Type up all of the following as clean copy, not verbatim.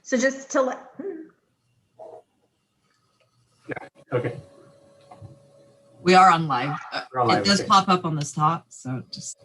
So just to let, Yeah, okay. We are on live. We're on live, It does okay. pop up on this top, so just.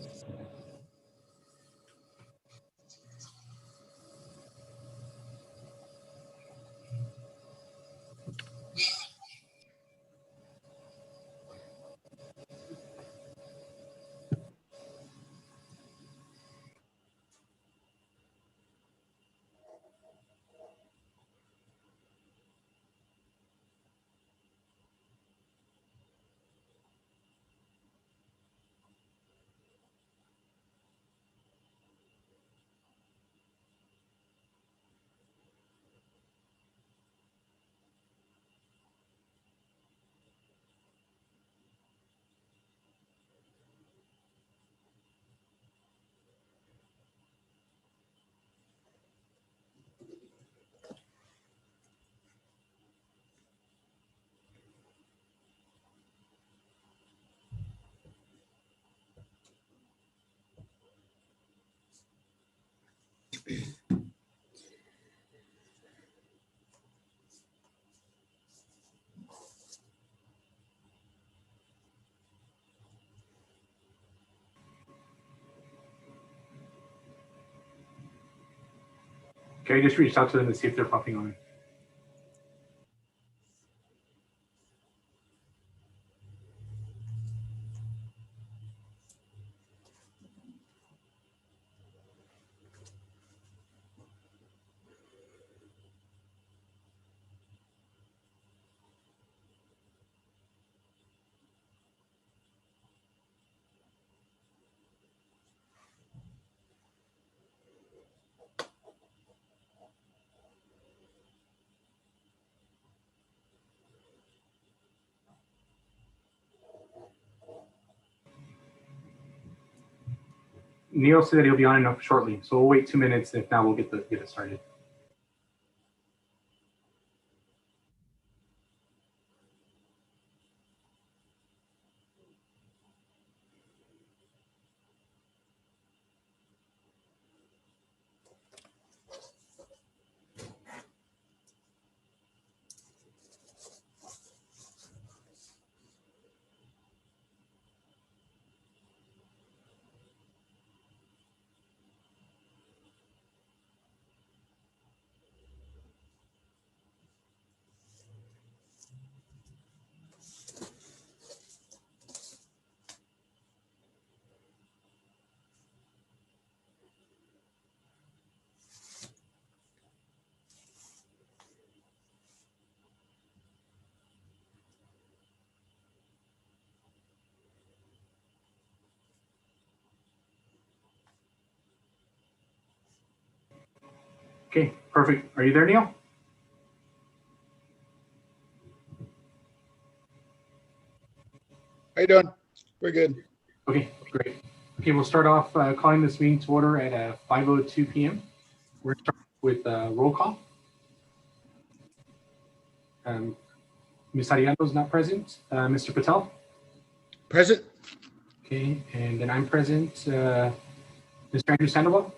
Okay, I just reached out to them to see if they're popping on. Neil said that he'll be on enough shortly, so we'll wait 2 minutes. If not, we'll get it started. Okay, perfect. Are you there, Neil? How you doing? We're good. Okay, great. Okay, we'll start off calling this meeting to order at 5:02 p.m. We're going to start with roll call. Ms. Ariano is not present. Mr. Patel? Present? Okay, and then I'm present. Mr. Andrew Sandoval?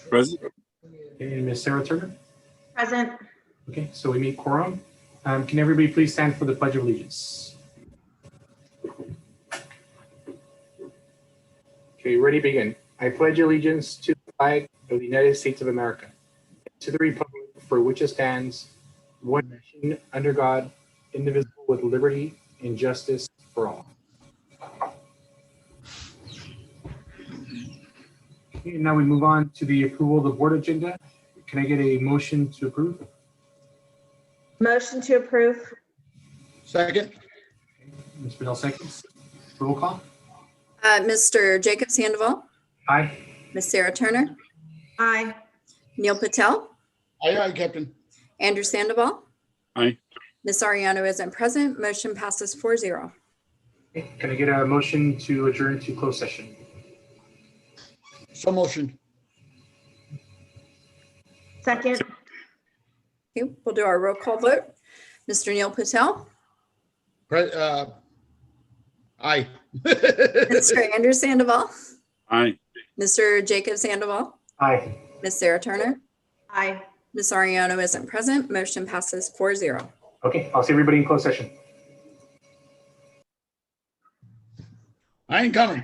Present. And Ms. Sarah Turner? present. Okay, so we meet quorum. Can everybody please stand for the Pledge of Allegiance? Okay, ready, begin. I pledge allegiance to the flag of the United States of America, and to the republic for which it stands, one nation under God, indivisible, with liberty and justice for all. Okay, now we move on to the approval of the board agenda. Can I get a motion to approve? Motion to approve. Second? Ms. Bell seconds. Roll call. Mr. Jacob Sandoval, Aye. Ms. Sarah Turner, Aye. Neil Patel, Aye, Captain. Andrew Sandoval. Aye. Ms. Ariano isn't present. Motion passes 4-0. Okay, can I get a motion to adjourn to closed session? So motion. Second. Okay, we'll do our roll call vote. Mr. Neil Patel, Aye. Mr. Andrew Sandoval, Aye. Mr. Jacob Sandoval, Aye. Ms. Sarah Turner. Aye. Ms. Ariano isn't present. Motion passes 4-0. Okay, I'll see everybody in closed session. I ain't coming.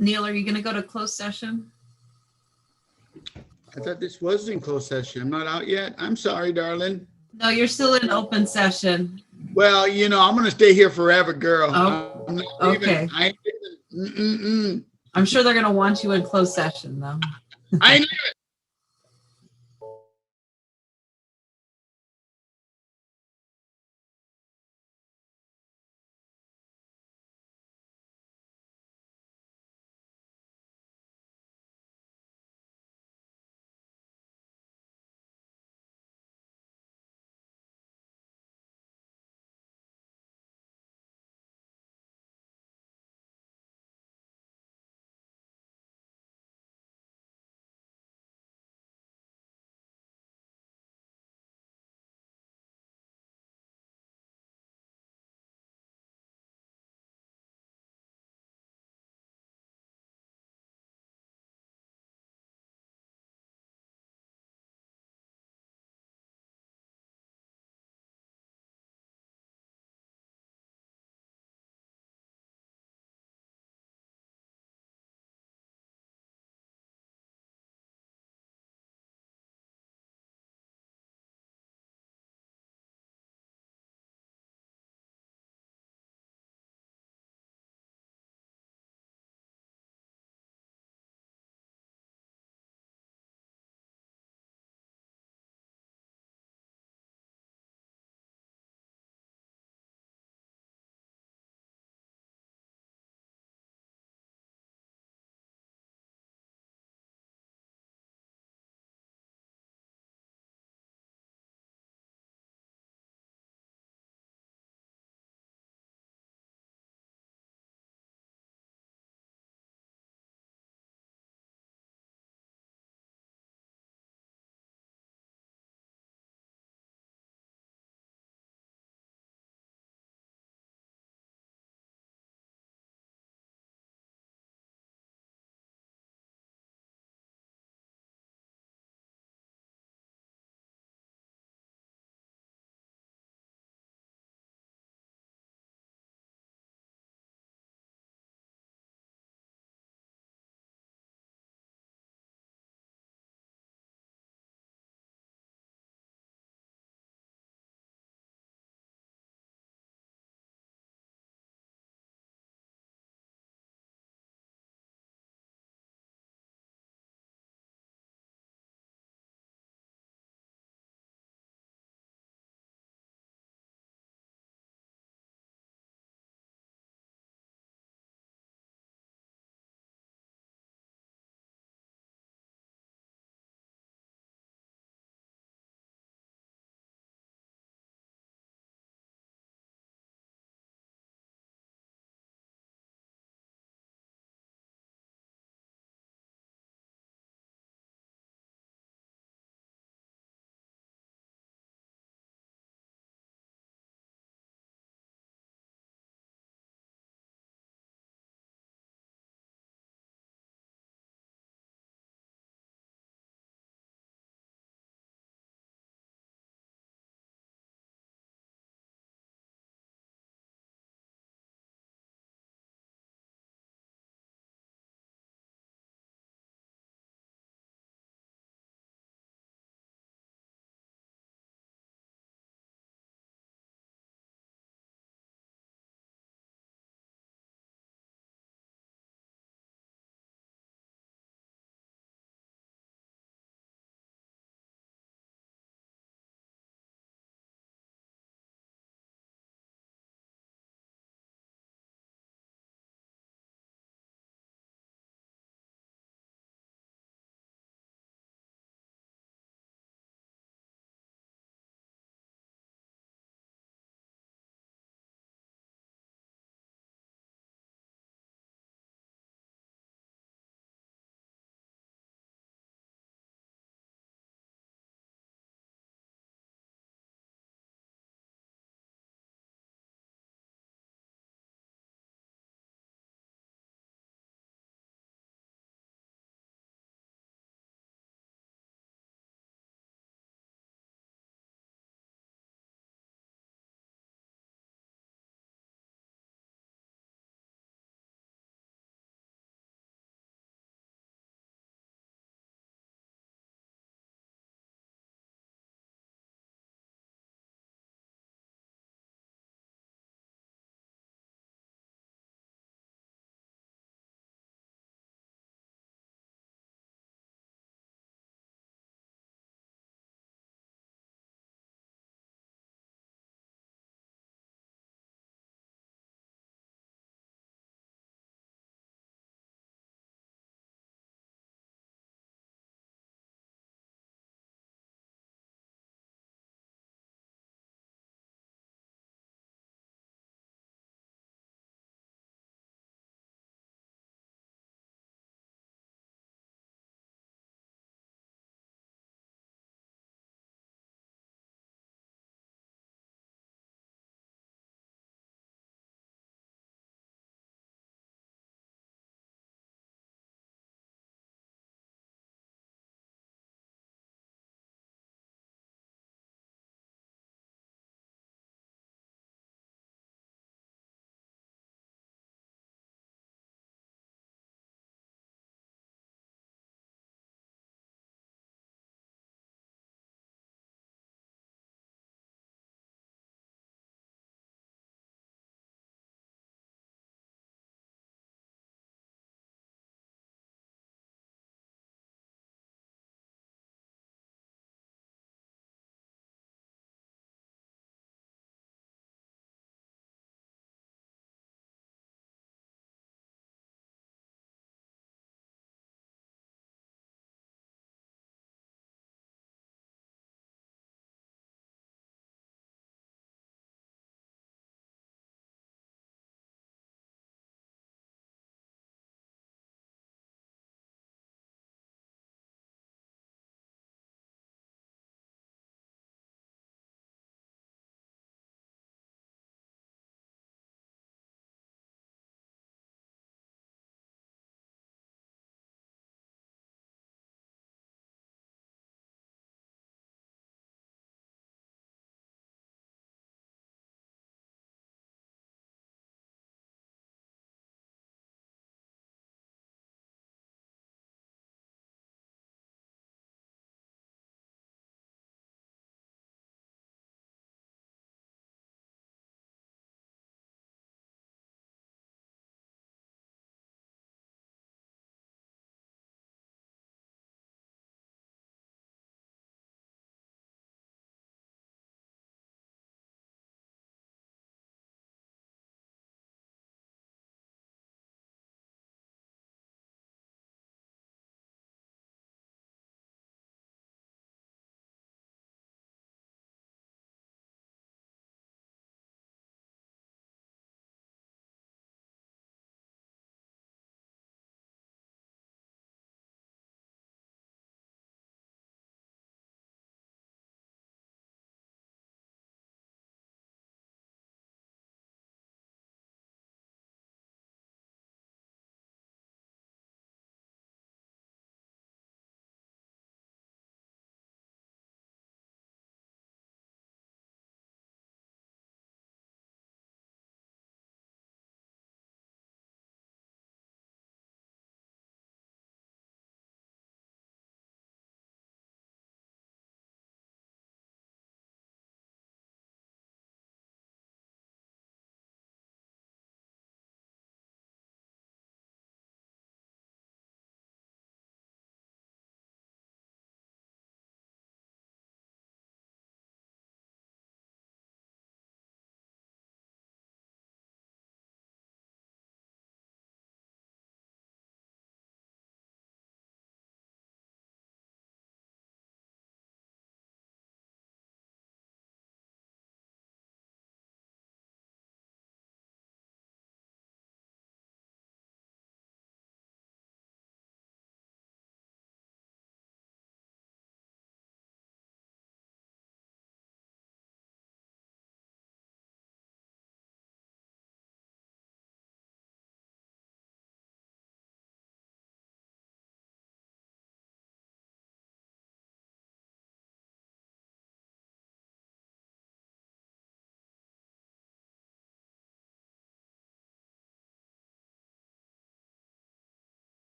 Neil, are you going to go to closed session? I thought this was in closed session. I'm not out yet. I'm sorry, darling. No, you're still in open session. Well, I'm going to stay here forever, girl. Oh, I'm not okay. leaving. I ain't leaving. I'm sure they're going to want you in closed session, though. I ain't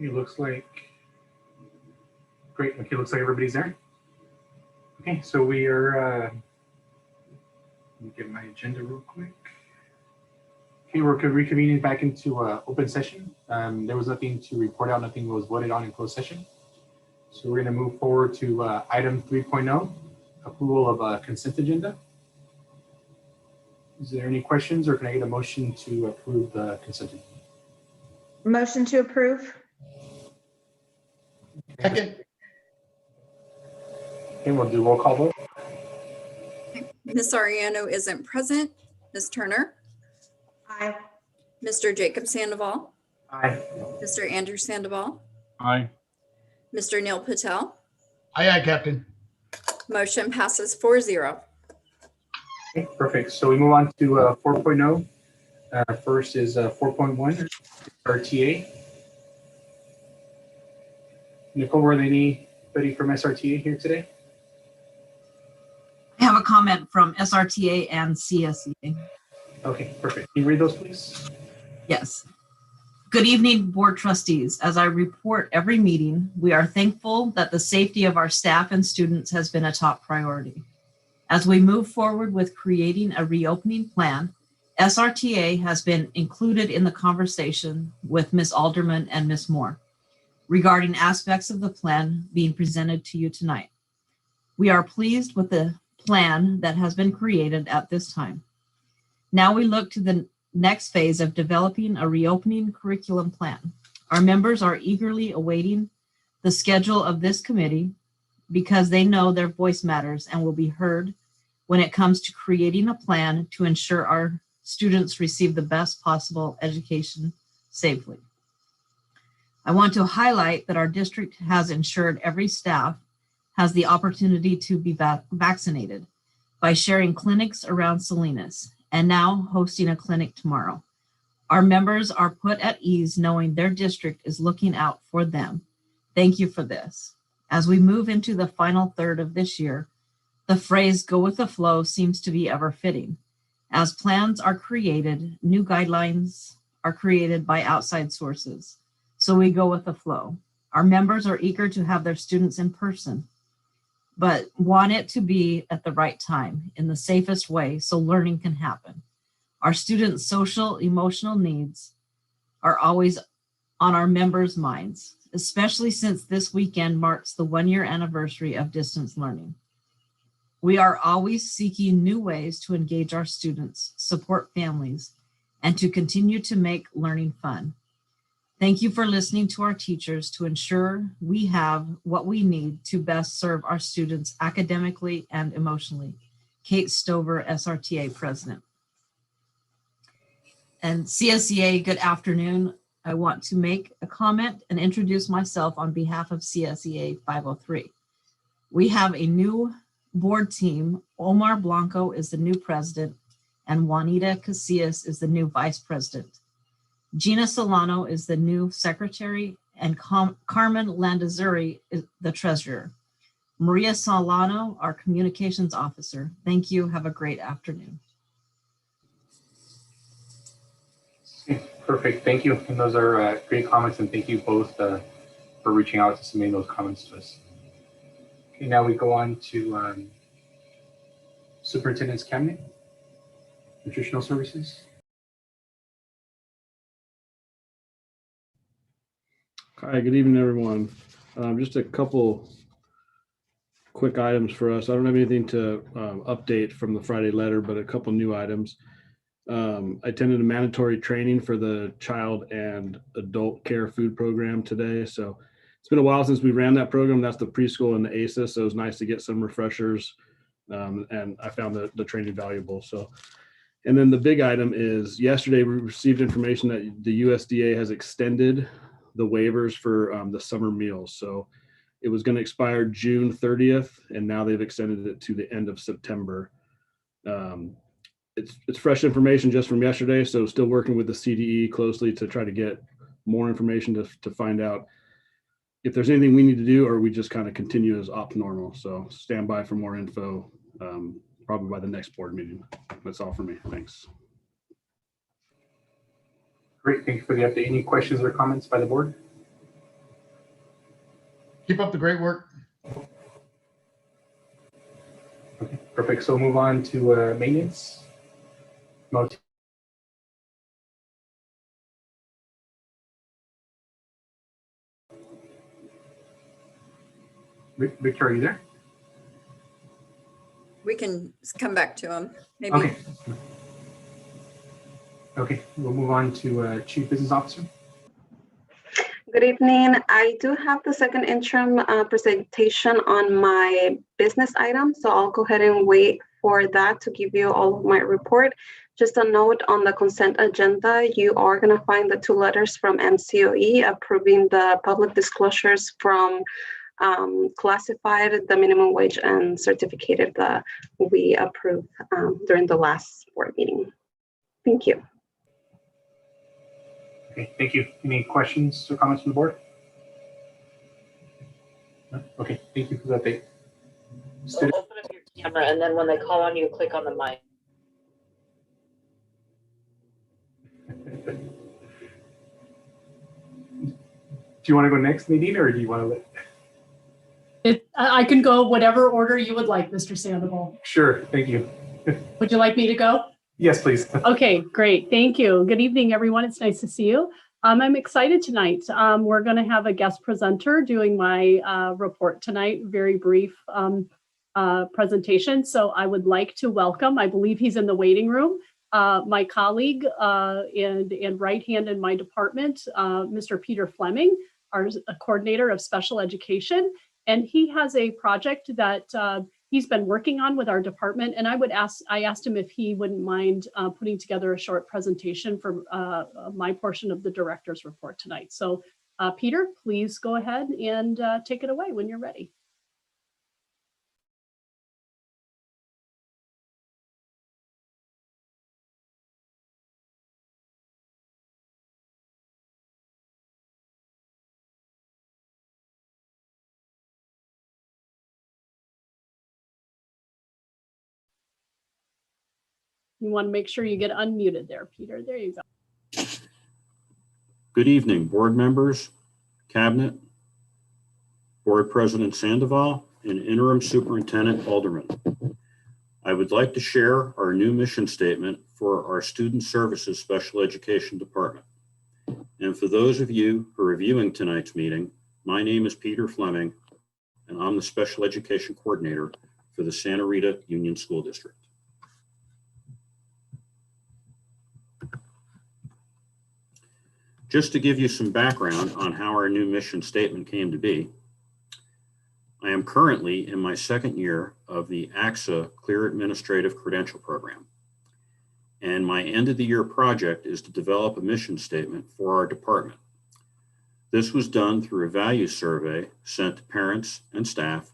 It looks like, great. Okay, looks like everybody's there. Okay, so we are, let me get my agenda real quick. Okay, we're reconvening back into open session. There was nothing to report out, nothing was voted on in closed session. So we're going to move forward to item 3.0, approval of a consent agenda. Is there any questions, or can I get a motion to approve the consent agenda? Motion to approve? Second. Okay, we'll do roll call vote. Ms. Ariano isn't present. Ms. Turner, Aye. Mr. Jacob Sandoval, Aye. Mr. Andrew Sandoval, Aye. Mr. Neil Patel. Aye, Captain. Motion passes 4-0. Okay, perfect. So we move on to 4.0. First is 4.1, RTA. Nicole, were there anybody from SRTA here today? I have a comment from SRTA and CSEA. Okay, perfect. Can you read those, please? Yes. Good evening, board trustees. As I report every meeting, we are thankful that the safety of our staff and students has been a top priority. As we move forward with creating a reopening plan, SRTA has been included in the conversation with Ms. Alderman and Ms. Moore regarding aspects of the plan being presented to you tonight. We are pleased with the plan that has been created at this time. Now we look to the next phase of developing a reopening curriculum plan. Our members are eagerly awaiting the schedule of this committee because they know their voice matters and will be heard when it comes to creating a plan to ensure our students receive the best possible education safely. I want to highlight that our district has ensured every staff has the opportunity to be vaccinated by sharing clinics around Salinas and now hosting a clinic tomorrow. Our members are put at ease knowing their district is looking out for them. Thank you for this. As we move into the final third of this year, the phrase "go with the flow" seems to be ever fitting. As plans are created, new guidelines are created by outside sources. So we go with the flow. Our members are eager to have their students in person, but want it to be at the right time in the safest way so learning can happen. Our students' social, emotional needs are always on our members' minds, especially since this weekend marks the 1-year anniversary of distance learning. We are always seeking new ways to engage our students, support families, and to continue to make learning fun. Thank you for listening to our teachers to ensure we have what we need to best serve our students academically and emotionally. Kate Stover, SRTA President. And CSEA, good afternoon. I want to make a comment and introduce myself on behalf of CSEA 503. We have a new board team. Omar Blanco is the new president and Juanita Casillas is the new vice president. Gina Solano is the new secretary and Carmen Landazuri is the treasurer. Maria Solano, our communications officer. Thank you. Have a great afternoon. Perfect. Thank you. And those are great comments, and thank you both for reaching out to submitting those comments to us. Okay, now we go on to Superintendent's Cabinet, Nutritional Services. Hi, good evening, everyone. Just a couple quick items for us. I don't have anything to update from the Friday letter, but a couple new items. I attended a mandatory training for the child and adult care food program today. So it's been a while since we ran that program. That's the preschool and the ACES. So it was nice to get some refreshers. And I found the training valuable. So, and then the big item is yesterday we received information that the USDA has extended the waivers for the summer meals. So it was going to expire June 30th, and now they've extended it to the end of September. It's fresh information just from yesterday, so still working with the CDE closely to try to get more information to find out if there's anything we need to do, or we just kind of continue as op normal. So stand by for more info, probably by the next board meeting. That's all for me. Thanks. Great. Thank you for the update. Any questions or comments by the board? Keep up the great work. Okay, perfect. So we'll move on to maintenance. Moti- Victor, are you there? We can come back to him. Maybe. Okay. Okay, we'll move on to Chief Business Officer. Good evening. I do have the second interim presentation on my business item, so I'll go ahead and wait for that to give you all of my report. Just a note on the consent agenda, you are going to find the 2 letters from MCOE approving the public disclosures from classified, the minimum wage, and certificated that we approved during the last board meeting. Thank you. Okay, thank you. Any questions or comments from the board? No? Okay, thank you for the update. So open up your camera, and then when they call on you, click on the mic. Do you want to go next, Nadine, or do you want to let? I can go whatever order you would like, Mr. Sandoval. Sure, thank you. Would you like me to go? Yes, please. Okay, great. Thank you. Good evening, everyone. It's nice to see you. I'm excited tonight. We're going to have a guest presenter doing my report tonight, very brief presentation. So I would like to welcome, I believe he's in the waiting room, my colleague and right hand in my department, Mr. Peter Fleming, our coordinator of special education. And he has a project that he's been working on with our department. And I asked him if he wouldn't mind putting together a short presentation for my portion of the director's report tonight. So Peter, please go ahead and take it away when you're ready. You want to make sure you get unmuted there, Peter. There you go. Good evening, board members, cabinet, board president Sandoval, and interim superintendent Alderman. I would like to share our new mission statement for our student services special education department. And for those of you who are viewing tonight's meeting, my name is Peter Fleming, and I'm the special education coordinator for the Santa Rita Union School District. Just to give you some background on how our new mission statement came to be, I am currently in my second year of the AXA Clear Administrative Credential Program, and my end of the year project is to develop a mission statement for our department. This was done through a values survey sent to parents and staff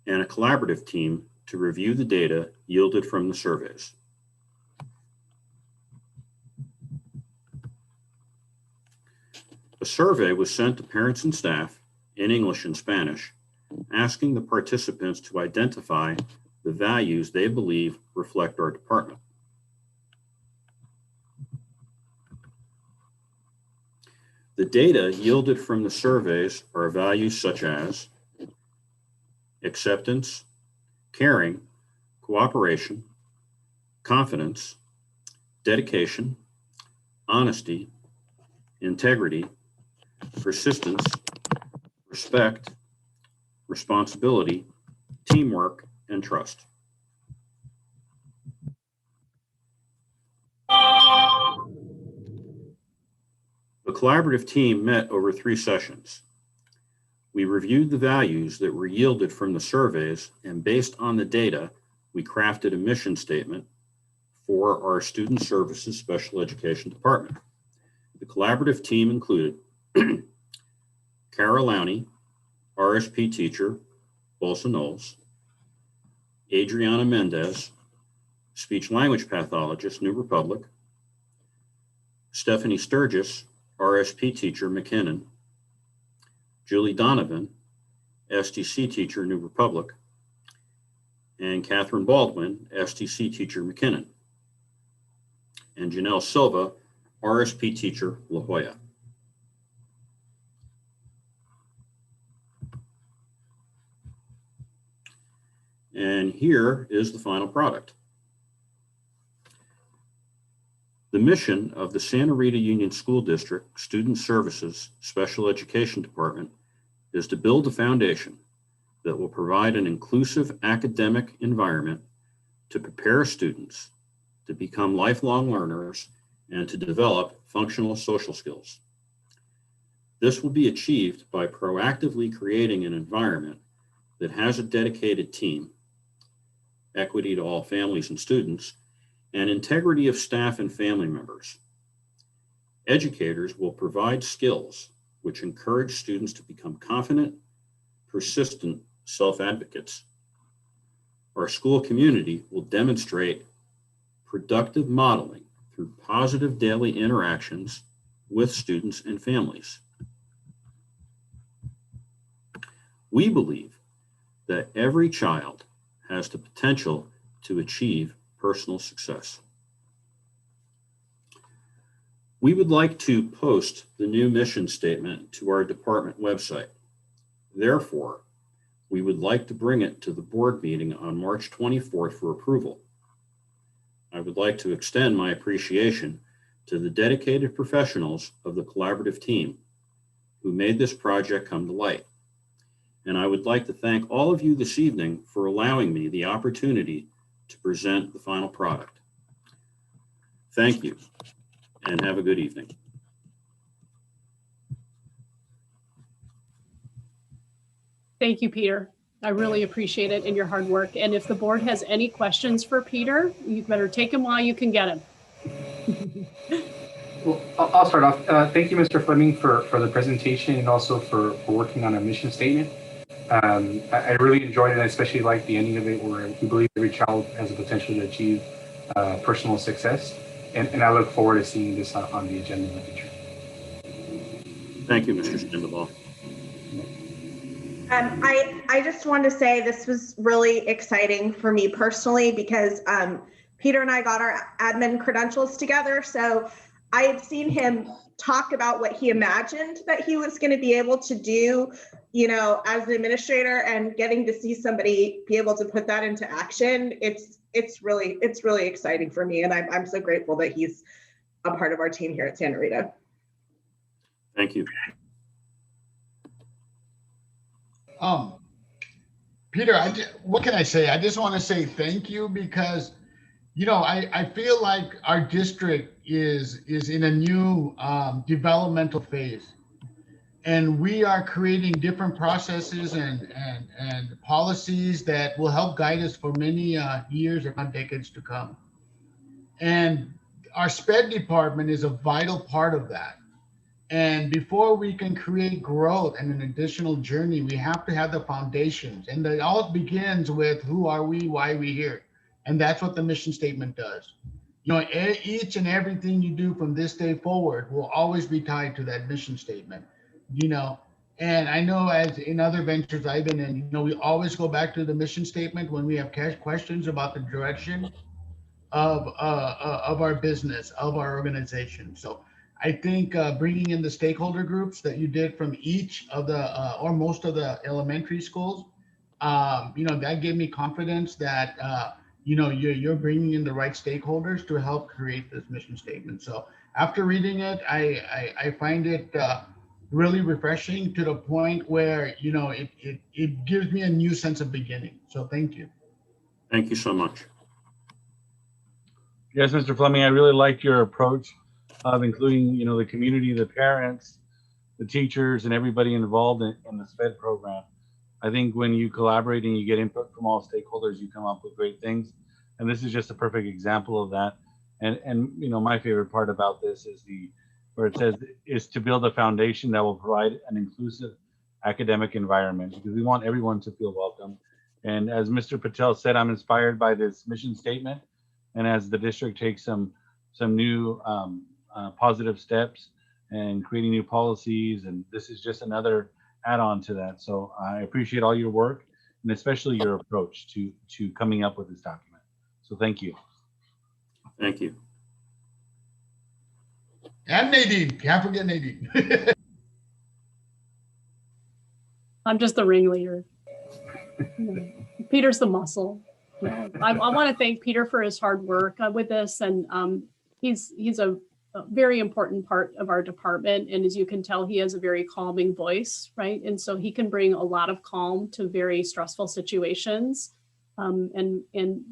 and a collaborative team to review the data yielded from the surveys. A survey was sent to parents and staff in English and Spanish, asking the participants to identify the values they believe reflect our department. The data yielded from the surveys are values such as acceptance, caring, cooperation, confidence, dedication, honesty, integrity, persistence, respect, responsibility, teamwork, and trust. The collaborative team met over 3 sessions. We reviewed the values that were yielded from the surveys, and based on the data, we crafted a mission statement for our Student Services Special Education Department. The collaborative team included Cara Lowney, RSP teacher, Bolsa Knowles, Adriana Mendez, speech language pathologist, New Republic, Stephanie Sturgis, RSP teacher, McKinnon, Julie Donovan, STC teacher, New Republic, and Catherine Baldwin, STC teacher, McKinnon, and Janelle Silva, RSP teacher, La Jolla. And here is the final product. The mission of the Santa Rita Union School District Student Services Special Education Department is to build a foundation that will provide an inclusive academic environment to prepare students to become lifelong learners and to develop functional social skills. This will be achieved by proactively creating an environment that has a dedicated team, equity to all families and students, and integrity of staff and family members. Educators will provide skills which encourage students to become confident, persistent self-advocates. Our school community will demonstrate productive modeling through positive daily interactions with students and families. We believe that every child has the potential to achieve personal success. We would like to post the new mission statement to our department website. Therefore, we would like to bring it to the board meeting on March 24th for approval. I would like to extend my appreciation to the dedicated professionals of the collaborative team who made this project come to light. And I would like to thank all of you this evening for allowing me the opportunity to present the final product. Thank you, and have a good evening. Thank you, Peter. I really appreciate it and your hard work. And if the board has any questions for Peter, you better take them while you can get them. Well, I'll start off. Thank you, Mr. Fleming, for the presentation and also for working on a mission statement. I really enjoyed it. I especially like the ending of it where we believe every child has the potential to achieve personal success. And I look forward to seeing this on the agenda in the future. Thank you, Mr. Sandoval. I just want to say this was really exciting for me personally because Peter and I got our admin credentials together. So I had seen him talk about what he imagined that he was going to be able to do, you know, as an administrator, and getting to see somebody be able to put that into action. It's really exciting for me. And I'm so grateful that he's a part of our team here at Santa Rita. Thank you. Peter, what can I say? I just want to say thank you because, you know, I feel like our district is in a new developmental phase, and we are creating different processes and policies that will help guide us for many years, if not decades to come. And our SPED department is a vital part of that. And before we can create growth and an additional journey, we have to have the foundations. And it all begins with who are we, why are we here? And that's what the mission statement does. You know, each and everything you do from this day forward will always be tied to that mission statement, you know. And I know as in other ventures I've been in, you know, we always go back to the mission statement when we have questions about the direction of our business, of our organization. So I think bringing in the stakeholder groups that you did from each of the or most of the elementary schools, you know, that gave me confidence that you know, you're bringing in the right stakeholders to help create this mission statement. So after reading it, I find it really refreshing to the point where, you know, it gives me a new sense of beginning. So thank you. Thank you so much. Yes, Mr. Fleming, I really like your approach of including, you know, the community, the parents, the teachers, and everybody involved in the SPED program. I think when you collaborate and you get input from all stakeholders, you come up with great things. And this is just a perfect example of that. And you know, my favorite part about this is where it says is to build a foundation that will provide an inclusive academic environment, because we want everyone to feel welcome. And as Mr. Patel said, I'm inspired by this mission statement. And as the district takes some new positive steps and creating new policies, and this is just another add-on to that. So I appreciate all your work and especially your approach to coming up with this document. So thank you. Thank you. And Nadine, can't forget Nadine. I'm just the ringleader. Peter's the muscle. No, I want to thank Peter for his hard work with this, and he's a very important part of our department. And as you can tell, he has a very calming voice, right? And so he can bring a lot of calm to very stressful situations. And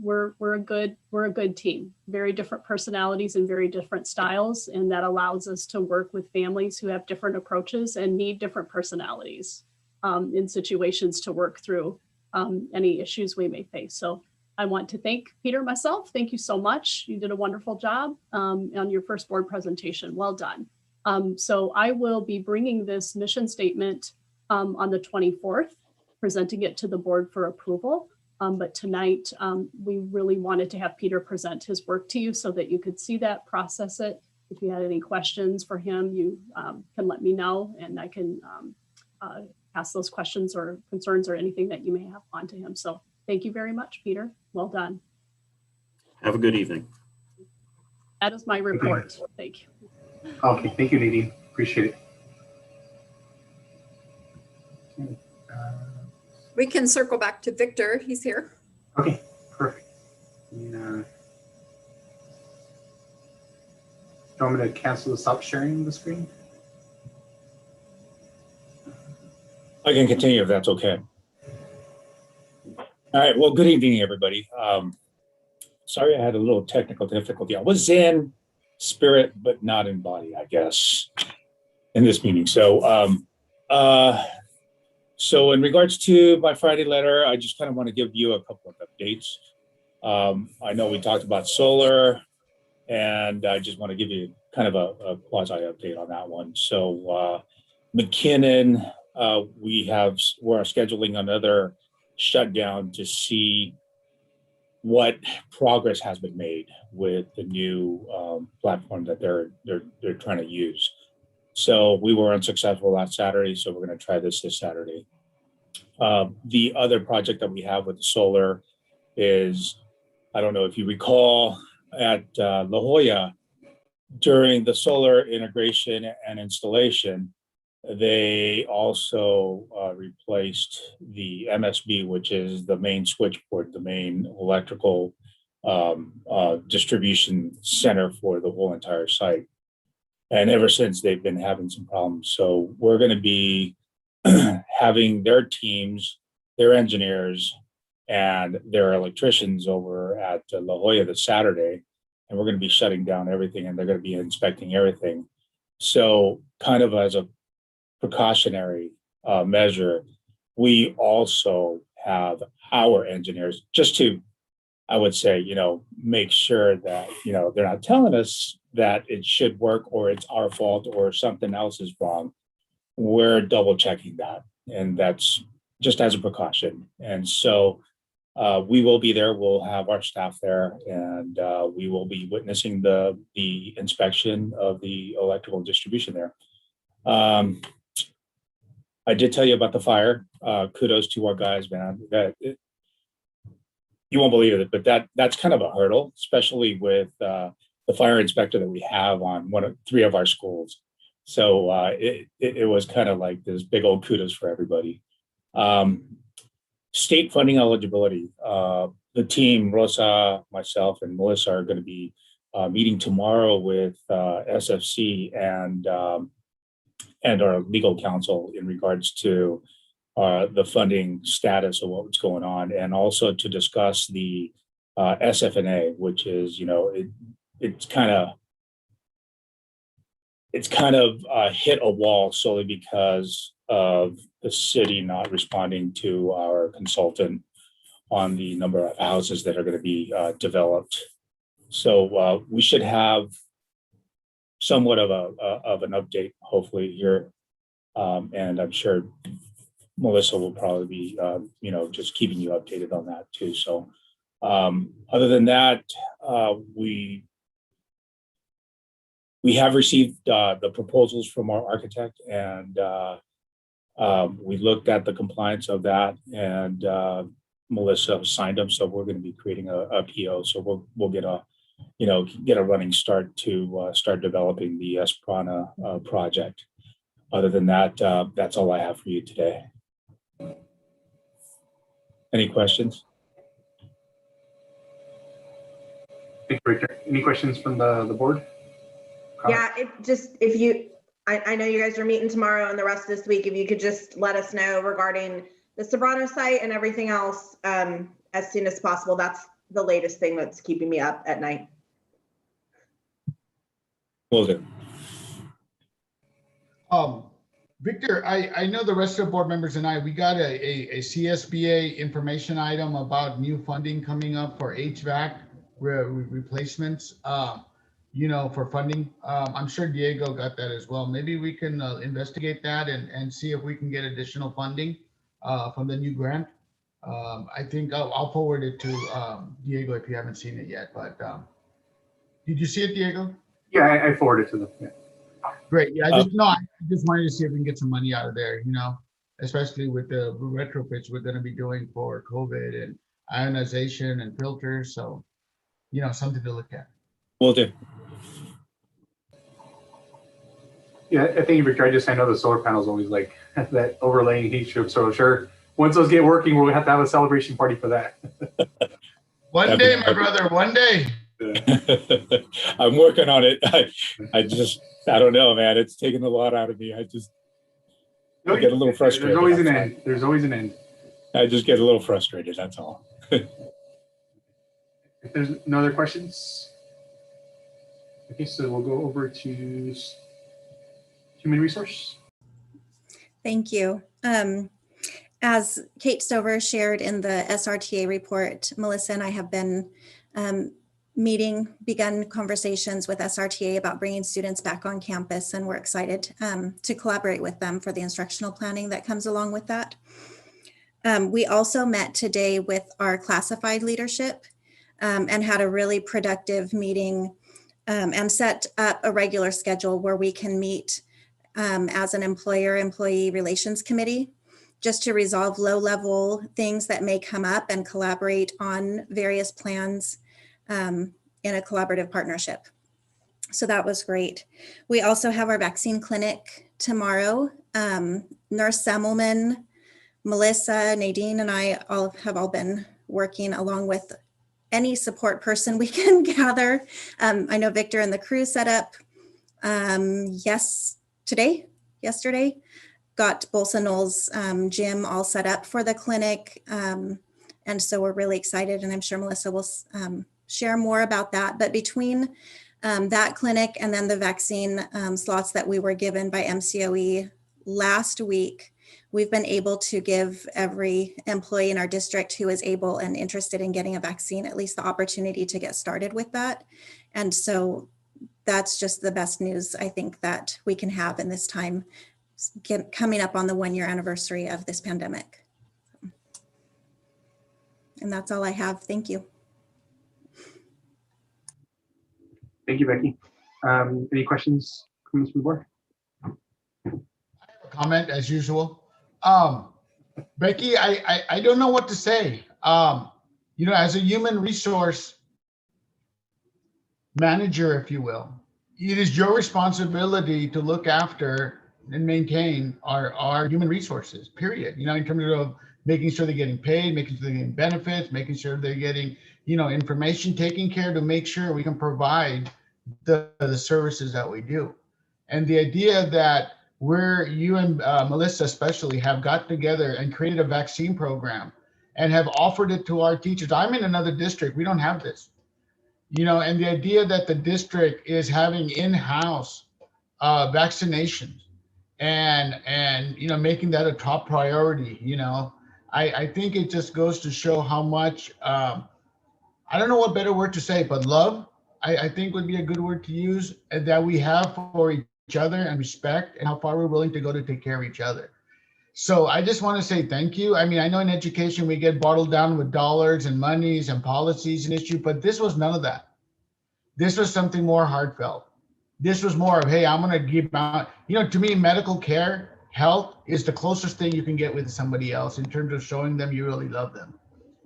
we're a good team, very different personalities and very different styles. And that allows us to work with families who have different approaches and need different personalities in situations to work through any issues we may face. So I want to thank Peter myself. Thank you so much. You did a wonderful job on your first board presentation. Well done. So I will be bringing this mission statement on the 24th, presenting it to the board for approval. But tonight, we really wanted to have Peter present his work to you so that you could see that, process it. If you had any questions for him, you can let me know, and I can pass those questions or concerns or anything that you may have onto him. So thank you very much, Peter. Well done. Have a good evening. That is my report. Thank you. Okay, thank you, Nadine. Appreciate it. We can circle back to Victor. He's here. Okay, perfect. Yeah. Do you want me to cancel the stop sharing the screen? I can continue if that's okay. All right, well, good evening, everybody. Sorry, I had a little technical difficulty. I was in spirit, but not in body, I guess, in this meeting. So, so in regards to my Friday letter, I just kind of want to give you a couple of updates. I know we talked about solar, and I just want to give you kind of a quasi update on that one. So McKinnon, we're scheduling another shutdown to see what progress has been made with the new platform that they're trying to use. So we were unsuccessful last Saturday, so we're going to try this Saturday. The other project that we have with the solar is, I don't know if you recall, at La Jolla, during the solar integration and installation, they also replaced the MSB, which is the main switchboard, the main electrical distribution center for the whole entire site. And ever since, they've been having some problems. So we're going to be having their teams, their engineers, and their electricians over at La Jolla this Saturday. And we're going to be shutting down everything, and they're going to be inspecting everything. So kind of as a precautionary measure, we also have our engineers just to, I would say, make sure that, they're not telling us that it should work or it's our fault or something else is wrong. We're double checking that. And that's just as a precaution. And so we will be there. We'll have our staff there, and we will be witnessing the inspection of the electrical distribution there. I did tell you about the fire. Kudos to our guys, man. You won't believe it, but that's kind of a hurdle, especially with the fire inspector that we have on three of our schools. So it was kind of like this big old kudos for everybody. State funding eligibility. The team, Rosa, myself, and Melissa are going to be meeting tomorrow with SFC and our legal counsel in regards to the funding status of what's going on, and also to discuss the SFNA, which is, it's kind of hit a wall solely because of the city not responding to our consultant on the number of houses that are going to be developed. So we should have somewhat of an update, hopefully here, and I'm sure Melissa will probably be, just keeping you updated on that too. So other than that, we have received the proposals from our architect, and we looked at the compliance of that, and Melissa signed them. So we're going to be creating a PO. So we'll get a running start to start developing the Esperana project. Other than that, that's all I have for you today. Any questions? Thank you, Victor. Any questions from the board? Yeah, if you, I know you guys are meeting tomorrow and the rest of this week, if you could just let us know regarding the Sobrano site and everything else as soon as possible. That's the latest thing that's keeping me up at night. Will do. Victor, I know the rest of the board members and we got a CSBA information item about new funding coming up for HVAC replacements, for funding. I'm sure Diego got that as well. Maybe we can investigate that and see if we can get additional funding from the new grant. I think I'll forward it to Diego if you haven't seen it yet, but did you see it, Diego? Yeah, I forwarded to them. Yeah. Great. Yeah, I just wanted to see if we can get some money out of there, especially with the retrofits we're going to be doing for COVID and ionization and filters. So, something to look at. Will do. Yeah, I think, Victor, I know the solar panels always like that overlaying heat strip. So sure, once those get working, we'll have to have a celebration party for that. One day, my brother, one day. I'm working on it. I don't know, man. It's taken a lot out of me. I get a little frustrated. There's always an end. There's always an end. I just get a little frustrated. That's all. If there's no other questions, okay, so we'll go over to human resource. Thank you. As Kate Stover shared in the SRTA report, Melissa and I have been begun conversations with SRTA about bringing students back on campus, and we're excited to collaborate with them for the instructional planning that comes along with that. We also met today with our classified leadership and had a really productive meeting and set up a regular schedule where we can meet as an employer-employee relations committee just to resolve low-level things that may come up and collaborate on various plans in a collaborative partnership. So that was great. We also have our vaccine clinic tomorrow. Nurse Semmelman, Melissa, Nadine, and I have all been working along with any support person we can gather. I know Victor and the crew set up yesterday, got Bolsa Knowles gym all set up for the clinic. And so we're really excited, and I'm sure Melissa will share more about that. But between that clinic and then the vaccine slots that we were given by MCOE last week, we've been able to give every employee in our district who is able and interested in getting a vaccine at least the opportunity to get started with that. And so that's just the best news I think that we can have in this time, coming up on the 1-year anniversary of this pandemic. And that's all I have. Thank you. Thank you, Becky. Any questions from the board? I have a comment as usual. Becky, I don't know what to say. As a human resource manager, if you will, it is your responsibility to look after and maintain our human resources, period. In terms of making sure they're getting paid, making sure they're getting benefits, making sure they're getting, information taken care to make sure we can provide the services that we do. And the idea that you and Melissa especially have got together and created a vaccine program and have offered it to our teachers. I'm in another district. We don't have this, and the idea that the district is having in-house vaccinations and making that a top priority, I think it just goes to show how much, I don't know what better word to say, but love, I think would be a good word to use, that we have for each other, and respect, and how far we're willing to go to take care of each other. So I just want to say thank you. I mean, I know in education we get bottled down with dollars and monies and policies and issue, but this was none of that. This was something more heartfelt. This was more of, hey, I'm going to give out, to me, medical care, health is the closest thing you can get with somebody else in terms of showing them you really love them.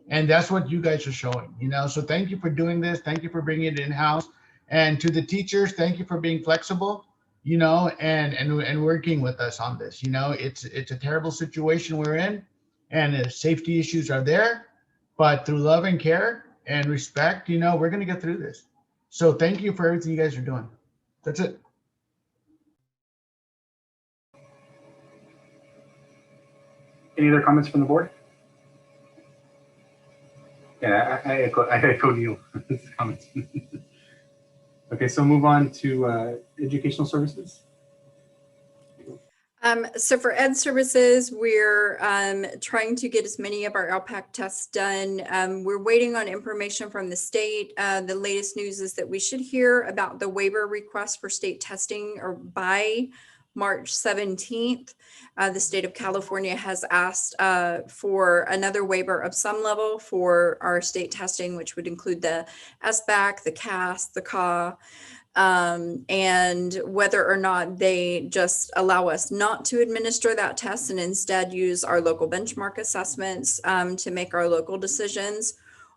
And that's what you guys are showing, so thank you for doing this. Thank you for bringing it in-house. And to the teachers, thank you for being flexible, and working with us on this. It's a terrible situation we're in, and the safety issues are there, but through love and care and respect, we're going to get through this. So thank you for everything you guys are doing. That's it. Any other comments from the board? Yeah, I echo Neil's comments. Okay, so move on to educational services. So for ed services, we're trying to get as many of our LPAC tests done. We're waiting on information from the state. The latest news is that we should hear about the waiver request for state testing or by March 17th. The state of California has asked for another waiver of some level for our state testing, which would include the SBAC, the CAS, the CA. And whether or not they just allow us not to administer that test and instead use our local benchmark assessments to make our local decisions,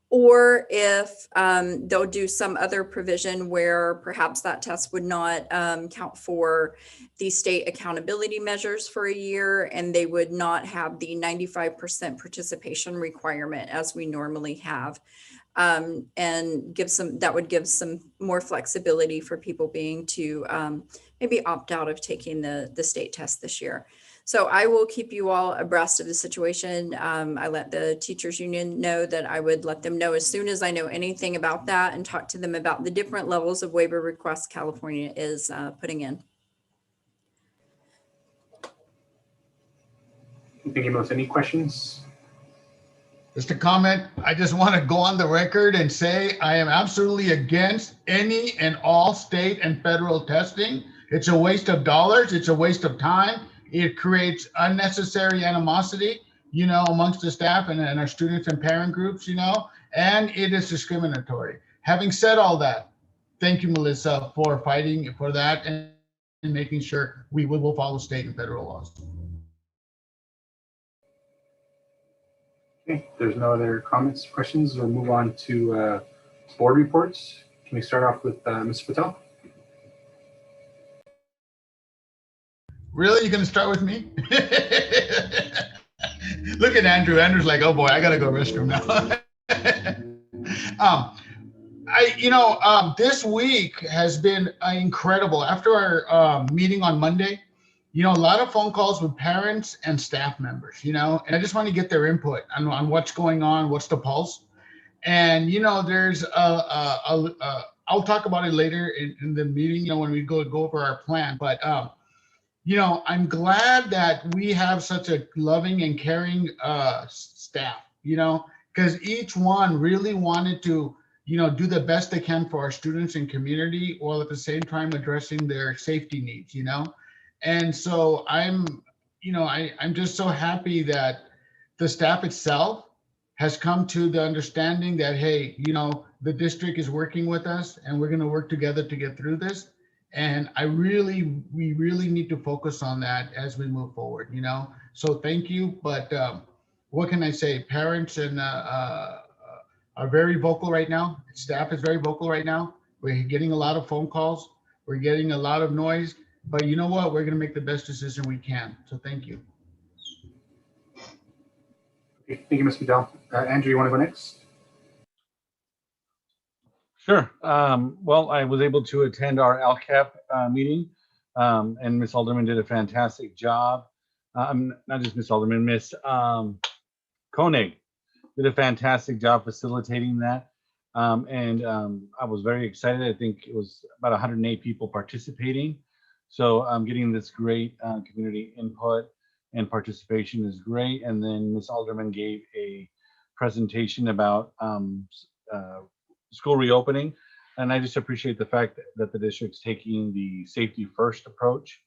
or if they'll do some other provision where perhaps that test would not count for the state accountability measures for a year, and they would not have the 95% participation requirement as we normally have. And that would give some more flexibility for people being to maybe opt out of taking the state test this year. So I will keep you all abreast of the situation. I let the teachers union know that I would let them know as soon as I know anything about that and talk to them about the different levels of waiver requests California is putting in. Thank you, Melissa. Any questions? Just a comment. I just want to go on the record and say I am absolutely against any and all state and federal testing. It's a waste of dollars. It's a waste of time. It creates unnecessary animosity, amongst the staff and our students and parent groups, and it is discriminatory. Having said all that, thank you, Melissa, for fighting for that and making sure we will follow state and federal laws. Okay, there's no other comments, questions. We'll move on to board reports. Can we start off with Mr. Patel? Really? You're going to start with me? Look at Andrew. Andrew's like, oh boy, I got to go restroom now. This week has been incredible. After our meeting on Monday, a lot of phone calls with parents and staff members, and I just want to get their input on what's going on, what's the pulse. And, there's I'll talk about it later in the meeting, when we go over our plan. But, I'm glad that we have such a loving and caring staff, because each one really wanted to, do the best they can for our students and community, while at the same time addressing their safety needs, And so I'm just so happy that the staff itself has come to the understanding that, hey, the district is working with us and we're going to work together to get through this. And we really need to focus on that as we move forward, So thank you. But what can I say? Parents and are very vocal right now. Staff is very vocal right now. We're getting a lot of phone calls. We're getting a lot of noise. But you know what? We're going to make the best decision we can. So thank you. Okay, thank you, Mr. Patel. Andrew, you want to go next? Sure. Well, I was able to attend our LCAP meeting, and Ms. Alderman did a fantastic job. Not just Ms. Alderman, Ms. Koenig did a fantastic job facilitating that. I was very excited. I think it was about 108 people participating. So getting this great community input and participation is great. And then Ms. Alderman gave a presentation about school reopening. And I just appreciate the fact that the district's taking the safety first approach.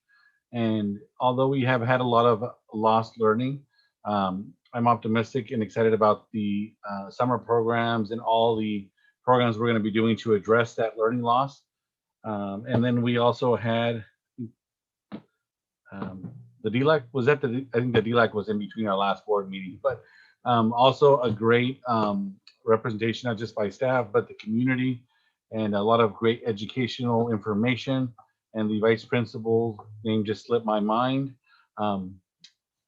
And although we have had a lot of lost learning, I'm optimistic and excited about the summer programs and all the programs we're going to be doing to address that learning loss. And then we also had the DLAC was at the, I think the DLAC was in between our last board meeting, but also a great representation, not just by staff, but the community, and a lot of great educational information. And the vice principal name just slipped my mind.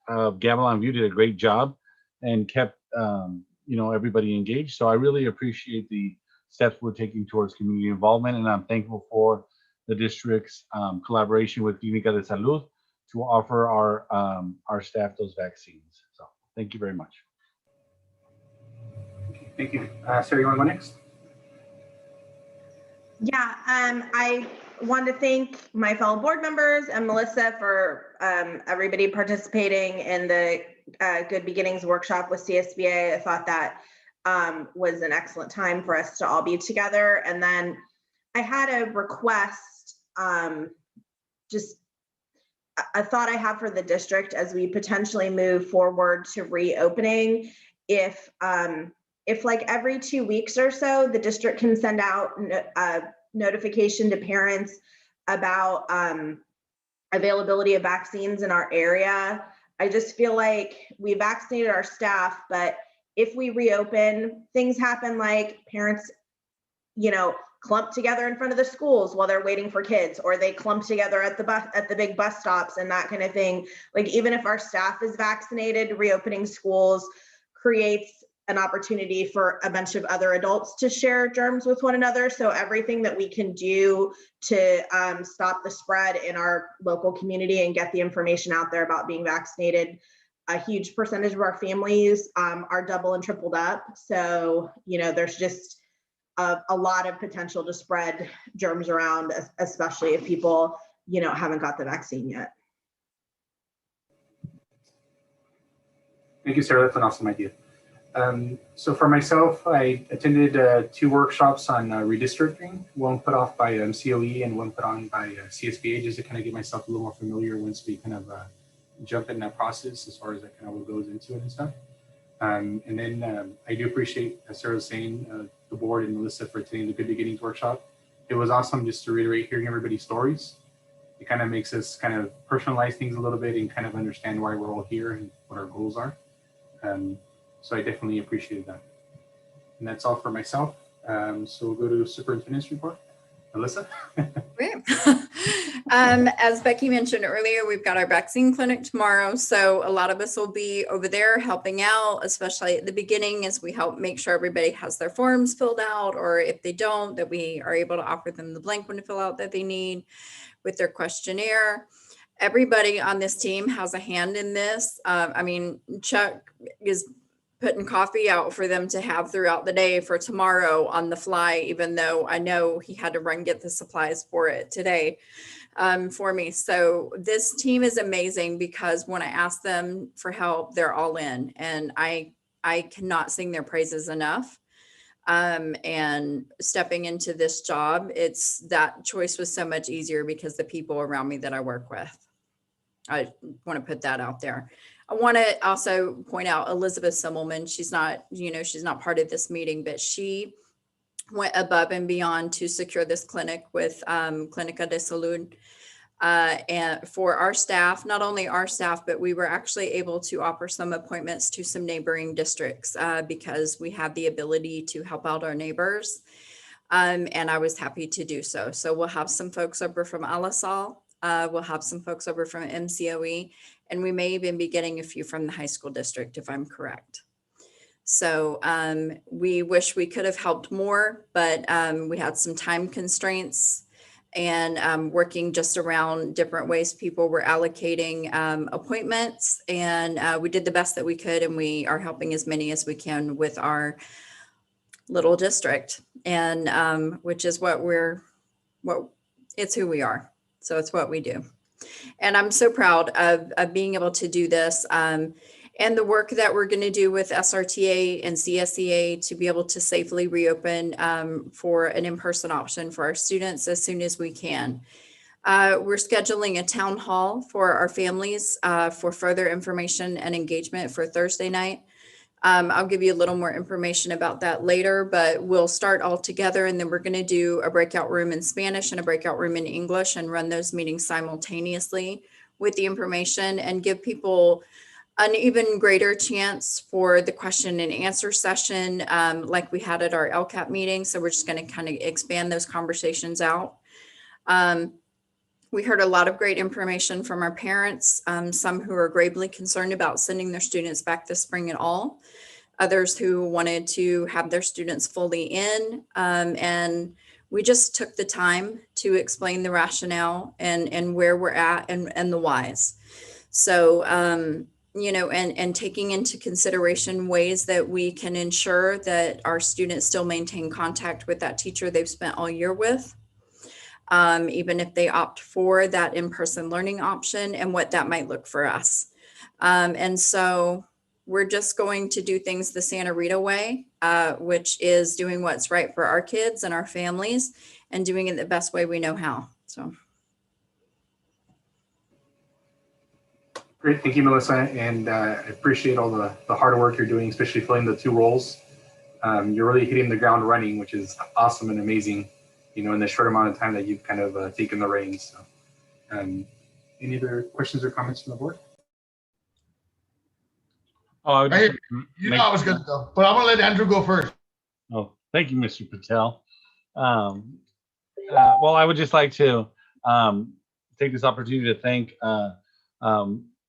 Gavilan View did a great job and kept everybody engaged. So I really appreciate the steps we're taking towards community involvement. And I'm thankful for the district's collaboration with Clínica de Salud to offer our staff those vaccines. So thank you very much. Thank you. Sarah, you want to go next? Yeah, I want to thank my fellow board members and Melissa for everybody participating in the Good Beginnings workshop with CSBA. I thought that was an excellent time for us to all be together. And then I had a request, just a thought I have for the district as we potentially move forward to reopening. If like every 2 weeks or so, the district can send out a notification to parents about availability of vaccines in our area. I just feel like we vaccinated our staff, but if we reopen, things happen like parents, clump together in front of the schools while they're waiting for kids, or they clump together at the big bus stops and that kind of thing. Like, even if our staff is vaccinated, reopening schools creates an opportunity for a bunch of other adults to share germs with one another. So everything that we can do to stop the spread in our local community and get the information out there about being vaccinated. A huge percentage of our families are double and tripled up. So, there's just a lot of potential to spread germs around, especially if people, haven't got the vaccine yet. Thank you, Sarah. That's an awesome idea. So for myself, I attended 2 workshops on redistricting, one put off by COE and one put on by CSBA, just to kind of get myself a little more familiar once we kind of jump in that process as far as kind of what goes into it and stuff. And then I do appreciate, as Sarah was saying, the board and Melissa for attending the Good Beginnings workshop. It was awesome, just to reiterate, hearing everybody's stories. It kind of makes us kind of personalize things a little bit and kind of understand why we're all here and what our goals are. So I definitely appreciated that. And that's all for myself. So we'll go to Superintendent's report. Melissa? Great. As Becky mentioned earlier, we've got our vaccine clinic tomorrow. So a lot of us will be over there helping out, especially at the beginning, as we help make sure everybody has their forms filled out, or if they don't, that we are able to offer them the blank one to fill out that they need with their questionnaire. Everybody on this team has a hand in this. Chuck is putting coffee out for them to have throughout the day for tomorrow on the fly, even though I know he had to get the supplies for it today for me. So this team is amazing, because when I ask them for help, they're all in, and I cannot sing their praises enough. And stepping into this job, that choice was so much easier because the people around me that I work with. I want to put that out there. I want to also point out Elizabeth Simmelman. She's not part of this meeting, but she went above and beyond to secure this clinic with Clínica de Salud. And for our staff, not only our staff, but we were actually able to offer some appointments to some neighboring districts because we have the ability to help out our neighbors. And I was happy to do so. So we'll have some folks over from Alisal. We'll have some folks over from MCOE, and we may even be getting a few from the high school district, if I'm correct. So we wish we could have helped more, but we had some time constraints and working just around different ways people were allocating appointments. And we did the best that we could, and we are helping as many as we can with our little district, and which is it's who we are. So it's what we do. And I'm so proud of being able to do this and the work that we're going to do with SRTA and CSEA to be able to safely reopen for an in-person option for our students as soon as we can. We're scheduling a town hall for our families for further information and engagement for Thursday night. I'll give you a little more information about that later, but we'll start all together, and then we're going to do a breakout room in Spanish and a breakout room in English and run those meetings simultaneously with the information and give people an even greater chance for the question and answer session like we had at our LCAP meeting. So we're just going to kind of expand those conversations out. We heard a lot of great information from our parents, some who are gravely concerned about sending their students back this spring at all. others who wanted to have their students fully in. And we just took the time to explain the rationale and where we're at and the whys. So, you know, and taking into consideration ways that we can ensure that our students still maintain contact with that teacher they've spent all year with, even if they opt for that in-person learning option, and what that might look for us. And so we're just going to do things the Santa Rita way, which is doing what's right for our kids and our families and doing it the best way we know how. So. Great, thank you, Melissa, and I appreciate all the hard work you're doing, especially filling the 2 roles. You're really hitting the ground running, which is awesome and amazing, you know, in the short amount of time that you've kind of taken the reins. So, any other questions or comments from the board? Oh, Hey, you know I was going to go, but I'm going to let Andrew go first. Oh, thank you, Mr. Patel. Well, I would just like to take this opportunity to thank,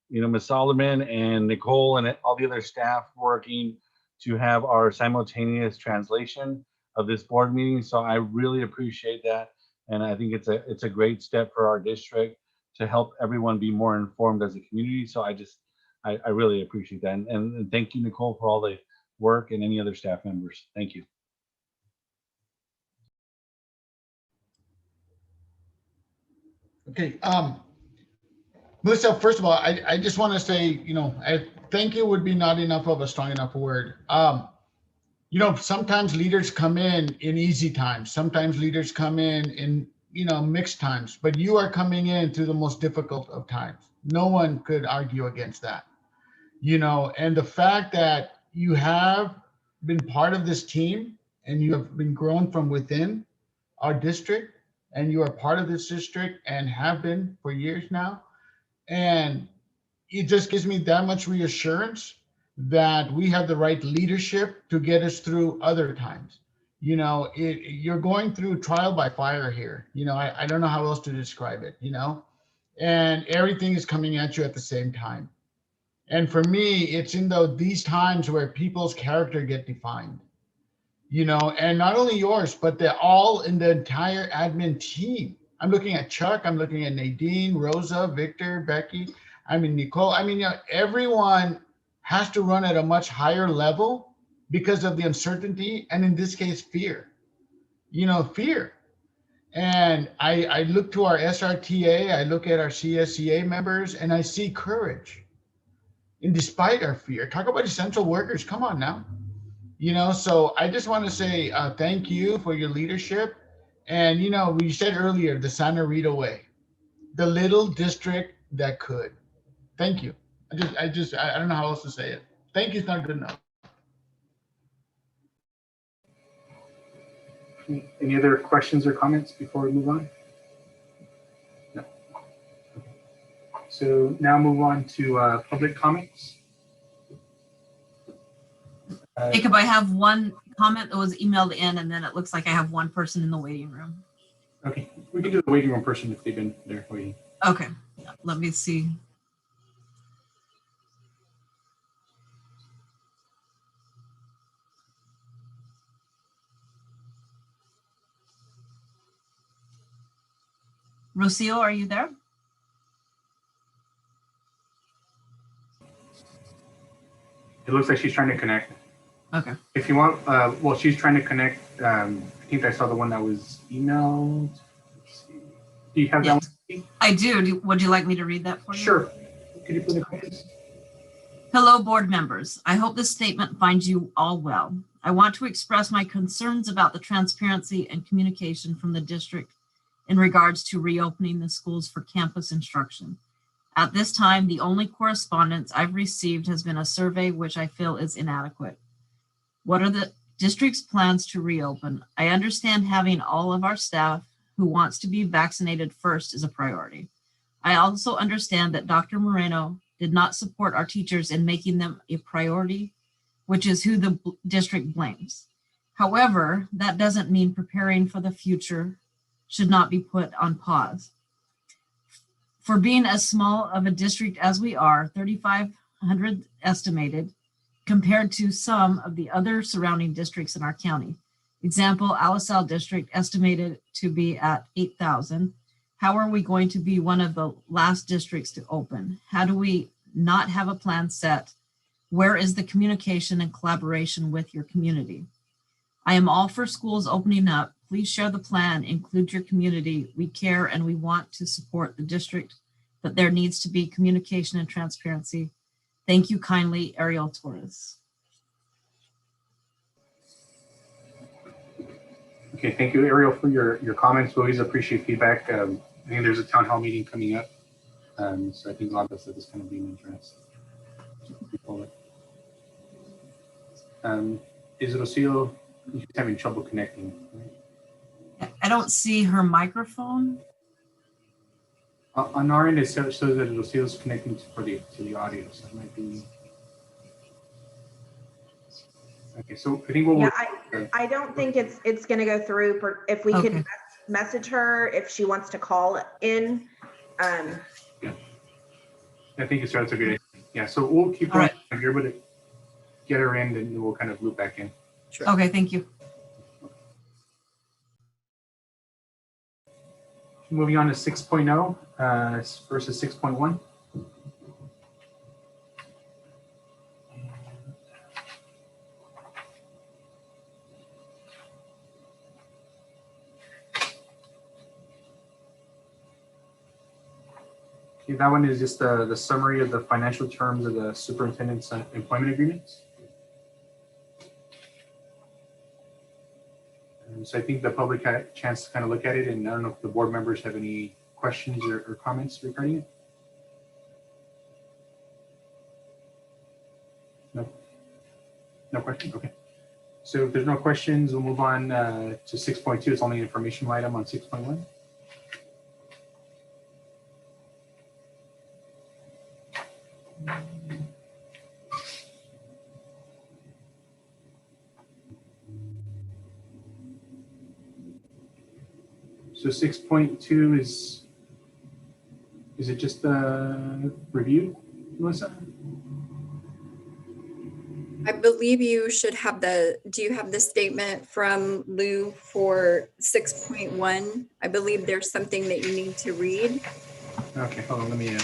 you know, Ms. Solomon and Nicole and all the other staff working to have our simultaneous translation of this board meeting. So I really appreciate that. And I think it's a great step for our district to help everyone be more informed as a community. So I really appreciate that. And thank you, Nicole, for all the work, and any other staff members. Thank you. Okay. Melissa, first of all, I just want to say, you know, thank you would be not enough of a strong enough word. You know, sometimes leaders come in easy times. Sometimes leaders come in, you know, mixed times, but you are coming in through the most difficult of times. No one could argue against that. You know, and the fact that you have been part of this team and you have been grown from within our district, and you are part of this district and have been for years now. And it just gives me that much reassurance that we have the right leadership to get us through other times. You know, you're going through trial by fire here. You know, I don't know how else to describe it, you know, and everything is coming at you at the same time. And for me, it's in these times where people's character get defined, you know, and not only yours, but they're all in the entire admin team. I'm looking at Chuck, I'm looking at Nadine, Rosa, Victor, Becky, I mean, Nicole. I mean, you know, everyone has to run at a much higher level because of the uncertainty, and in this case, fear, you know, fear. And I look to our SRTA, I look at our CSEA members, and I see courage. And despite our fear, talk about essential workers, come on now. You know, so I just want to say thank you for your leadership. And, you know, we said earlier, the Santa Rita way, the little district that could. Thank you. I don't know how else to say it. Thank you is not good enough. Any other questions or comments before we move on? No. Okay. So now move on to public comments. Jacob, I have one comment that was emailed in, and then it looks like I have one person in the waiting room. Okay, we can do the waiting room person if they've been there waiting. Okay, let me see. Rocio, are you there? It looks like she's trying to connect. Okay. If you want, well, she's trying to connect. I think I saw the one that was emailed. Let's see. Do you have that one? I do. Would you like me to read that for you? Sure. Could you put it in? Hello, board members. I hope this statement finds you all well. I want to express my concerns about the transparency and communication from the district in regards to reopening the schools for campus instruction. At this time, the only correspondence I've received has been a survey which I feel is inadequate. What are the district's plans to reopen? I understand having all of our staff who wants to be vaccinated first is a priority. I also understand that Dr. Moreno did not support our teachers in making them a priority, which is who the district blames. However, that doesn't mean preparing for the future should not be put on pause. For being as small of a district as we are, 3,500 estimated, compared to some of the other surrounding districts in our county. Example, Alisal District estimated to be at 8,000. How are we going to be one of the last districts to open? How do we not have a plan set? Where is the communication and collaboration with your community? I am all for schools opening up. Please share the plan, include your community. We care and we want to support the district, but there needs to be communication and transparency. Thank you kindly, Ariel Torres. Okay, thank you, Ariel, for your comments. We always appreciate feedback. I think there's a town hall meeting coming up. So I think a lot of us is going to be an interest. Is Rocio having trouble connecting? I don't see her microphone. On our end, it shows that Rocio is connecting to the audio, so it might be. Okay, so I think I don't think it's going to go through. If we could message her if she wants to call in. Yeah, I think that's a good idea. Yeah, so we'll keep going. If you're able to get her in, then we'll kind of loop back in. Sure. Okay, thank you. Moving on to 6.0 versus 6.1. Okay, that one is just the summary of the financial terms of the superintendent's employment agreements. So I think the public had a chance to kind of look at it, and I don't know if the board members have any questions or comments regarding it. No? No questions? Okay. So if there's no questions, we'll move on to 6.2. It's only an informational item on 6.1. So 6.2 is it just the review, Melissa? I believe you should have do you have the statement from Lou for 6.1? I believe there's something that you need to read. Okay, hold on, let me,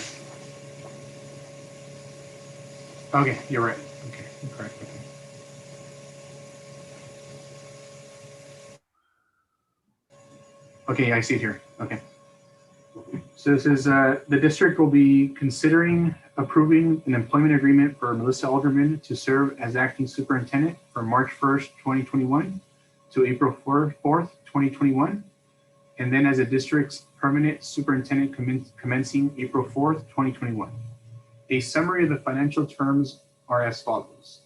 okay, you're right. Okay, you're correct. Okay. Okay, I see it here. Okay. So this is the district will be considering approving an employment agreement for Melissa Alderman to serve as acting superintendent from March 1st, 2021 to April 4th, 2021, and then as a district's permanent superintendent commencing April 4th, 2021. A summary of the financial terms are as follows.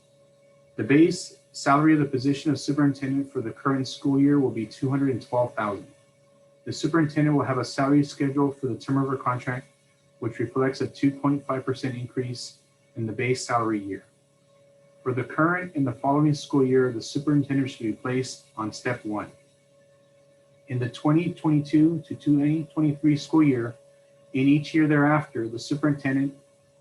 The base salary of the position of superintendent for the current school year will be $212,000. The superintendent will have a salary schedule for the term of her contract, which reflects a 2.5% increase in the base salary year. For the current and the following school year, the superintendent should be placed on step 1. In the 2022 to 2023 school year, in each year thereafter, the superintendent,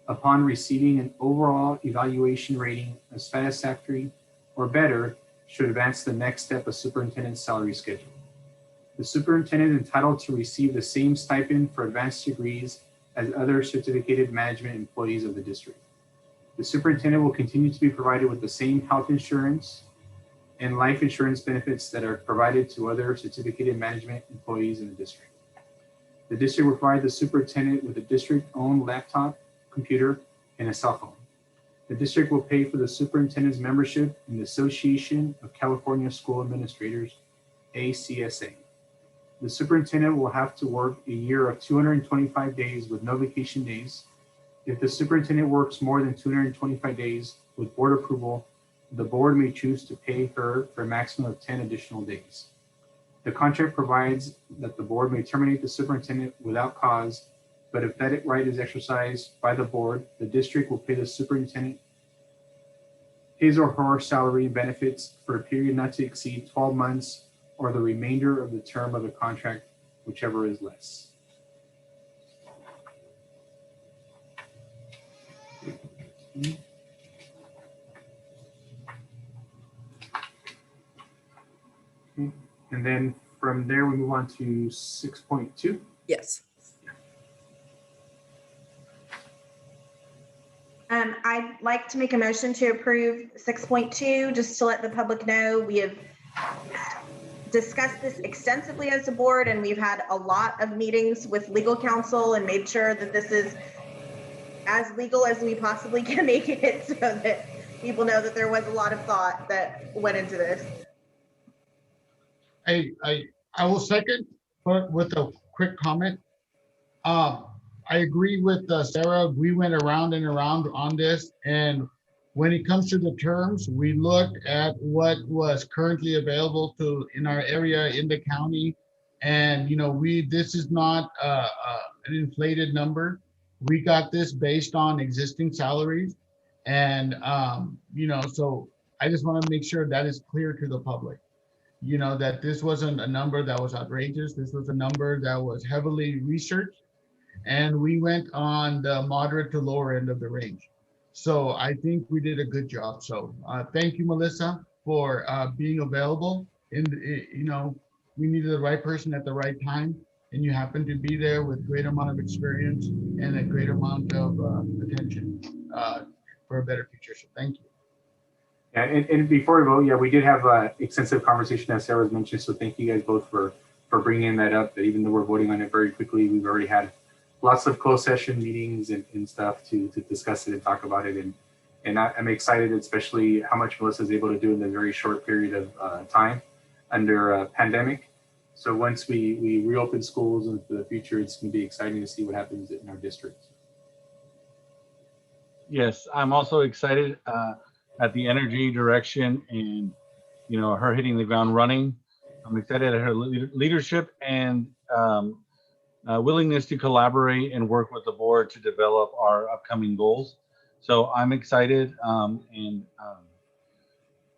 upon receiving an overall evaluation rating of satisfactory or better, should advance to the next step of superintendent's salary schedule. The superintendent is entitled to receive the same stipend for advanced degrees as other certificated management employees of the district. The superintendent will continue to be provided with the same health insurance and life insurance benefits that are provided to other certificated management employees in the district. The district will provide the superintendent with a district-owned laptop, computer, and a cell phone. The district will pay for the superintendent's membership in the Association of California School Administrators, ACSA. The superintendent will have to work a year of 225 days with no vacation days. If the superintendent works more than 225 days with board approval, the board may choose to pay her for a maximum of 10 additional days. The contract provides that the board may terminate the superintendent without cause, but if that right is exercised by the board, the district will pay the superintendent his or her salary and benefits for a period not to exceed 12 months or the remainder of the term of the contract, whichever is less. And then from there, we move on to 6.2. Yes. I'd like to make a motion to approve 6.2, just to let the public know we have discussed this extensively as a board, and we've had a lot of meetings with legal counsel and made sure that this is as legal as we possibly can make it, so that people know that there was a lot of thought that went into this. I will second, but with a quick comment. I agree with Sarah. We went around and around on this, and when it comes to the terms, we looked at what was currently available to in our area in the county, and this is not an inflated number. We got this based on existing salaries, and so I just want to make sure that is clear to the public. That this wasn't a number that was outrageous. This was a number that was heavily researched, and we went on the moderate to lower end of the range. So I think we did a good job. So thank you, Melissa, for being available. We needed the right person at the right time, and you happened to be there with great amount of experience and a great amount of attention for a better future. So thank you. Yeah, and before we vote, we did have extensive conversation, as Sarah was mentioned. So thank you guys both for bringing that up. That even though we're voting on it very quickly, we've already had lots of closed session meetings and stuff to discuss it and talk about it. And I'm excited, especially how much Melissa is able to do in a very short period of time under a pandemic. So once we reopen schools into the future, it's going to be exciting to see what happens in our district. Yes, I'm also excited at the energy direction and her hitting the ground running. I'm excited at her leadership and willingness to collaborate and work with the board to develop our upcoming goals. So I'm excited,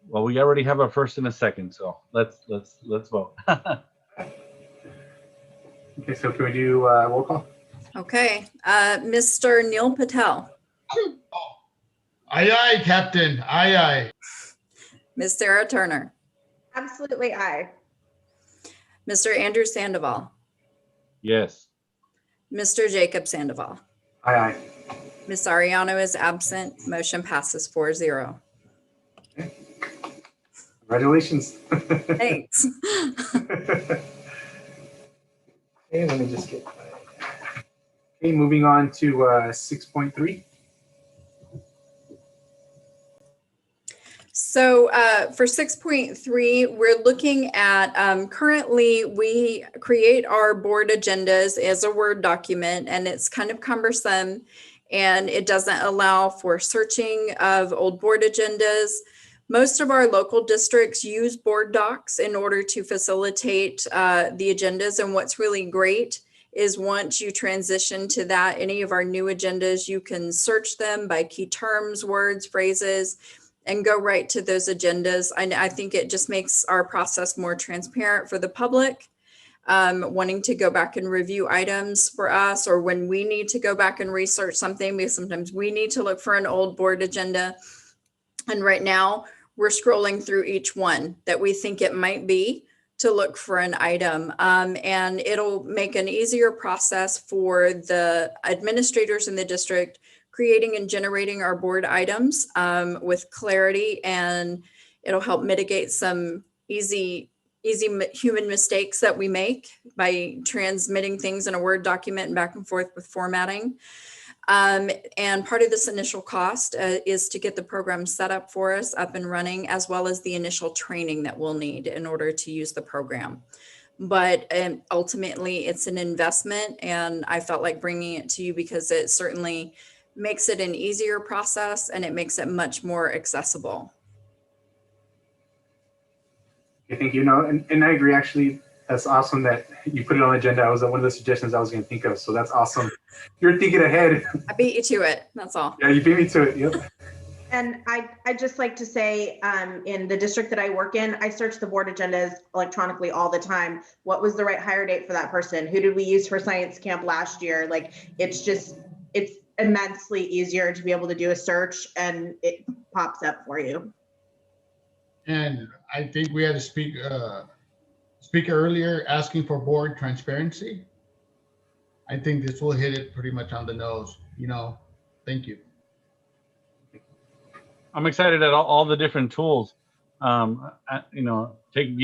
well, we already have a first and a second, so let's vote. Okay, so can we do roll call? Okay, Mr. Neil Patel. Aye, aye, Captain. Aye, aye. Ms. Sarah Turner. Absolutely aye. Mr. Andrew Sandoval. Yes. Mr. Jacob Sandoval. Aye, aye. Ms. Ariano is absent. Motion passes 4-0. Okay. Congratulations. Thanks. Okay, let me just get that. Okay, moving on to 6.3. So for 6.3, we're looking at currently we create our board agendas as a Word document, and it's kind of cumbersome, and it doesn't allow for searching of old board agendas. Most of our local districts use board docs in order to facilitate the agendas, and what's really great is once you transition to that, any of our new agendas, you can search them by key terms, words, phrases, and go right to those agendas. I think it just makes our process more transparent for the public, wanting to go back and review items for us, or when we need to go back and research something, because sometimes we need to look for an old board agenda. And right now we're scrolling through each one that we think it might be to look for an item. And it'll make an easier process for the administrators in the district creating and generating our board items with clarity, and it'll help mitigate some easy human mistakes that we make by transmitting things in a Word document and back and forth with formatting. And part of this initial cost is to get the program set up for us, up and running, as well as the initial training that we'll need in order to use the program. But ultimately, it's an investment, and I felt like bringing it to you because it certainly makes it an easier process and it makes it much more accessible. I think, and I agree, actually. That's awesome that you put it on the agenda. That was one of the suggestions I was going to think of. So that's awesome. You're thinking ahead. I beat you to it. That's all. Yeah, you beat me to it. Yep. And I'd just like to say, in the district that I work in, I search the board agendas electronically all the time. What was the right hire date for that person? Who did we use for science camp last year? Like, it's immensely easier to be able to do a search and it pops up for you. And I think we had to speak speaker earlier asking for board transparency. I think this will hit it pretty much on the nose, thank you. I'm excited at all the different tools. Be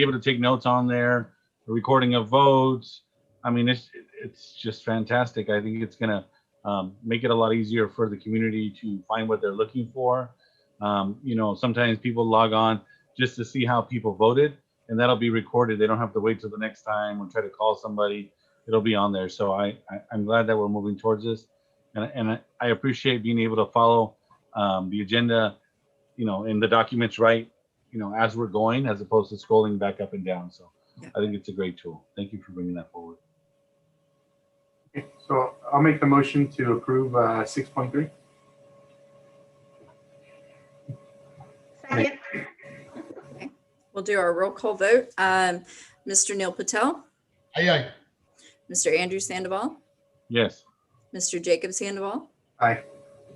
able to take notes on there, the recording of votes. I mean, it's just fantastic. I think it's gonna make it a lot easier for the community to find what they're looking for. Sometimes people log on just to see how people voted, and that'll be recorded. They don't have to wait till the next time or try to call somebody. It'll be on there. So I'm glad that we're moving towards this, and I appreciate being able to follow the agenda, in the documents right, as we're going, as opposed to scrolling back up and down. So yeah. I think it's a great tool. Thank you for bringing that forward. Okay, so I'll make the motion to approve 6.3. Second. Okay. We'll do our roll call vote. Mr. Neil Patel. Aye, aye. Mr. Andrew Sandoval. Yes. Mr. Jacob Sandoval. Aye.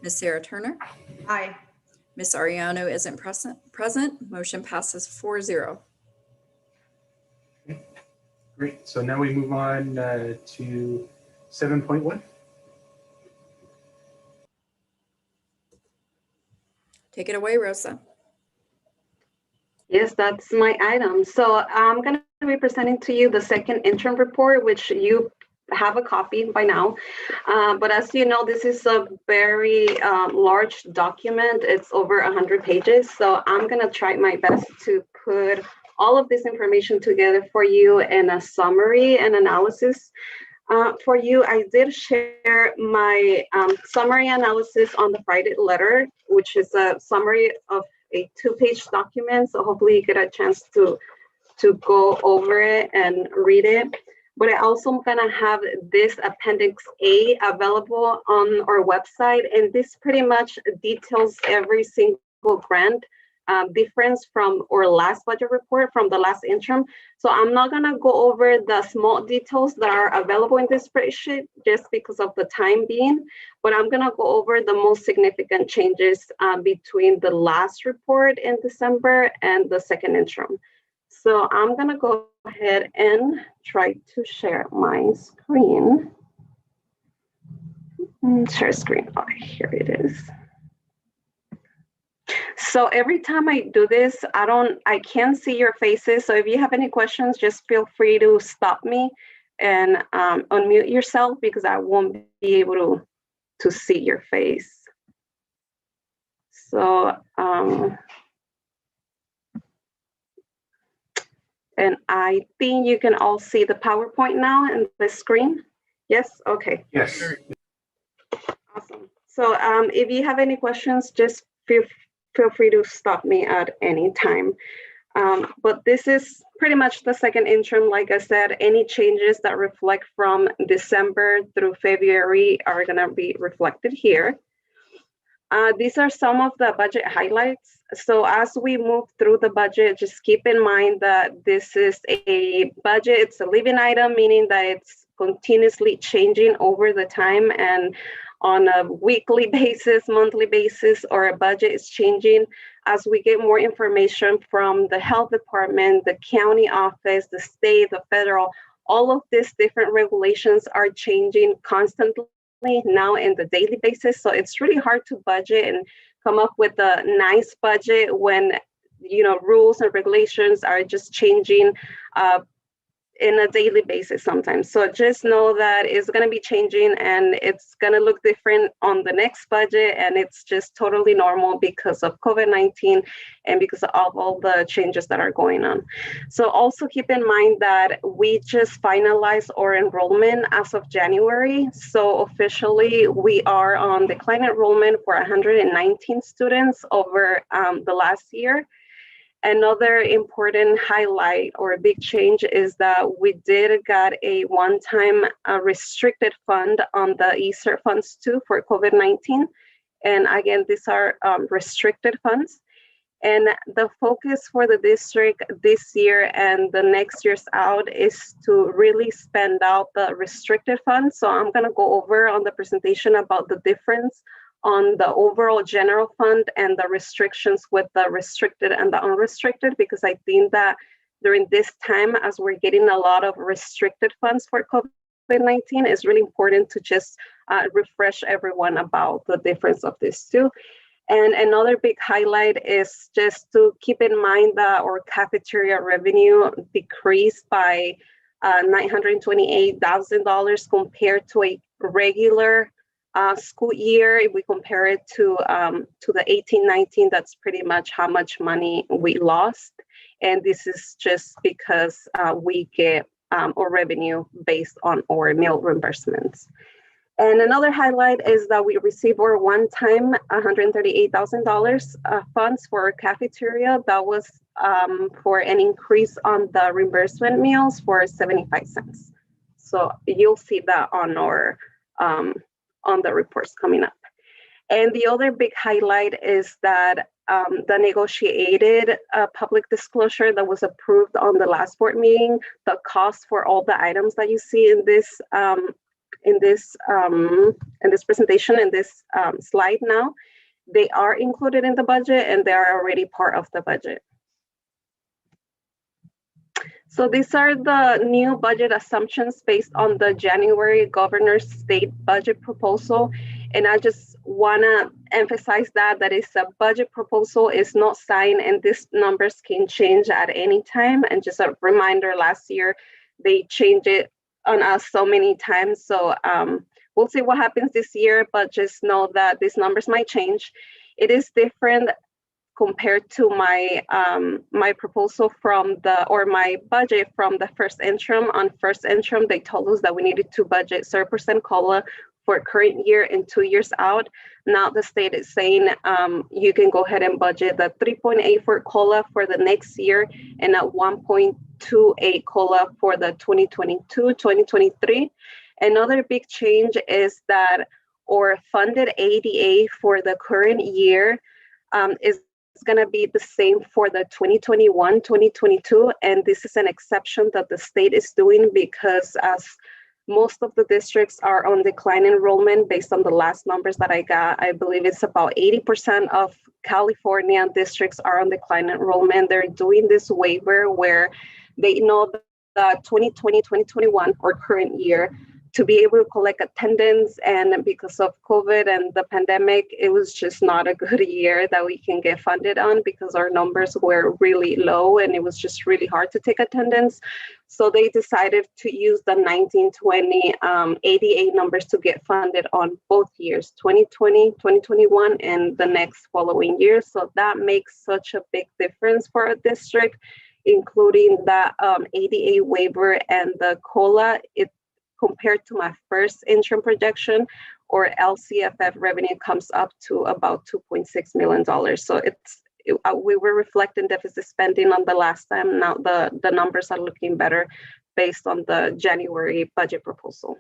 Ms. Sarah Turner. Aye. Ms. Ariano isn't present. Motion passes 4-0. Okay. Great. So now we move on to 7.1. Take it away, Rosa. Yes, that's my item. So I'm going to be presenting to you the second interim report, which you have a copy by now. But as you know, this is a very large document. It's over 100 pages. So I'm going to try my best to put all of this information together for you in a summary and analysis. For you, I did share my summary analysis on the Friday letter, which is a summary of a 2-page document. So hopefully you get a chance to go over it and read it. But I also am gonna have this Appendix A available on our website. And this pretty much details every single grant difference from our last budget report from the last interim. So I'm not gonna go over the small details that are available in this spreadsheet just because of the time being, but I'm gonna go over the most significant changes between the last report in December and the second interim. So I'm gonna go ahead and try to share my screen. Share screen, oh, here it is. So every time I do this, I can't see your faces. So if you have any questions, just feel free to stop me and unmute yourself because I won't be able to see your face. So, and I think you can all see the PowerPoint now and the screen. Yes, okay. Yes. Awesome. So if you have any questions, just feel free to stop me at any time. But this is pretty much the second interim. Like I said, any changes that reflect from December through February are gonna be reflected here. These are some of the budget highlights. So as we move through the budget, just keep in mind that this is a budget, it's a living item, meaning that it's continuously changing over the time and on a weekly basis, monthly basis, or a budget is changing as we get more information from the health department, the county office, the state, the federal. All of these different regulations are changing constantly now in the daily basis. So it's really hard to budget and come up with a nice budget when rules and regulations are just changing in a daily basis sometimes. So just know that it's going to be changing and it's going to look different on the next budget, and it's just totally normal because of COVID-19 and because of all the changes that are going on. So also keep in mind that we just finalized our enrollment as of January. So officially we are on decline enrollment for 119 students over the last year. Another important highlight or a big change is that we did got a one-time restricted fund on the ESSER funds too for COVID-19. And again, these are restricted funds. And the focus for the district this year and the next years out is to really spend out the restricted funds. So I'm gonna go over on the presentation about the difference on the overall general fund and the restrictions with the restricted and the unrestricted, because I think that during this time, as we're getting a lot of restricted funds for COVID-19, it's really important to just refresh everyone about the difference of these two. And another big highlight is just to keep in mind that our cafeteria revenue decreased by $928,000 compared to a regular school year. If we compare it to the 18-19, that's pretty much how much money we lost. And this is just because we get our revenue based on our meal reimbursements. And another highlight is that we received our one-time $138,000 funds for our cafeteria. That was for an increase on the reimbursement meals for 75 cents. So you'll see that on our on the reports coming up. And the other big highlight is that the negotiated public disclosure that was approved on the last board meeting, the cost for all the items that you see in this presentation, in this slide now, they are included in the budget and they are already part of the budget. So these are the new budget assumptions based on the January governor's state budget proposal. And I just want to emphasize that it's a budget proposal, is not signed, and these numbers can change at any time. And just a reminder, last year they changed it on us so many times. So we'll see what happens this year, but just know that these numbers might change. It is different compared to my my proposal my budget from the first interim. On first interim, they told us that we needed to budget 0% COLA for current year and 2 years out. Now the state is saying you can go ahead and budget the 3.8 for COLA for the next year and at 1.28 COLA for the 2022-2023. Another big change is that our funded ADA for the current year is going to be the same for the 2021-2022, and this is an exception that the state is doing because as most of the districts are on decline enrollment based on the last numbers that I got, I believe it's about 80% of California districts are on decline enrollment. They're doing this waiver where they know that 2020-2021 or current year to be able to collect attendance, and because of COVID and the pandemic, it was just not a good year that we can get funded on because our numbers were really low and it was just really hard to take attendance. So they decided to use the 1920 ADA numbers to get funded on both years, 2020, 2021, and the next following year. So that makes such a big difference for a district, including that ADA waiver and the COLA. It compared to my first interim projection, or LCFF revenue comes up to about $2.6 million. So we were reflecting deficit spending on the last time. Now the numbers are looking better based on the January budget proposal.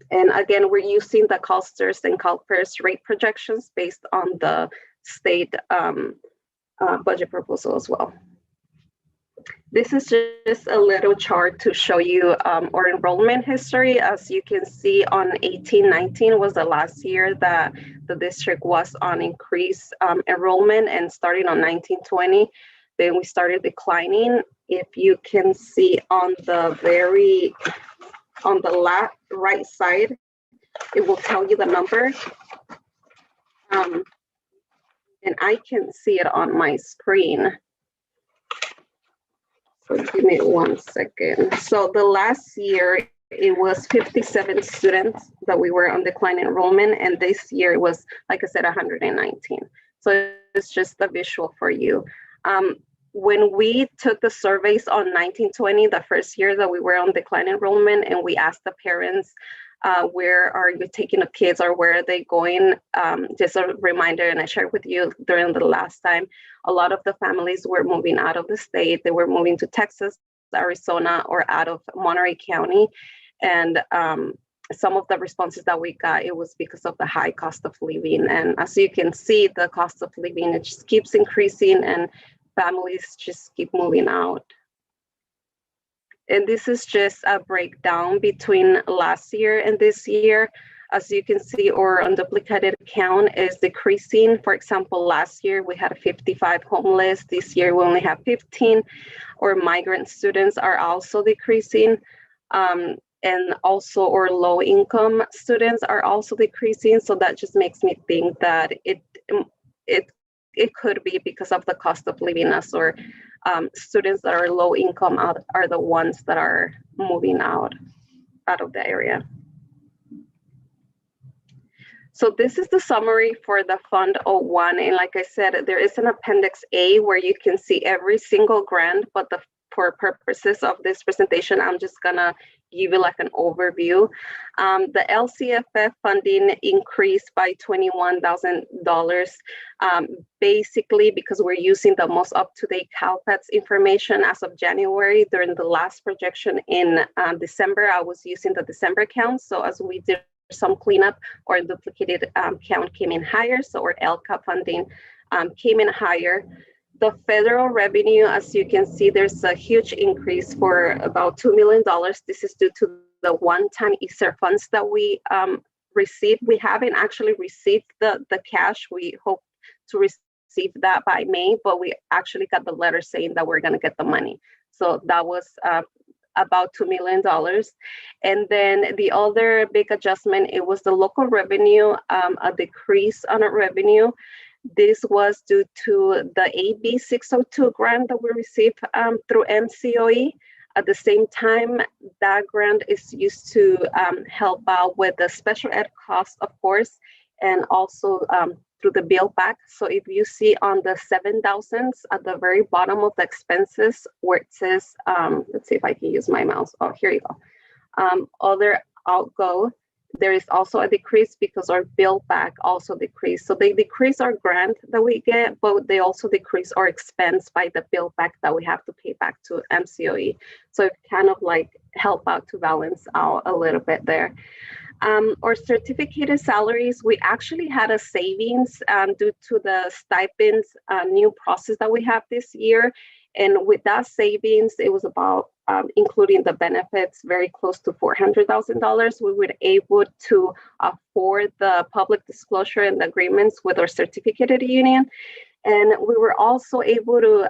And again, we're using the CalSTRS and CalPERS rate projections based on the state budget proposal as well. This is just a little chart to show you our enrollment history. As you can see, on 18-19 was the last year that the district was on increased enrollment, and starting on 19-20, then we started declining. If you can see on the right side, it will tell you the number. And I can see it on my screen. So give me 1 second. So the last year, it was 57 students that we were on decline enrollment. And this year it was, like I said, 119. So it's just a visual for you. When we took the surveys on 19-20, the first year that we were on decline enrollment, and we asked the parents, where are you taking the kids or where are they going? Just a reminder, and I shared with you during the last time, a lot of the families were moving out of the state. They were moving to Texas, Arizona, or out of Monterey County. And some of the responses that we got, it was because of the high cost of living. And as you can see, the cost of living, it just keeps increasing and families just keep moving out. And this is just a breakdown between last year and this year. As you can see, our unduplicated count is decreasing. For example, last year we had 55 homeless. This year we only have 15. Our migrant students are also decreasing. And also our low income students are also decreasing. So that just makes me think that it could be because of the cost of living, as our students that are low income are the ones that are moving out of the area. So this is the summary for the Fund 01. And like I said, there is an Appendix A where you can see every single grant, but for purposes of this presentation, I'm just gonna give you like an overview. The LCFF funding increased by $21,000, basically because we're using the most up-to-date CalPETS information as of January. During the last projection in December, I was using the December count. So as we did some cleanup, our duplicated count came in higher. So our LCAP funding came in higher. The federal revenue, as you can see, there's a huge increase for about $2 million. This is due to the one-time ESSER funds that we received. We haven't actually received the cash. We hope to receive that by May, but we actually got the letter saying that we're gonna get the money. So that was about $2 million. And then the other big adjustment, it was the local revenue, a decrease on a revenue. This was due to the AB 602 grant that we received through MCOE. At the same time, that grant is used to help out with the special ed costs, of course, and also through the build back. So if you see on the 7,000s at the very bottom of the expenses where it says, let's see if I can use my mouse. Oh, here you go. Other outgo. There is also a decrease because our build back also decreased. So they decrease our grant that we get, but they also decrease our expense by the build back that we have to pay back to MCOE. So it kind of like help out to balance out a little bit there. Our certificated salaries, we actually had a savings due to the stipends new process that we have this year. And with that savings, it was about, including the benefits, very close to $400,000. We were able to afford the public disclosure and agreements with our certificated union. And we were also able to,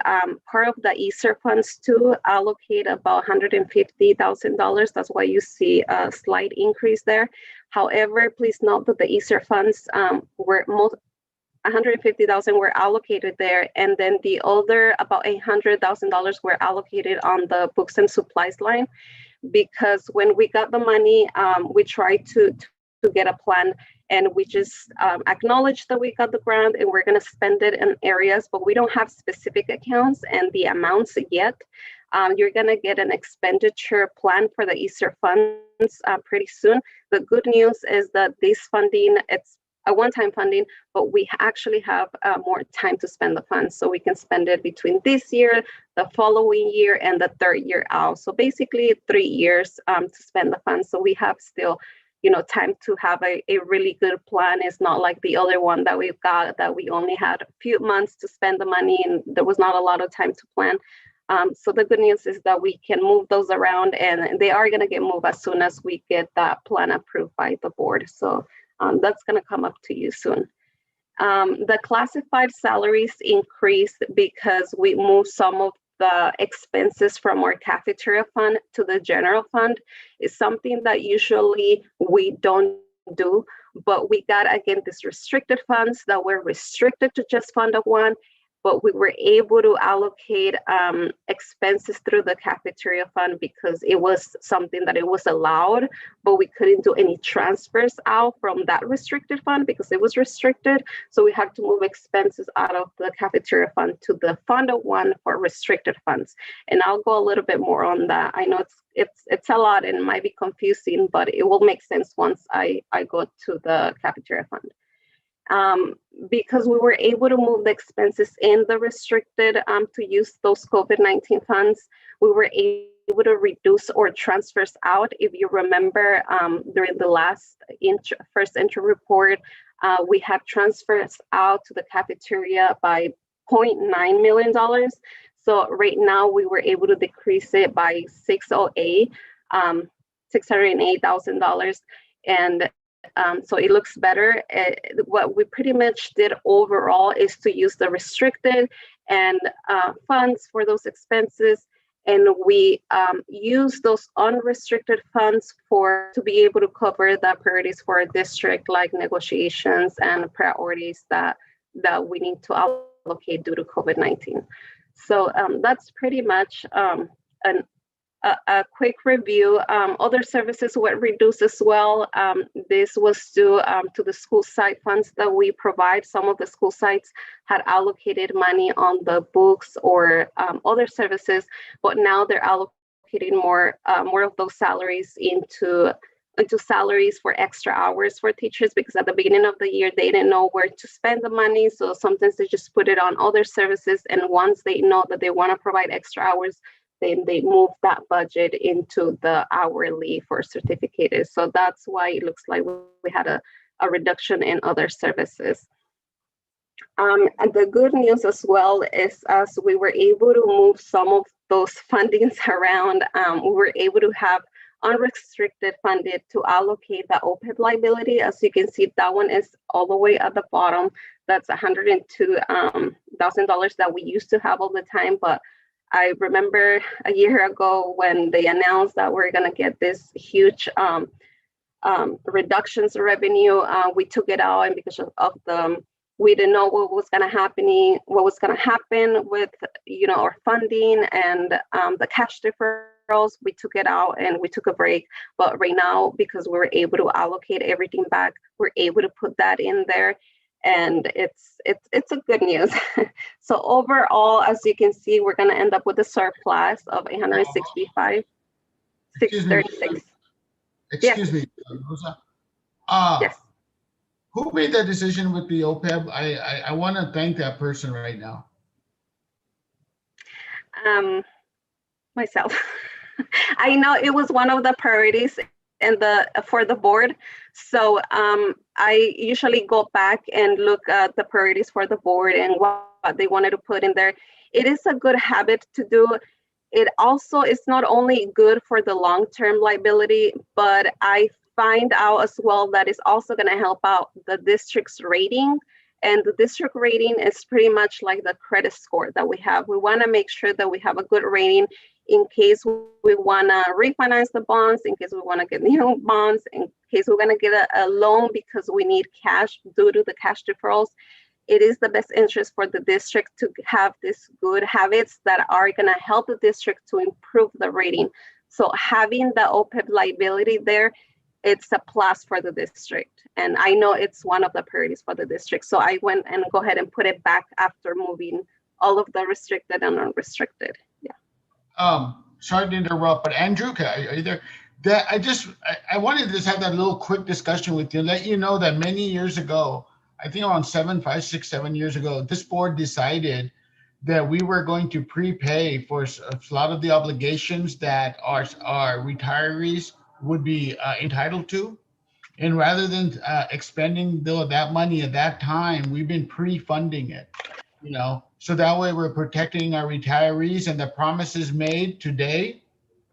part of the ESSER funds to allocate about $150,000. That's why you see a slight increase there. However, please note that the ESSER funds were $150,000 were allocated there, and then the other about $800,000 were allocated on the books and supplies line, because when we got the money, we tried to get a plan, and we just acknowledged that we got the grant and we're going to spend it in areas, but we don't have specific accounts and the amounts yet. You're going to get an expenditure plan for the ESSER funds pretty soon. The good news is that this funding, it's a one-time funding, but we actually have more time to spend the funds. So we can spend it between this year, the following year, and the third year out. So basically 3 years to spend the funds. So we have still, time to have a really good plan. It's not like the other one that we've got that we only had a few months to spend the money and there was not a lot of time to plan. So the good news is that we can move those around, and they are going to get moved as soon as we get that plan approved by the board. So that's going to come up to you soon. The classified salaries increased because we moved some of the expenses from our cafeteria fund to the general fund. It's something that usually we don't do, but we got, again, these restricted funds that were restricted to just Fund 01, but we were able to allocate expenses through the cafeteria fund because it was something that it was allowed, but we couldn't do any transfers out from that restricted fund because it was restricted. So we had to move expenses out of the cafeteria fund to the Fund 01 for restricted funds. And I'll go a little bit more on that. I know it's a lot and it might be confusing, but it will make sense once I go to the cafeteria fund. Because we were able to move the expenses in the restricted to use those COVID-19 funds, we were able to reduce our transfers out. If you remember, during the last first interim report, we had transfers out to the cafeteria by $0.9 million. So right now we were able to decrease it by $608,000, and so it looks better. What we pretty much did overall is to use the restricted and funds for those expenses, and we use those unrestricted funds to be able to cover the priorities for a district, like negotiations and priorities that we need to allocate due to COVID-19. So that's pretty much a quick review. Other services were reduced as well. This was due to the school site funds that we provide. Some of the school sites had allocated money on the books or other services, but now they're allocating more of those salaries into salaries for extra hours for teachers, because at the beginning of the year, they didn't know where to spend the money. So sometimes they just put it on other services. And once they know that they want to provide extra hours, then they move that budget into the hourly for certificated. So that's why it looks like we had a reduction in other services. And the good news as well is, as we were able to move some of those fundings around, we were able to have unrestricted funded to allocate the OPEB liability. As you can see, that one is all the way at the bottom. That's $102,000 that we used to have all the time, but I remember a year ago when they announced that we're going to get this huge reductions in revenue. We took it out, and because of we didn't know what was going to happen with our funding and the cash deferrals. We took it out and we took a break. But right now, because we were able to allocate everything back, we're able to put that in there. And it's a good news. So overall, as you can see, we're going to end up with a surplus of 865,636. Excuse me, Rosa. Yes. Who made that decision with the OPEB? I want to thank that person right now. Myself. I know it was one of the priorities for the board. So I usually go back and look at the priorities for the board and what they wanted to put in there. It is a good habit to do. It also is not only good for the long-term liability, but I find out as well that it's also going to help out the district's rating. And the district rating is pretty much like the credit score that we have. We want to make sure that we have a good rating in case we want to refinance the bonds, in case we want to get new bonds, in case we're going to get a loan because we need cash due to the cash deferrals. It is the best interest for the district to have these good habits that are going to help the district to improve the rating. So having the OPEB liability there, it's a plus for the district. And I know it's one of the priorities for the district. So I went and go ahead and put it back after moving all of the restricted and unrestricted. Yeah. Sorry to interrupt, but Andrew, are you there? I wanted to just have that little quick discussion with you, let you know that many years ago, I think around 7 years ago, this board decided that we were going to prepay for a lot of the obligations that our retirees would be entitled to. And rather than expending that money at that time, we've been pre-funding it, so that way we're protecting our retirees, and the promises made today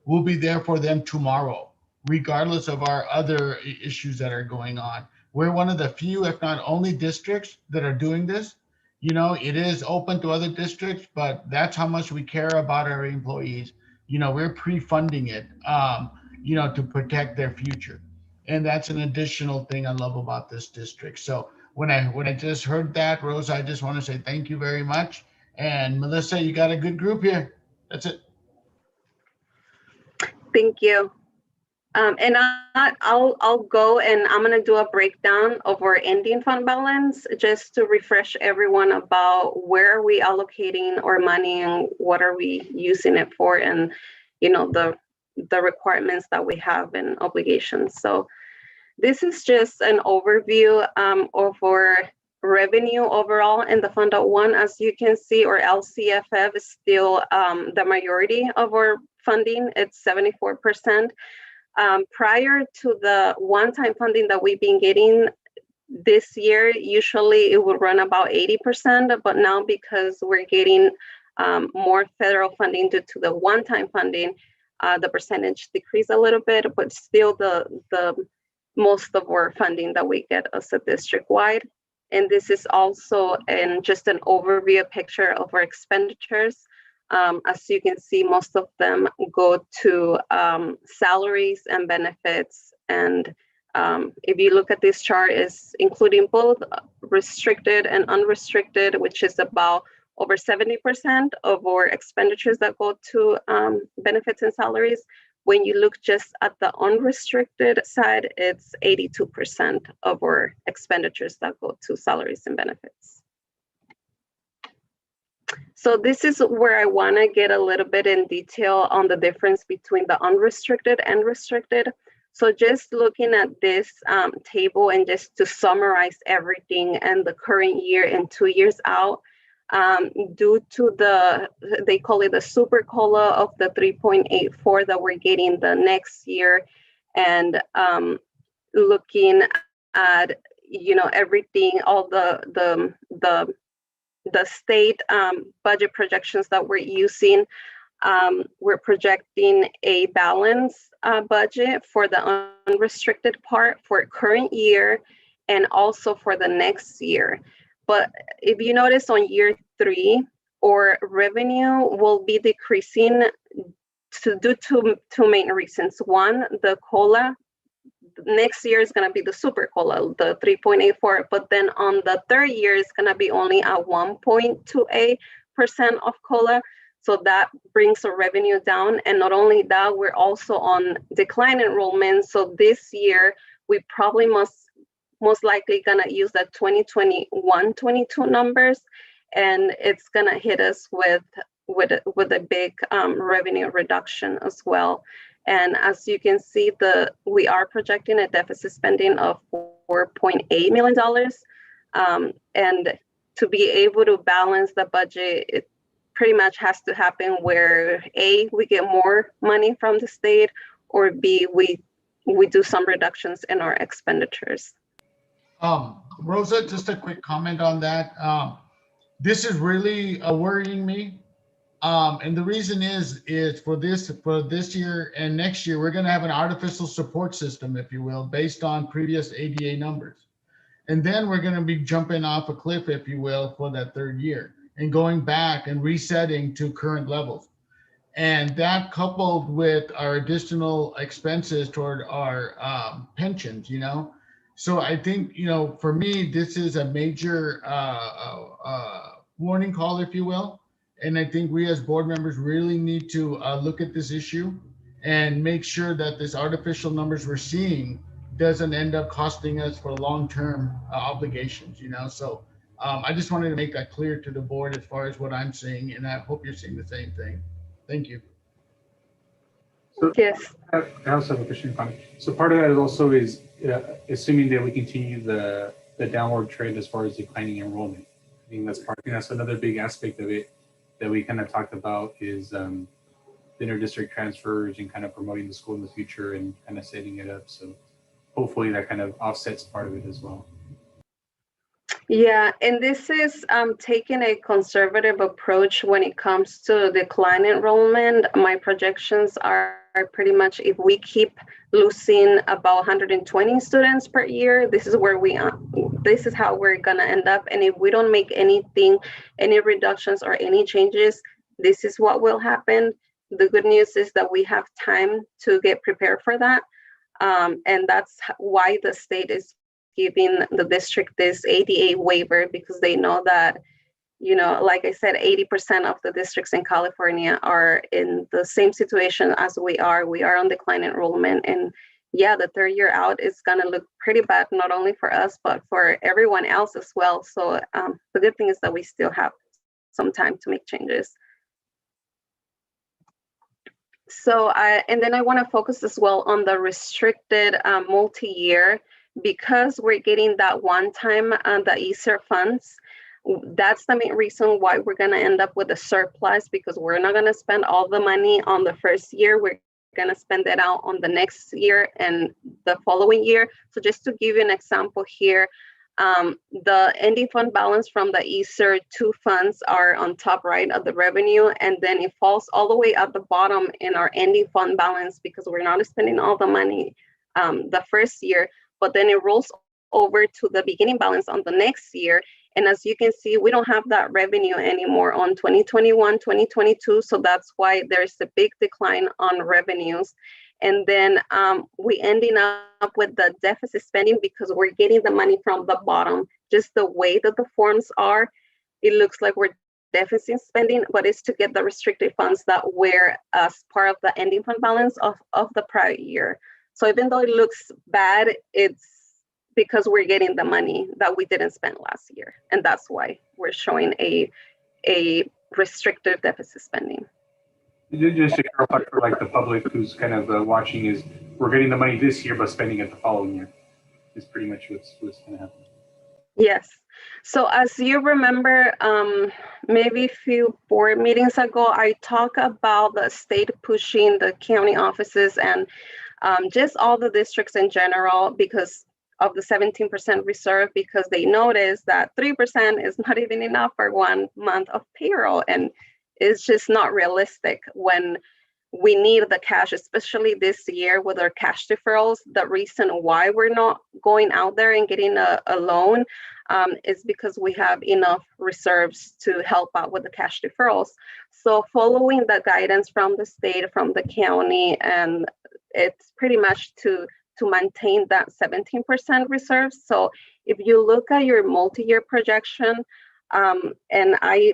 will be there for them tomorrow, regardless of our other issues that are going on. We're one of the few, if not only, districts that are doing this. It is open to other districts, but that's how much we care about our employees. We're pre-funding it, to protect their future. And that's an additional thing I love about this district. So when I just heard that, Rosa, I just want to say thank you very much. And Melissa, you got a good group here. That's it. Thank you. And I'll go and I'm going to do a breakdown of our ending fund balance just to refresh everyone about where are we allocating our money and what are we using it for, and the requirements that we have and obligations. So this is just an overview of our revenue overall in the Fund 1. As you can see, our LCFF is still the majority of our funding. It's 74%. Prior to the one-time funding that we've been getting this year, usually it would run about 80%, but now because we're getting more federal funding due to the one-time funding, the percentage decreased a little bit, but still the most of our funding that we get as a district-wide. And this is also just an overview picture of our expenditures. As you can see, most of them go to salaries and benefits. And if you look at this chart, is including both restricted and unrestricted, which is about over 70% of our expenditures that go to benefits and salaries. When you look just at the unrestricted side, it's 82% of our expenditures that go to salaries and benefits. So this is where I want to get a little bit in detail on the difference between the unrestricted and restricted. So just looking at this table and just to summarize everything and the current year and 2 years out, due to they call it the super COLA of the 3.84 that we're getting the next year, and looking at, everything, all the state budget projections that we're using, we're projecting a balanced budget for the unrestricted part for current year and also for the next year. But if you notice on year 3, our revenue will be decreasing due to two main reasons. One, the COLA. Next year is going to be the super COLA, the 3.84, but then on the third year, it's going to be only at 1.28% of COLA. So that brings our revenue down. And not only that, we're also on decline enrollment. So this year, we probably most likely gonna use the 2021-22 numbers, and it's gonna hit us with a big revenue reduction as well. And as you can see, we are projecting a deficit spending of $4.8 million. And to be able to balance the budget, it pretty much has to happen where A, we get more money from the state, or B, we do some reductions in our expenditures. Rosa, just a quick comment on that. This is really worrying me. And the reason is for this year and next year, we're going to have an artificial support system, if you will, based on previous ADA numbers. And then we're going to be jumping off a cliff, if you will, for that third year and going back and resetting to current levels. And that coupled with our additional expenses toward our pensions, So I think, for me, this is a major warning call, if you will. And I think we as board members really need to look at this issue and make sure that this artificial numbers we're seeing doesn't end up costing us for long-term obligations, So I just wanted to make that clear to the board as far as what I'm seeing, and I hope you're seeing the same thing. Thank you. So, yes. I also have a question. So part of that is also assuming that we continue the downward trend as far as declining enrollment. I think that's another big aspect of it that we kind of talked about is the inter-district transfers and kind of promoting the school in the future and kind of setting it up. So hopefully that kind of offsets part of it as well. Yeah, and this is taking a conservative approach when it comes to decline enrollment. My projections are pretty much if we keep losing about 120 students per year, this is how we're gonna end up. And if we don't make any reductions or any changes, this is what will happen. The good news is that we have time to get prepared for that. And that's why the state is giving the district this ADA waiver, because they know that, like I said, 80% of the districts in California are in the same situation as we are. We are on decline enrollment. And yeah, the third year out is going to look pretty bad, not only for us, but for everyone else as well. So the good thing is that we still have some time to make changes. So, and then I want to focus as well on the restricted multi-year, because we're getting that one time the ESSER funds. That's the main reason why we're going to end up with a surplus, because we're not going to spend all the money on the first year. We're going to spend it out on the next year and the following year. So just to give you an example here, the ending fund balance from the ESSER 2 funds are on top right of the revenue, and then it falls all the way at the bottom in our ending fund balance because we're not spending all the money the first year. but then it rolls over to the beginning balance on the next year. And as you can see, we don't have that revenue anymore on 2021, 2022. So that's why there's a big decline on revenues. And then we ending up with the deficit spending because we're getting the money from the bottom. Just the way that the forms are, it looks like we're deficit spending, but it's to get the restricted funds that were as part of the ending fund balance of the prior year. So even though it looks bad, it's because we're getting the money that we didn't spend last year. And that's why we're showing a restricted deficit spending. Just to clarify for like the public who's kind of watching, is we're getting the money this year, but spending it the following year is pretty much what's going to happen. Yes. So as you remember, maybe a few board meetings ago, I talked about the state pushing the county offices and just all the districts in general because of the 17% reserve, because they noticed that 3% is not even enough for 1 month of payroll. And it's just not realistic when we need the cash, especially this year with our cash deferrals. The reason why we're not going out there and getting a loan is because we have enough reserves to help out with the cash deferrals. So following the guidance from the state, from the county, and it's pretty much to maintain that 17% reserve. So if you look at your multi-year projection, and I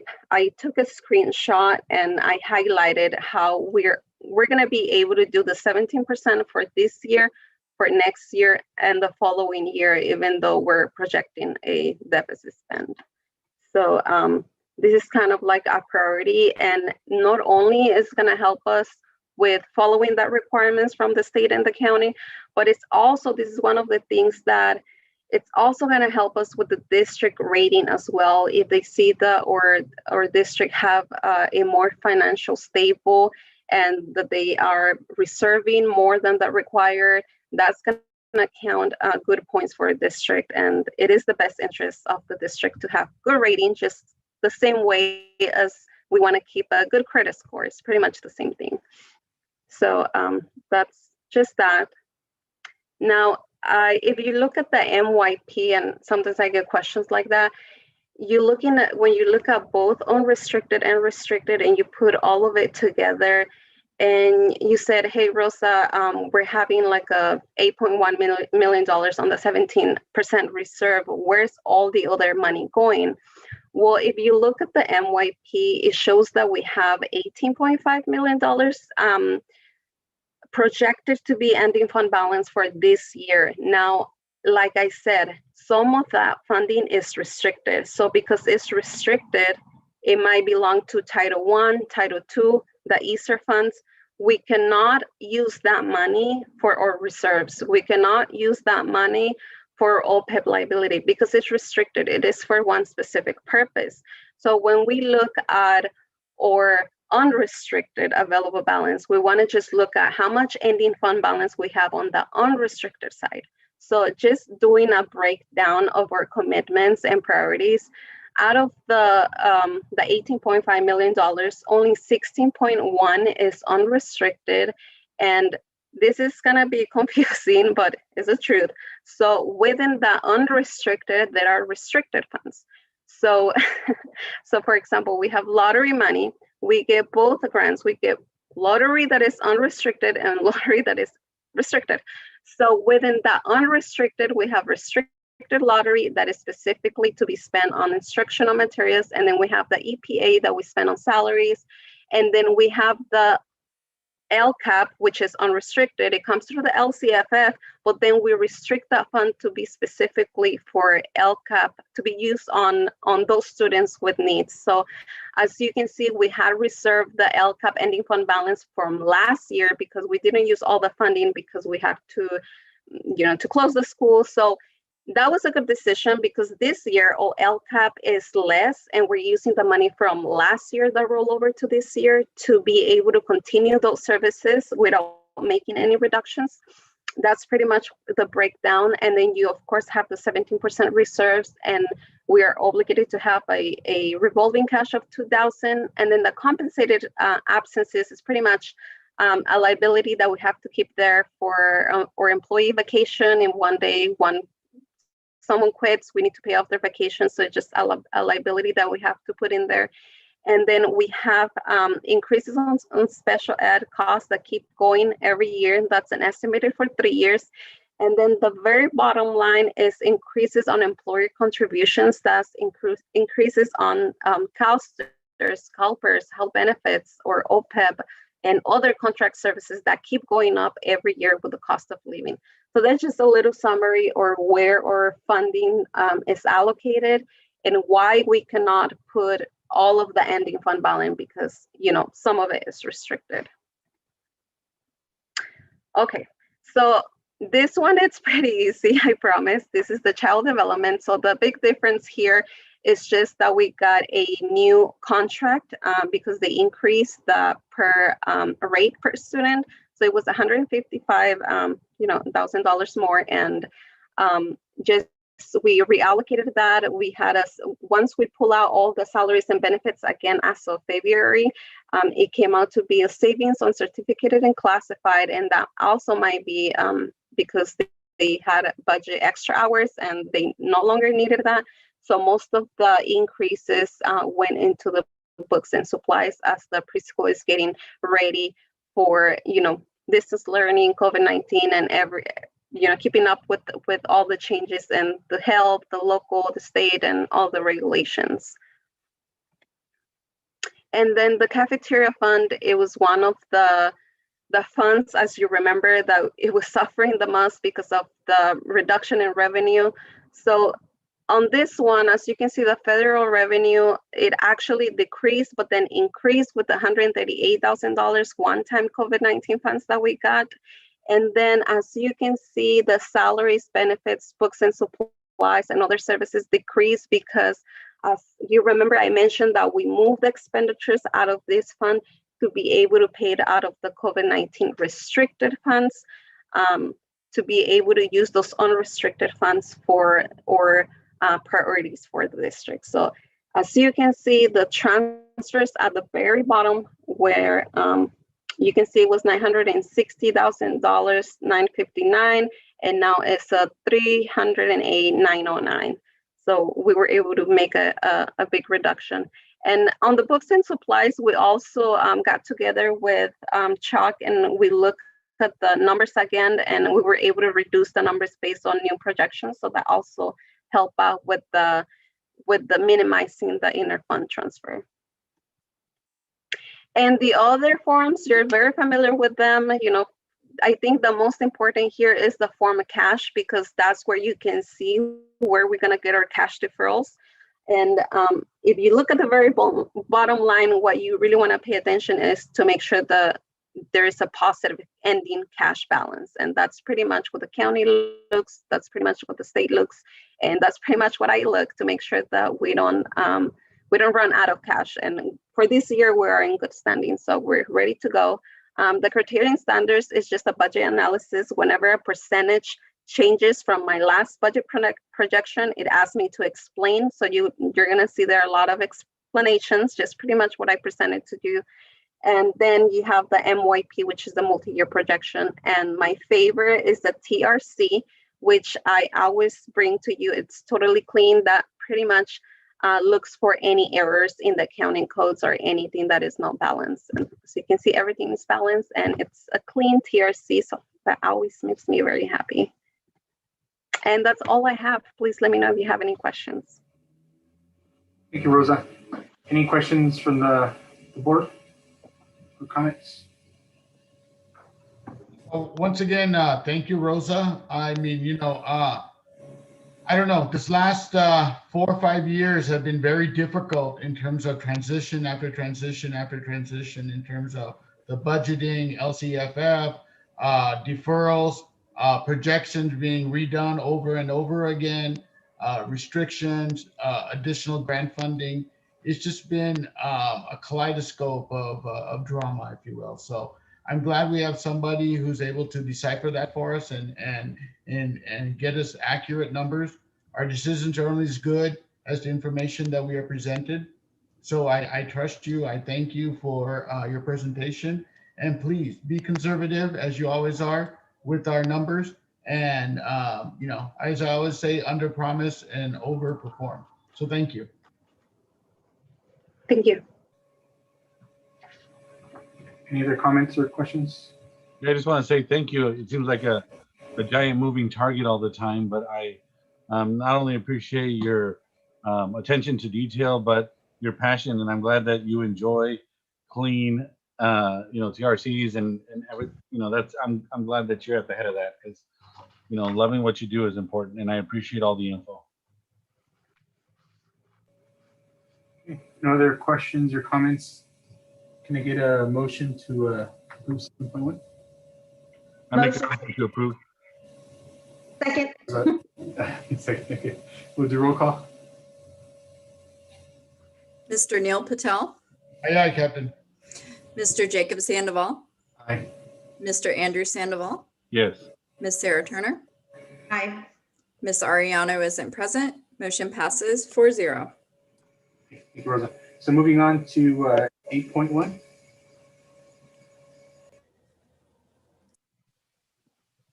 took a screenshot and I highlighted how we're going to be able to do the 17% for this year, for next year, and the following year, even though we're projecting a deficit spend. So this is kind of like a priority, and not only is going to help us with following that requirements from the state and the county, but it's also, this is one of the things that it's also going to help us with the district rating as well. If they see that or district have a more financial stable and that they are reserving more than that required, that's going to count good points for a district. And it is the best interest of the district to have good rating, just the same way as we want to keep a good credit score. It's pretty much the same thing. So that's just that. Now, if you look at the MYP, and sometimes I get questions like that, you're looking at, when you look at both unrestricted and restricted and you put all of it together and you said, hey, Rosa, we're having like a $8.1 million on the 17% reserve. Where's all the other money going? Well, if you look at the MYP, it shows that we have $18.5 million projected to be ending fund balance for this year. Now, like I said, some of that funding is restricted. So because it's restricted, it might belong to Title I, Title II, the ESSER funds. We cannot use that money for our reserves. We cannot use that money for OPEB liability because it's restricted. It is for one specific purpose. So when we look at our unrestricted available balance, we want to just look at how much ending fund balance we have on the unrestricted side. So just doing a breakdown of our commitments and priorities, out of the $18.5 million, only 16.1 is unrestricted. And this is going to be confusing, but it's the truth. So within the unrestricted, there are restricted funds. So, so for example, we have lottery money. We get both grants. We get lottery that is unrestricted and lottery that is restricted. So within the unrestricted, we have restricted lottery that is specifically to be spent on instructional materials. And then we have the EPA that we spend on salaries. And then we have the LCAP, which is unrestricted. It comes through the LCFF, but then we restrict that fund to be specifically for LCAP to be used on those students with needs. So as you can see, we had reserved the LCAP ending fund balance from last year because we didn't use all the funding because we had to, to close the school. So that was a good decision because this year, LCAP is less and we're using the money from last year that roll over to this year to be able to continue those services without making any reductions. That's pretty much the breakdown. And then you, of course, have the 17% reserves, and we are obligated to have a revolving cash of $2,000. And then the compensated absences is pretty much a liability that we have to keep there for or employee vacation. In one day, when someone quits, we need to pay off their vacation. So it's just a liability that we have to put in there. And then we have increases on special ed costs that keep going every year. That's an estimated for 3 years. And then the very bottom line is increases on employer contributions. That's increases on CalSTRS, CalPERS, health benefits, or OPEB, and other contract services that keep going up every year with the cost of living. So that's just a little summary or where our funding is allocated and why we cannot put all of the ending fund balance because, you know, some of it is restricted. Okay, so this one, it's pretty easy, I promise. This is the child development. So the big difference here is just that we got a new contract because they increased the per rate per student. So it was $155,000 more, and just we reallocated that. We had once we pull out all the salaries and benefits again as of February, it came out to be a savings on certificated and classified, and that also might be because they had budget extra hours and they no longer needed that. So most of the increases went into the books and supplies as the preschool is getting ready for, you know, distance learning, COVID-19, and keeping up with all the changes and the health, the local, the state, and all the regulations. And then the cafeteria fund, it was one of the funds, as you remember, that it was suffering the most because of the reduction in revenue. So on this one, as you can see, the federal revenue, it actually decreased, but then increased with the $138,000 one-time COVID-19 funds that we got. And then as you can see, the salaries, benefits, books and supplies, and other services decreased because, as you remember, I mentioned that we moved expenditures out of this fund to be able to pay it out of the COVID-19 restricted funds, to be able to use those unrestricted funds for priorities for the district. So as you can see, the transfers at the very bottom where you can see it was $960,000, $959, and now it's $308,909. So we were able to make a big reduction. And on the books and supplies, we also got together with Chuck and we looked at the numbers again, and we were able to reduce the numbers based on new projections. So that also helped out with the minimizing the inter-fund transfer. And the other forms, you're very familiar with them. You know, I think the most important here is the form of cash, because that's where you can see where we're going to get our cash deferrals. And if you look at the very bottom line, what you really want to pay attention is to make sure that there is a positive ending cash balance. And that's pretty much what the county looks, that's pretty much what the state looks, and that's pretty much what I look to make sure that we don't run out of cash. And for this year, we are in good standing, so we're ready to go. The criterion standards is just a budget analysis. Whenever a percentage changes from my last budget projection, it asks me to explain. So you're gonna see there are a lot of explanations, just pretty much what I presented to you. And then you have the MYP, which is the multi-year projection. And my favorite is the TRC, which I always bring to you. It's totally clean. That pretty much looks for any errors in the accounting codes or anything that is not balanced. And so you can see everything is balanced, and it's a clean TRC. So that always makes me very happy. And that's all I have. Please let me know if you have any questions. Thank you, Rosa. Any questions from the board or comments? Well, once again, thank you, Rosa. I mean, you know, I don't know, this last 4 or 5 years have been very difficult in terms of transition after transition after transition, in terms of the budgeting, LCFF, deferrals, projections being redone over and over again, restrictions, additional grant funding. It's just been a kaleidoscope of drama, if you will. So I'm glad we have somebody who's able to decipher that for us and get us accurate numbers. Our decisions are only as good as the information that we are presented. So I trust you. I thank you for your presentation. And please be conservative as you always are with our numbers. And, as I always say, under promise and over perform. So thank you. Thank you. Any other comments or questions? I just want to say thank you. It seems like a giant moving target all the time, but I not only appreciate your attention to detail, but your passion. And I'm glad that you enjoy clean, TRCs and every, I'm glad that you're at the head of that, because, loving what you do is important, and I appreciate all the info. Okay. No other questions or comments? Can I get a motion to approve 7.1? I make a motion to approve. Second. Second. Okay. We'll do roll call. Mr. Neil Patel, Aye, aye, Captain. Mr. Jacob Sandoval, Aye. Mr. Andrew Sandoval, Yes. Miss Sarah Turner, Aye. Miss Ariano isn't present. Motion passes 4-0. Thank you, Rosa. So moving on to 8.1.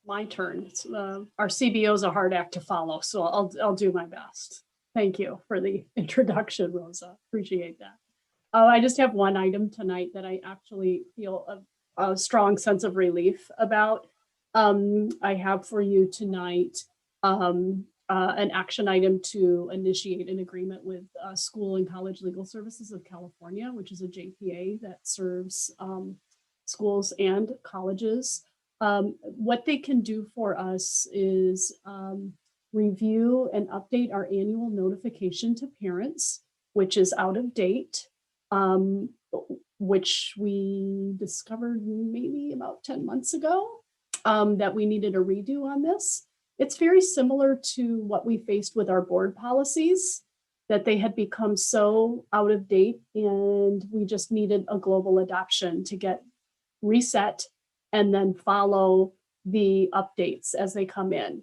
My turn. Our CBO is a hard act to follow, so I'll do my best. Thank you for the introduction, Rosa. Appreciate that. I just have one item tonight that I actually feel a strong sense of relief about. I have for you tonight an action item to initiate an agreement with School and College Legal Services of California, which is a JPA that serves schools and colleges. What they can do for us is review and update our annual notification to parents, which is out of date, which we discovered maybe about 10 months ago, that we needed a redo on this. It's very similar to what we faced with our board policies, that they had become so out of date, and we just needed a global adoption to get reset and then follow the updates as they come in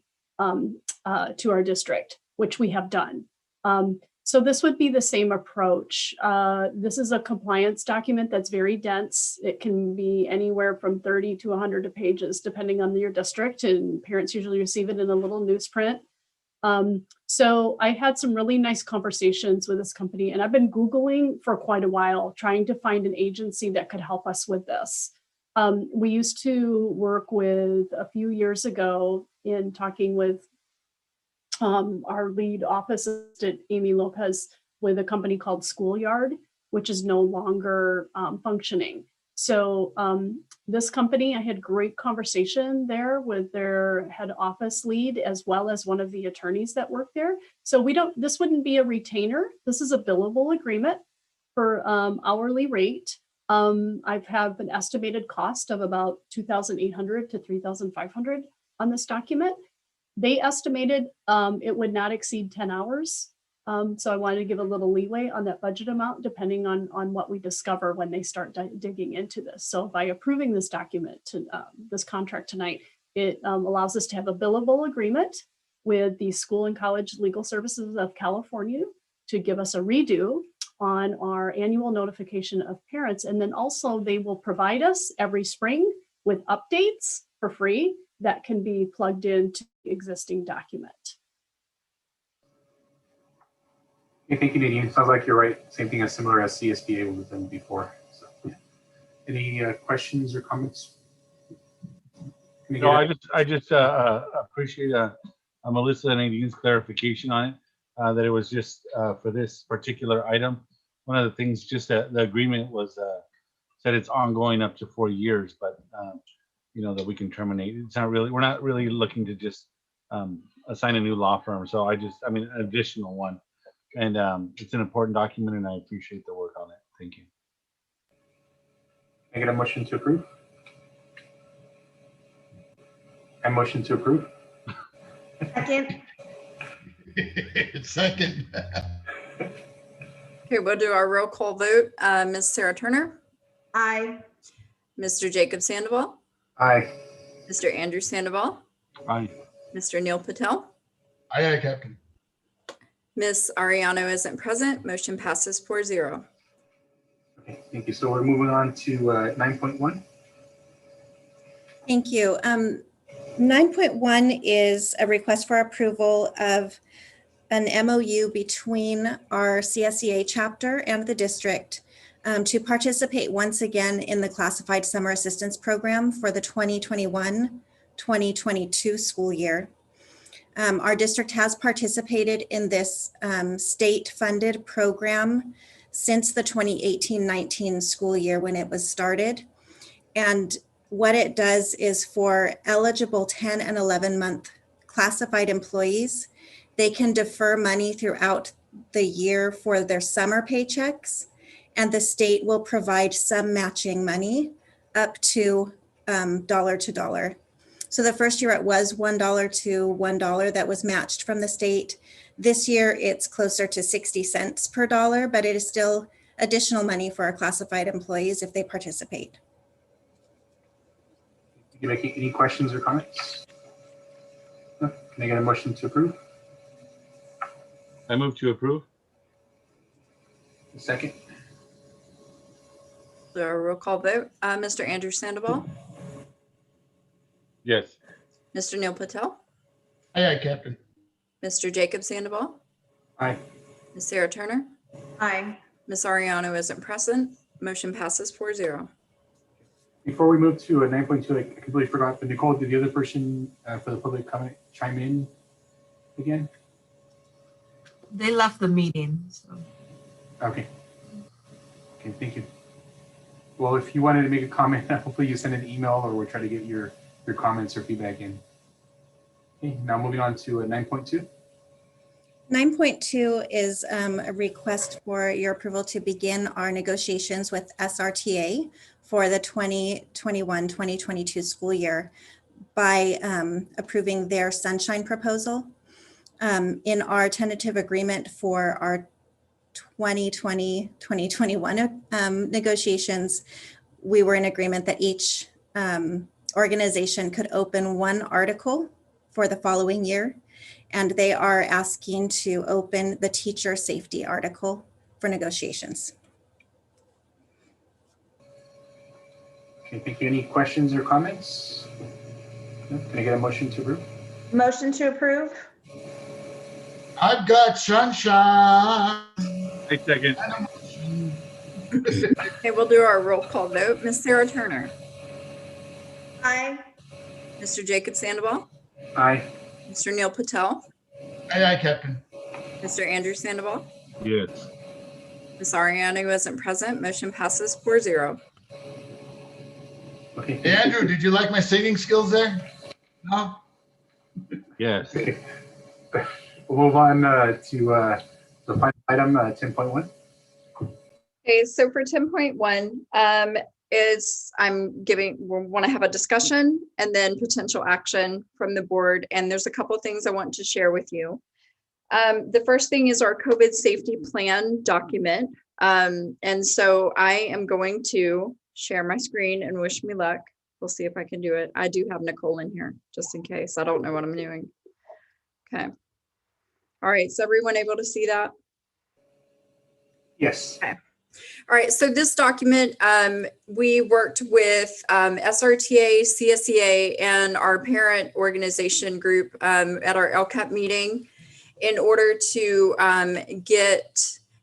to our district, which we have done. So this would be the same approach. This is a compliance document that's very dense. It can be anywhere from 30 to 100 pages, depending on your district, and parents usually receive it in a little newsprint. So I had some really nice conversations with this company, and I've been Googling for quite a while, trying to find an agency that could help us with this. We used to work with, a few years ago, in talking with our lead office assistant, Amy Lopez, with a company called Schoolyard, which is no longer functioning. So this company, I had great conversation there with their head office lead, as well as one of the attorneys that work there. So this wouldn't be a retainer. This is a billable agreement for hourly rate. I have an estimated cost of about $2,800 to $3,500 on this document. They estimated it would not exceed 10 hours. So I wanted to give a little leeway on that budget amount, depending on what we discover when they start digging into this. So by approving this document, this contract tonight, it allows us to have a billable agreement with the School and College Legal Services of California to give us a redo on our annual notification of parents. And then also they will provide us every spring with updates for free that can be plugged into the existing document. Okay, thank you, Nadine. Sounds like you're right. Same thing as similar as CSBA was done before. So, yeah. Any questions or comments? No, I just appreciate Melissa and Nadine's clarification on it. That it was just for this particular item. One of the things, just the agreement was said it's ongoing up to 4 years, but that we can terminate. It's not really, we're not really looking to just assign a new law firm. So an additional one. And it's an important document, and I appreciate the work on it. Thank you. Can I get a motion to approve? A motion to approve. Second. Second. Okay, we'll do our roll call vote. Ms. Sarah Turner, Aye. Mr. Jacob Sandoval, Aye. Mr. Andrew Sandoval, Aye. Mr. Neil Patel, Aye, aye, Captain. Miss Ariano isn't present. Motion passes 4-0. Okay, thank you. So we're moving on to 9.1. Thank you. 9.1 is a request for approval of an MOU between our CSEA chapter and the district to participate once again in the Classified Summer Assistance Program for the 2021-2022 school year. Our district has participated in this state-funded program since the 2018-19 school year when it was started. And what it does is for eligible 10 and 11-month classified employees, they can defer money throughout the year for their summer paychecks, and the state will provide some matching money up to dollar to dollar. So the first year it was $1 to $1 that was matched from the state. This year it's closer to 60 cents per dollar, but it is still additional money for our classified employees if they participate. Any questions or comments? No? Can I get a motion to approve? I move to approve. A second. So a roll call vote. Mr. Andrew Sandoval, Yes. Mr. Neil Patel, Aye, aye, Captain. Mr. Jacob Sandoval, Aye. Ms. Sarah Turner, Aye. Ms. Ariano isn't present. Motion passes 4-0. Before we move to 9.2, I completely forgot, but Nicole, did the other person for the public comment chime in again? They left the meeting, so. Okay. Okay, thank you. Well, if you wanted to make a comment, hopefully you send an email or we'll try to get your comments or feedback in. Okay, now moving on to 9.2. 9.2 is a request for your approval to begin our negotiations with SRTA for the 2021-2022 school year by approving their sunshine proposal. In our tentative agreement for our 2020-2021 negotiations, we were in agreement that each organization could open one article for the following year, and they are asking to open the teacher safety article for negotiations. Okay, thank you. Any questions or comments? No? Can I get a motion to approve? Motion to approve? I've got sunshine. I second. Okay, we'll do our roll call vote. Ms. Sarah Turner, Aye. Mr. Jacob Sandoval, Aye. Mr. Neil Patel, Aye, aye, Captain. Mr. Andrew Sandoval, Yes. Ms. Ariano isn't present. Motion passes 4-0. Okay. Hey, Andrew, did you like my singing skills there? No? Yes. Okay. We'll move on to the final item, 10.1. Okay, so for 10.1, we want to have a discussion and then potential action from the board. And there's a couple of things I want to share with you. The first thing is our COVID safety plan document. And so I am going to share my screen and wish me luck. We'll see if I can do it. I do have Nicole in here just in case. I don't know what I'm doing. Okay. All right, is everyone able to see that? Yes. Okay. All right, so this document, we worked with SRTA, CSEA, and our parent organization group at our LCAP meeting in order to get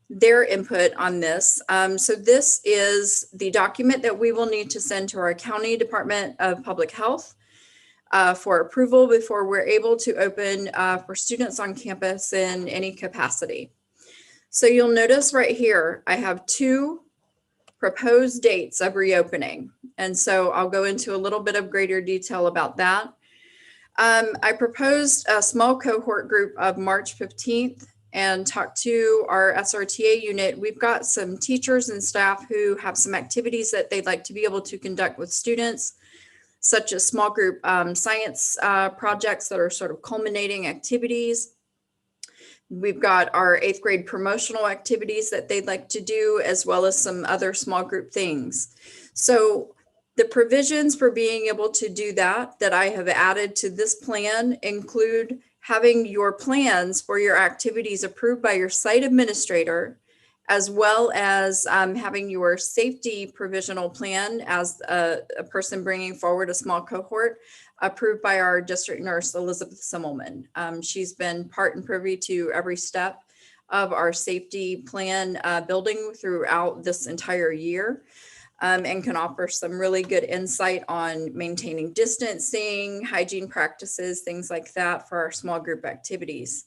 their input on this. So this is the document that we will need to send to our county Department of Public Health for approval before we're able to open for students on campus in any capacity. So you'll notice right here, I have 2 proposed dates of reopening. And so I'll go into a little bit of greater detail about that. I proposed a small cohort group of March 15th and talked to our SRTA unit. We've got some teachers and staff who have some activities that they'd like to be able to conduct with students, such as small group science projects that are sort of culminating activities. We've got our 8th grade promotional activities that they'd like to do, as well as some other small group things. So the provisions for being able to do that I have added to this plan include having your plans for your activities approved by your site administrator as well as having your safety provisional plan as a person bringing forward a small cohort approved by our district nurse, Elizabeth Simmelman. She's been part and privy to every step of our safety plan building throughout this entire year. And can offer some really good insight on maintaining distancing, hygiene practices, things like that for our small group activities.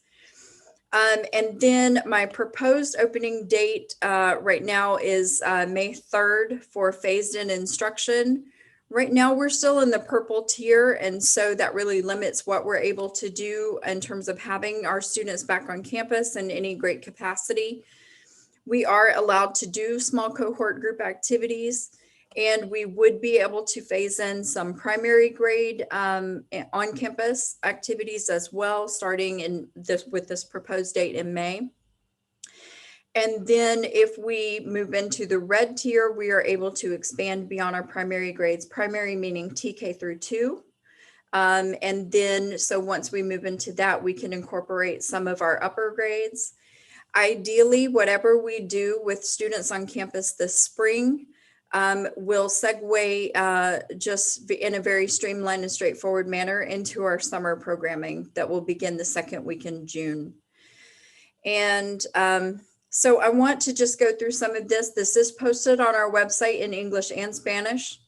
And then my proposed opening date right now is May 3rd for phased-in instruction. Right now, we're still in the purple tier, and so that really limits what we're able to do in terms of having our students back on campus in any great capacity. We are allowed to do small cohort group activities, and we would be able to phase in some primary grade on-campus activities as well, starting with this proposed date in May. And then if we move into the red tier, we are able to expand beyond our primary grades, primary meaning TK through 2. And then, so once we move into that, we can incorporate some of our upper grades. Ideally, whatever we do with students on campus this spring will segue just in a very streamlined and straightforward manner into our summer programming that will begin the second week in June. And so I want to just go through some of this. This is posted on our website in English and Spanish.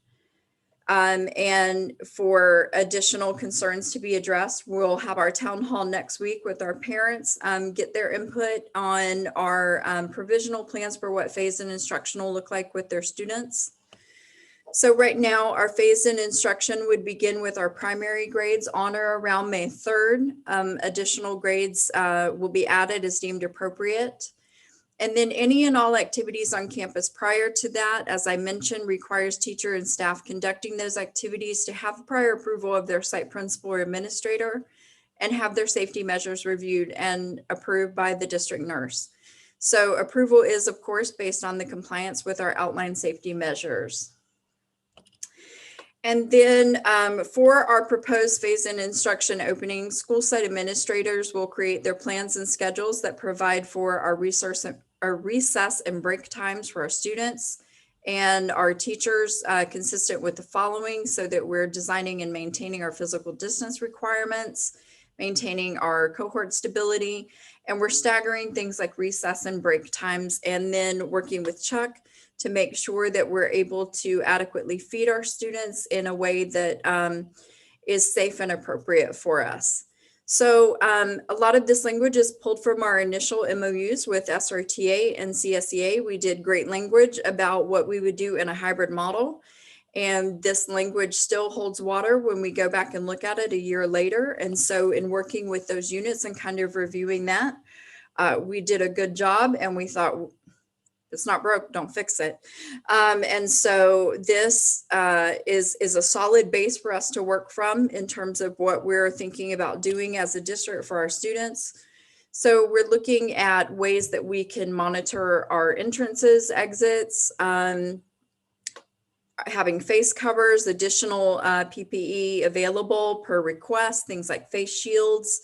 And for additional concerns to be addressed, we'll have our town hall next week with our parents, get their input on our provisional plans for what phased-in instruction will look like with their students. So right now, our phased-in instruction would begin with our primary grades on or around May 3rd. Additional grades will be added as deemed appropriate. And then any and all activities on campus prior to that, as I mentioned, requires teacher and staff conducting those activities to have prior approval of their site principal or administrator and have their safety measures reviewed and approved by the district nurse. So approval is, of course, based on the compliance with our outlined safety measures. And then for our proposed phase-in instruction opening, school site administrators will create their plans and schedules that provide for our recess and break times for our students and our teachers consistent with the following, so that we're designing and maintaining our physical distance requirements, maintaining our cohort stability, and we're staggering things like recess and break times, and then working with Chuck to make sure that we're able to adequately feed our students in a way that is safe and appropriate for us. So a lot of this language is pulled from our initial MOUs with SRTA and CSEA. We did great language about what we would do in a hybrid model. And this language still holds water when we go back and look at it a year later. And so in working with those units and kind of reviewing that, we did a good job, and we thought, it's not broke, don't fix it. And so this is a solid base for us to work from in terms of what we're thinking about doing as a district for our students. So we're looking at ways that we can monitor our entrances, exits, having face covers, additional PPE available per request, things like face shields.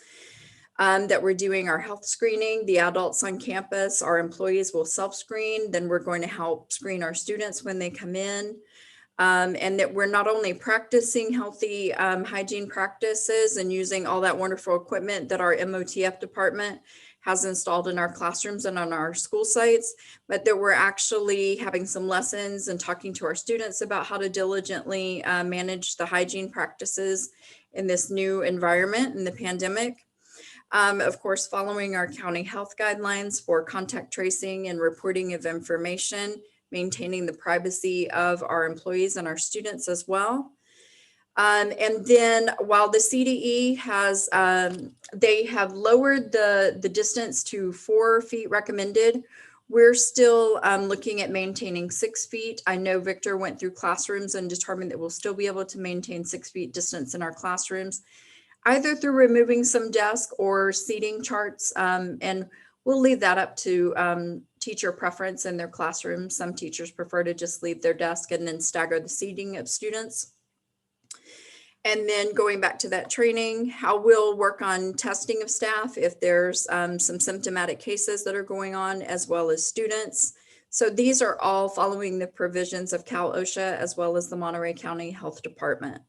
That we're doing our health screening. The adults on campus, our employees will self-screen. Then we're going to help screen our students when they come in. And that we're not only practicing healthy hygiene practices and using all that wonderful equipment that our MOTF department has installed in our classrooms and on our school sites, but that we're actually having some lessons and talking to our students about how to diligently manage the hygiene practices in this new environment in the pandemic. Of course, following our county health guidelines for contact tracing and reporting of information, maintaining the privacy of our employees and our students as well. And then while the CDE has, they have lowered the distance to 4 feet recommended, we're still looking at maintaining 6 feet. I know Victor went through classrooms and determined that we'll still be able to maintain 6 feet distance in our classrooms, either through removing some desk or seating charts. And we'll leave that up to teacher preference in their classrooms. Some teachers prefer to just leave their desk and then stagger the seating of students. And then going back to that training, how we'll work on testing of staff if there's some symptomatic cases that are going on, as well as students. So these are all following the provisions of Cal OSHA as well as the Monterey County Health Department.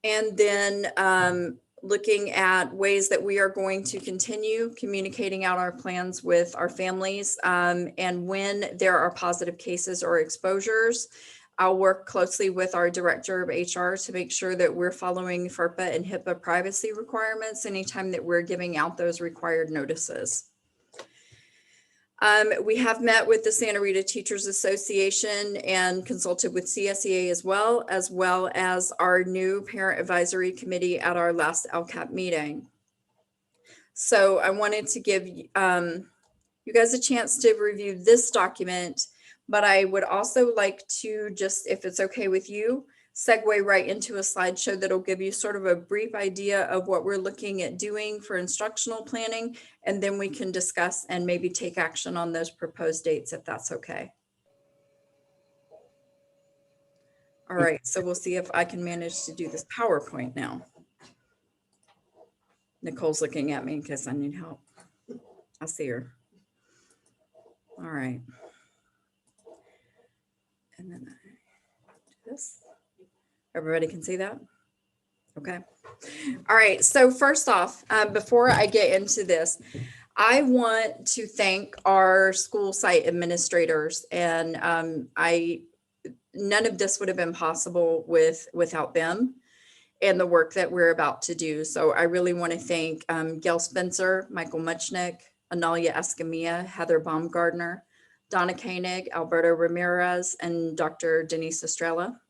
And then looking at ways that we are going to continue communicating out our plans with our families. And when there are positive cases or exposures, I'll work closely with our director of HR to make sure that we're following FERPA and HIPAA privacy requirements anytime that we're giving out those required notices. We have met with the Santa Rita Teachers Association and consulted with CSEA as well as our new Parent Advisory Committee at our last LCAP meeting. So I wanted to give you guys a chance to review this document, but I would also like to just, if it's okay with you, segue right into a slideshow that'll give you sort of a brief idea of what we're looking at doing for instructional planning, and then we can discuss and maybe take action on those proposed dates if that's okay. All right, so we'll see if I can manage to do this PowerPoint now. Nicole's looking at me because I need help. I see her. All right. And then I do this. Everybody can see that? Okay. All right. So first off, before I get into this, I want to thank our school site administrators, and none of this would have been possible without them and the work that we're about to do. So I really want to thank Gail Spencer, Michael Muchnick, Analia Escamilla, Heather Baumgardner, Donna Koenig, Alberto Ramirez, and Dr. Denise Estrella.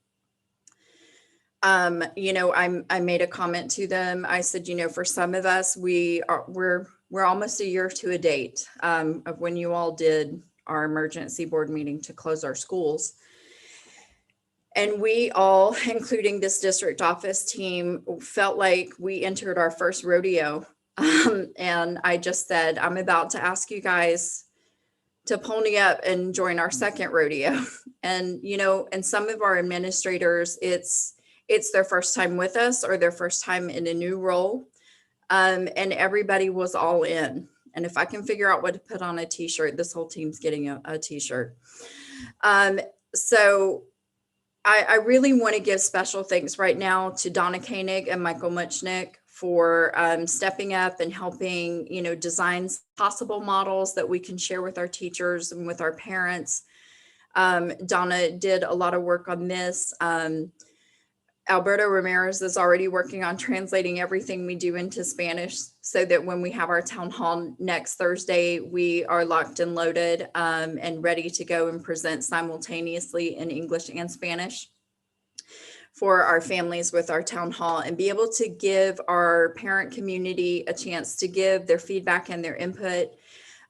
You know, I made a comment to them. I said, you know, for some of us, we're almost a year to a date of when you all did our emergency board meeting to close our schools. And we all, including this district office team, felt like we entered our first rodeo. And I just said, I'm about to ask you guys to pony up and join our second rodeo. And, you know, and some of our administrators, it's their first time with us or their first time in a new role. And everybody was all in. And if I can figure out what to put on a t-shirt, this whole team's getting a t-shirt. So I really want to give special thanks right now to Donna Koenig and Michael Muchnick for stepping up and helping, you know, design possible models that we can share with our teachers and with our parents. Donna did a lot of work on this. Alberto Ramirez is already working on translating everything we do into Spanish so that when we have our town hall next Thursday, we are locked and loaded and ready to go and present simultaneously in English and Spanish for our families with our town hall, and be able to give our parent community a chance to give their feedback and their input.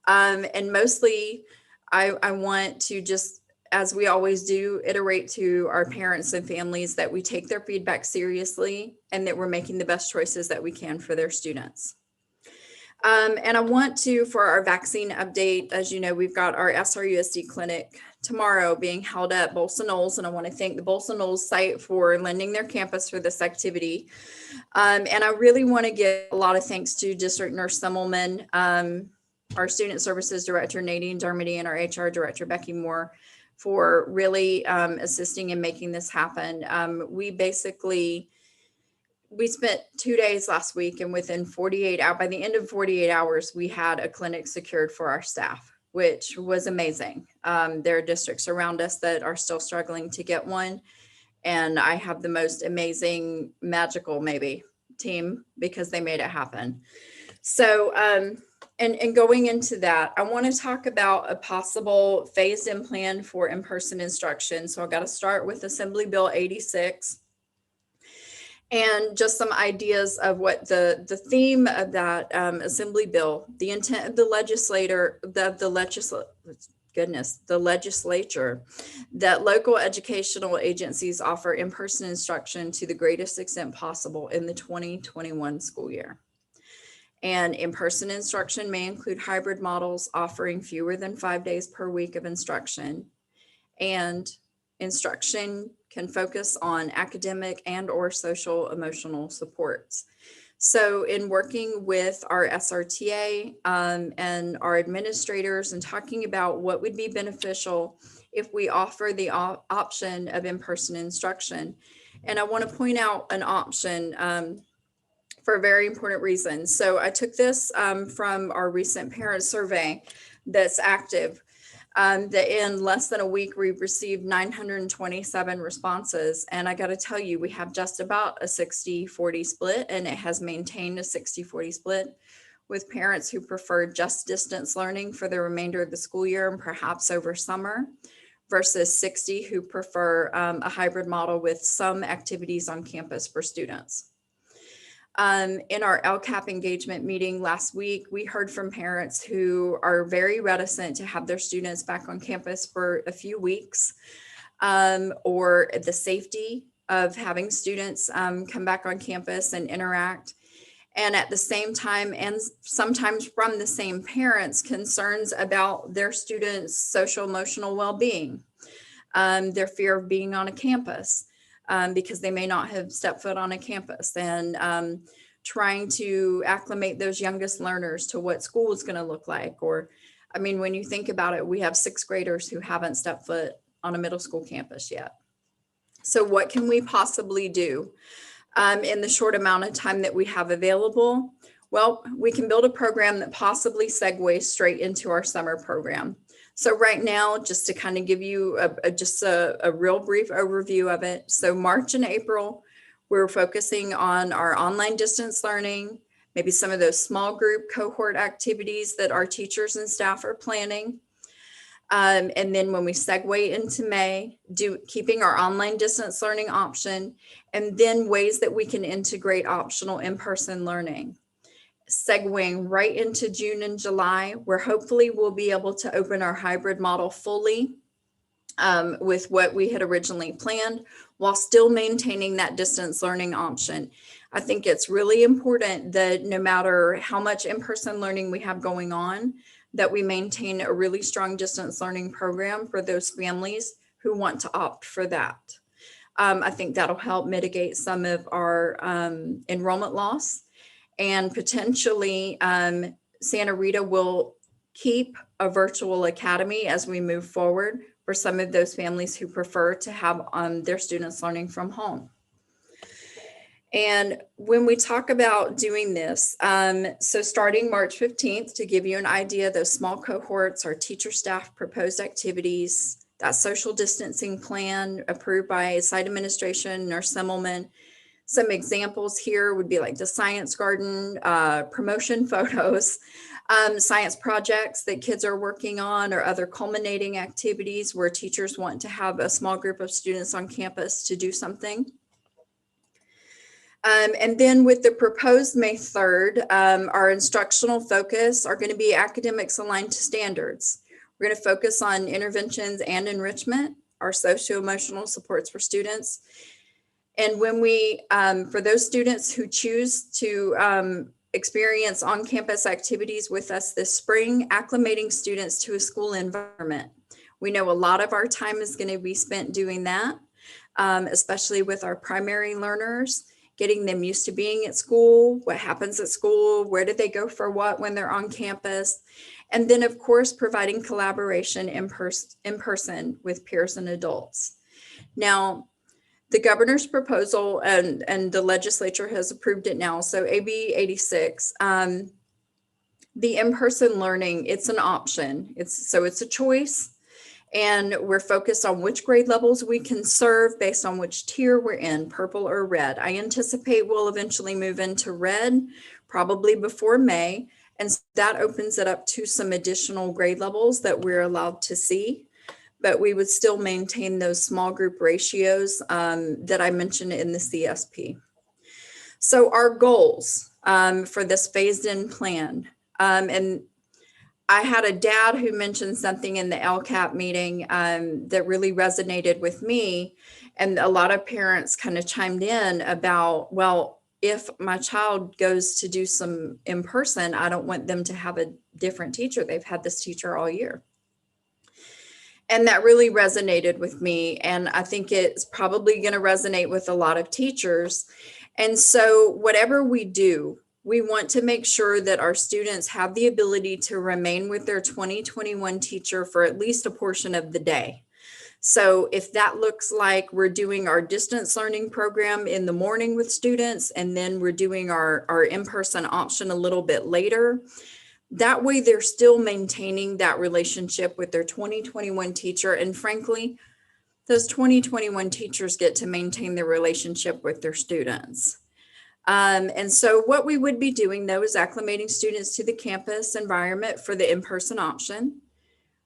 And mostly I want to just, as we always do, iterate to our parents and families that we take their feedback seriously and that we're making the best choices that we can for their students. And I want to, for our vaccine update, as you know, we've got our SRUSD clinic tomorrow being held at Bolsa Knolls, and I want to thank the Bolsa Knolls site for lending their campus for this activity. And I really want to give a lot of thanks to District Nurse Simmelman, our Student Services Director Nadine Dermody, and our HR Director Becky Moore for really assisting in making this happen. We spent 2 days last week, and within 48 hours, by the end of 48 hours, we had a clinic secured for our staff, which was amazing. There are districts around us that are still struggling to get one. And I have the most amazing, magical maybe team because they made it happen. So, and going into that, I want to talk about a possible phased-in plan for in-person instruction. So I've got to start with Assembly Bill 86. And just some ideas of what the theme of that Assembly Bill, the intent of the legislature, that local educational agencies offer in-person instruction to the greatest extent possible in the 2021 school year. And in-person instruction may include hybrid models offering fewer than 5 days per week of instruction, and instruction can focus on academic and or social emotional supports. So in working with our SRTA and our administrators and talking about what would be beneficial if we offer the option of in-person instruction. And I want to point out an option for a very important reason. So I took this from our recent parent survey that's active. That in less than a week, we've received 927 responses. And I got to tell you, we have just about a 60-40 split, and it has maintained a 60-40 split with parents who prefer just distance learning for the remainder of the school year and perhaps over summer, versus 60 who prefer a hybrid model with some activities on campus for students. In our LCAP engagement meeting last week, we heard from parents who are very reticent to have their students back on campus for a few weeks, or the safety of having students come back on campus and interact. And at the same time, and sometimes from the same parents, concerns about their students' social emotional well-being, their fear of being on a campus. Because they may not have stepped foot on a campus, and trying to acclimate those youngest learners to what school is going to look like. Or, I mean, when you think about it, we have 6th graders who haven't stepped foot on a middle school campus yet. So what can we possibly do in the short amount of time that we have available? Well, we can build a program that possibly segues straight into our summer program. So right now, just to kind of give you a real brief overview of it. So March and April, we're focusing on our online distance learning, maybe some of those small group cohort activities that our teachers and staff are planning. And then when we segue into May, keeping our online distance learning option, and then ways that we can integrate optional in-person learning. Segueing right into June and July, where hopefully we'll be able to open our hybrid model fully with what we had originally planned, while still maintaining that distance learning option. I think it's really important that no matter how much in-person learning we have going on, that we maintain a really strong distance learning program for those families who want to opt for that. I think that'll help mitigate some of our enrollment loss. And potentially Santa Rita will keep a virtual academy as we move forward for some of those families who prefer to have their students learning from home. And when we talk about doing this, so starting March 15th, to give you an idea, those small cohorts, our teacher staff proposed activities, that social distancing plan approved by site administration, Nurse Semmelman. Some examples here would be like the science garden, promotion photos, science projects that kids are working on, or other culminating activities where teachers want to have a small group of students on campus to do something. And then with the proposed May 3rd, our instructional focus are going to be academics aligned to standards. We're going to focus on interventions and enrichment, our socio-emotional supports for students. And when we, for those students who choose to experience on-campus activities with us this spring, acclimating students to a school environment. We know a lot of our time is going to be spent doing that, especially with our primary learners, getting them used to being at school, what happens at school, where do they go for what when they're on campus. And then, of course, providing collaboration in person with peers and adults. Now, the governor's proposal and the legislature has approved it now. So AB 86, the in-person learning, it's an option. It's a choice. And we're focused on which grade levels we can serve based on which tier we're in, purple or red. I anticipate we'll eventually move into red, probably before May. And so that opens it up to some additional grade levels that we're allowed to see. But we would still maintain those small group ratios that I mentioned in the CSP. So our goals for this phased in plan, and I had a dad who mentioned something in the LCAP meeting that really resonated with me. And a lot of parents kind of chimed in about, well, if my child goes to do some in person, I don't want them to have a different teacher. They've had this teacher all year. And that really resonated with me. And I think it's probably going to resonate with a lot of teachers. And so whatever we do, we want to make sure that our students have the ability to remain with their 2021 teacher for at least a portion of the day. So if that looks like we're doing our distance learning program in the morning with students, and then we're doing our in-person option a little bit later, that way they're still maintaining that relationship with their 2021 teacher. And frankly, those 2021 teachers get to maintain their relationship with their students. And so what we would be doing though is acclimating students to the campus environment for the in-person option.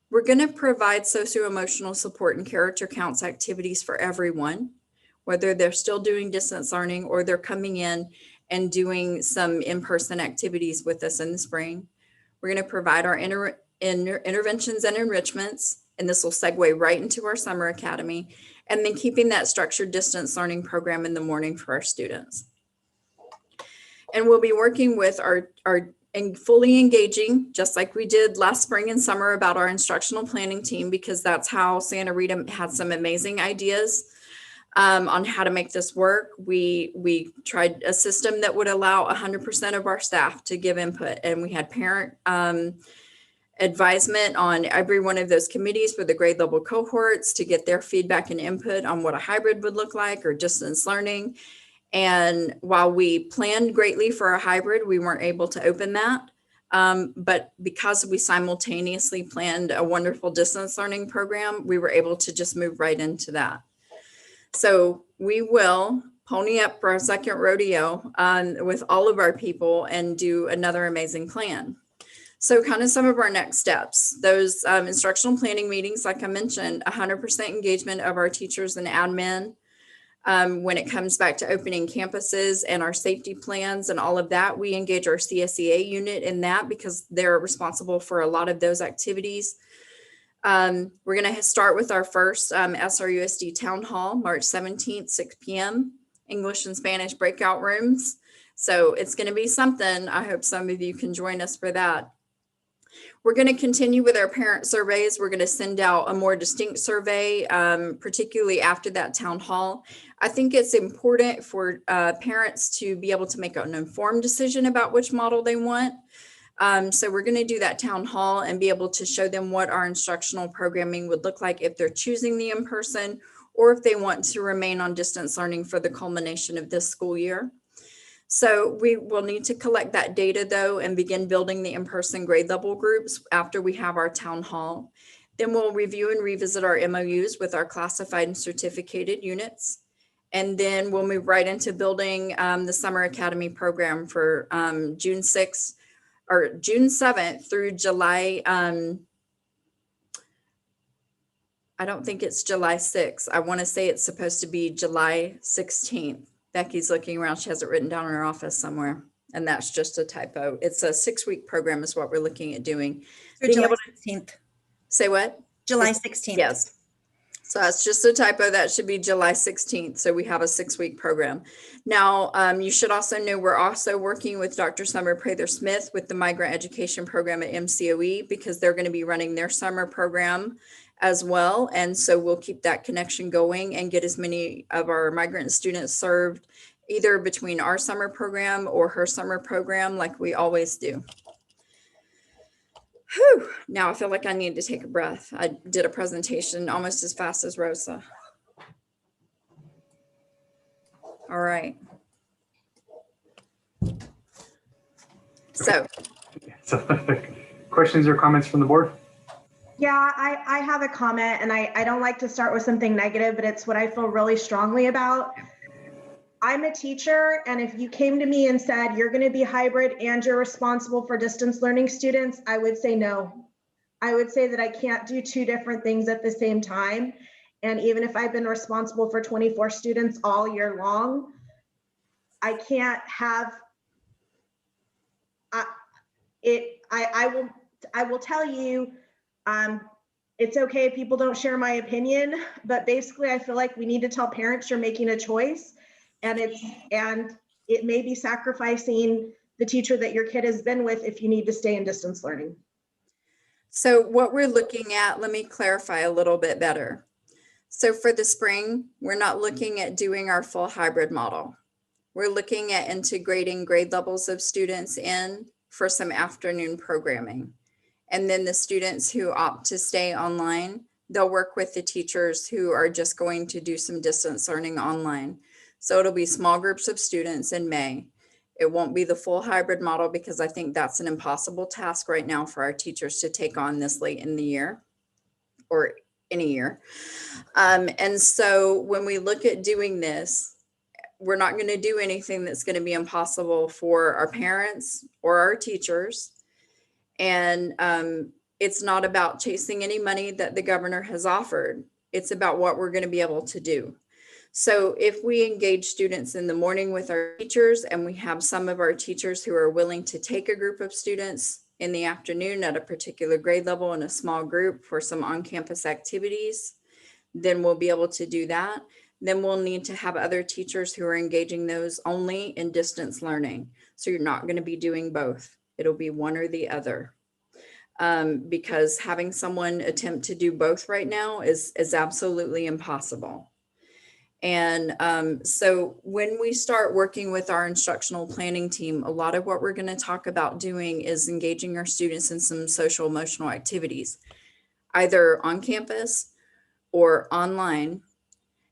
We're going to provide socio-emotional support and character counts activities for everyone, whether they're still doing distance learning or they're coming in and doing some in-person activities with us in the spring. We're going to provide our interventions and enrichments, and this will segue right into our summer academy, and then keeping that structured distance learning program in the morning for our students. And we'll be working with our and fully engaging, just like we did last spring and summer, about our instructional planning team, because that's how Santa Rita had some amazing ideas on how to make this work. We tried a system that would allow 100% of our staff to give input, and we had parent advisement on every one of those committees for the grade level cohorts to get their feedback and input on what a hybrid would look like or distance learning. And while we planned greatly for a hybrid, we weren't able to open that. But because we simultaneously planned a wonderful distance learning program, we were able to just move right into that. So we will pony up for our second rodeo with all of our people and do another amazing plan. So kind of some of our next steps, those instructional planning meetings, like I mentioned, 100% engagement of our teachers and admin. When it comes back to opening campuses and our safety plans and all of that, we engage our CSEA unit in that because they're responsible for a lot of those activities. We're going to start with our first SRUSD town hall, March 17th, 6 p.m., English and Spanish breakout rooms. So it's going to be something. I hope some of you can join us for that. We're going to continue with our parent surveys. We're going to send out a more distinct survey, particularly after that town hall. I think it's important for parents to be able to make an informed decision about which model they want. So we're going to do that town hall and be able to show them what our instructional programming would look like if they're choosing the in-person or if they want to remain on distance learning for the culmination of this school year. So we will need to collect that data though and begin building the in-person grade level groups after we have our town hall. Then we'll review and revisit our MOUs with our classified and certificated units. And then we'll move right into building the Summer Academy program for June 6th or June 7th through July. I don't think it's July 6th. I want to say it's supposed to be July 16th. Becky's looking around. She has it written down in her office somewhere. And that's just a typo. It's a 6-week program is what we're looking at doing. July 16th. Say what? July 16th. Yes. So that's just a typo. That should be July 16th. So we have a 6-week program. Now, you should also know we're also working with Dr. Summer Prather-Smith with the Migrant Education Program at MCOE because they're going to be running their summer program as well. And so we'll keep that connection going and get as many of our migrant students served either between our summer program or her summer program like we always do. Whew. Now I feel like I need to take a breath. I did a presentation almost as fast as Rosa. All right. So questions or comments from the board? Yeah, I have a comment, and I don't like to start with something negative, but it's what I feel really strongly about. I'm a teacher, and if you came to me and said, you're going to be hybrid and you're responsible for distance learning students, I would say no. I would say that I can't do two different things at the same time. And even if I've been responsible for 24 students all year long, I can't have I will tell you, it's okay if people don't share my opinion, but basically I feel like we need to tell parents you're making a choice, and it may be sacrificing the teacher that your kid has been with if you need to stay in distance learning. So what we're looking at, let me clarify a little bit better. So for the spring, we're not looking at doing our full hybrid model. We're looking at integrating grade levels of students in for some afternoon programming. And then the students who opt to stay online, they'll work with the teachers who are just going to do some distance learning online. So it'll be small groups of students in May. It won't be the full hybrid model because I think that's an impossible task right now for our teachers to take on this late in the year or any year. And so when we look at doing this, we're not going to do anything that's going to be impossible for our parents or our teachers. And it's not about chasing any money that the governor has offered. It's about what we're going to be able to do. So if we engage students in the morning with our teachers, and we have some of our teachers who are willing to take a group of students in the afternoon at a particular grade level in a small group for some on-campus activities, then we'll be able to do that. Then we'll need to have other teachers who are engaging those only in distance learning. So you're not going to be doing both. It'll be one or the other. Because having someone attempt to do both right now is absolutely impossible. And so when we start working with our instructional planning team, a lot of what we're going to talk about doing is engaging our students in some social emotional activities, either on campus or online.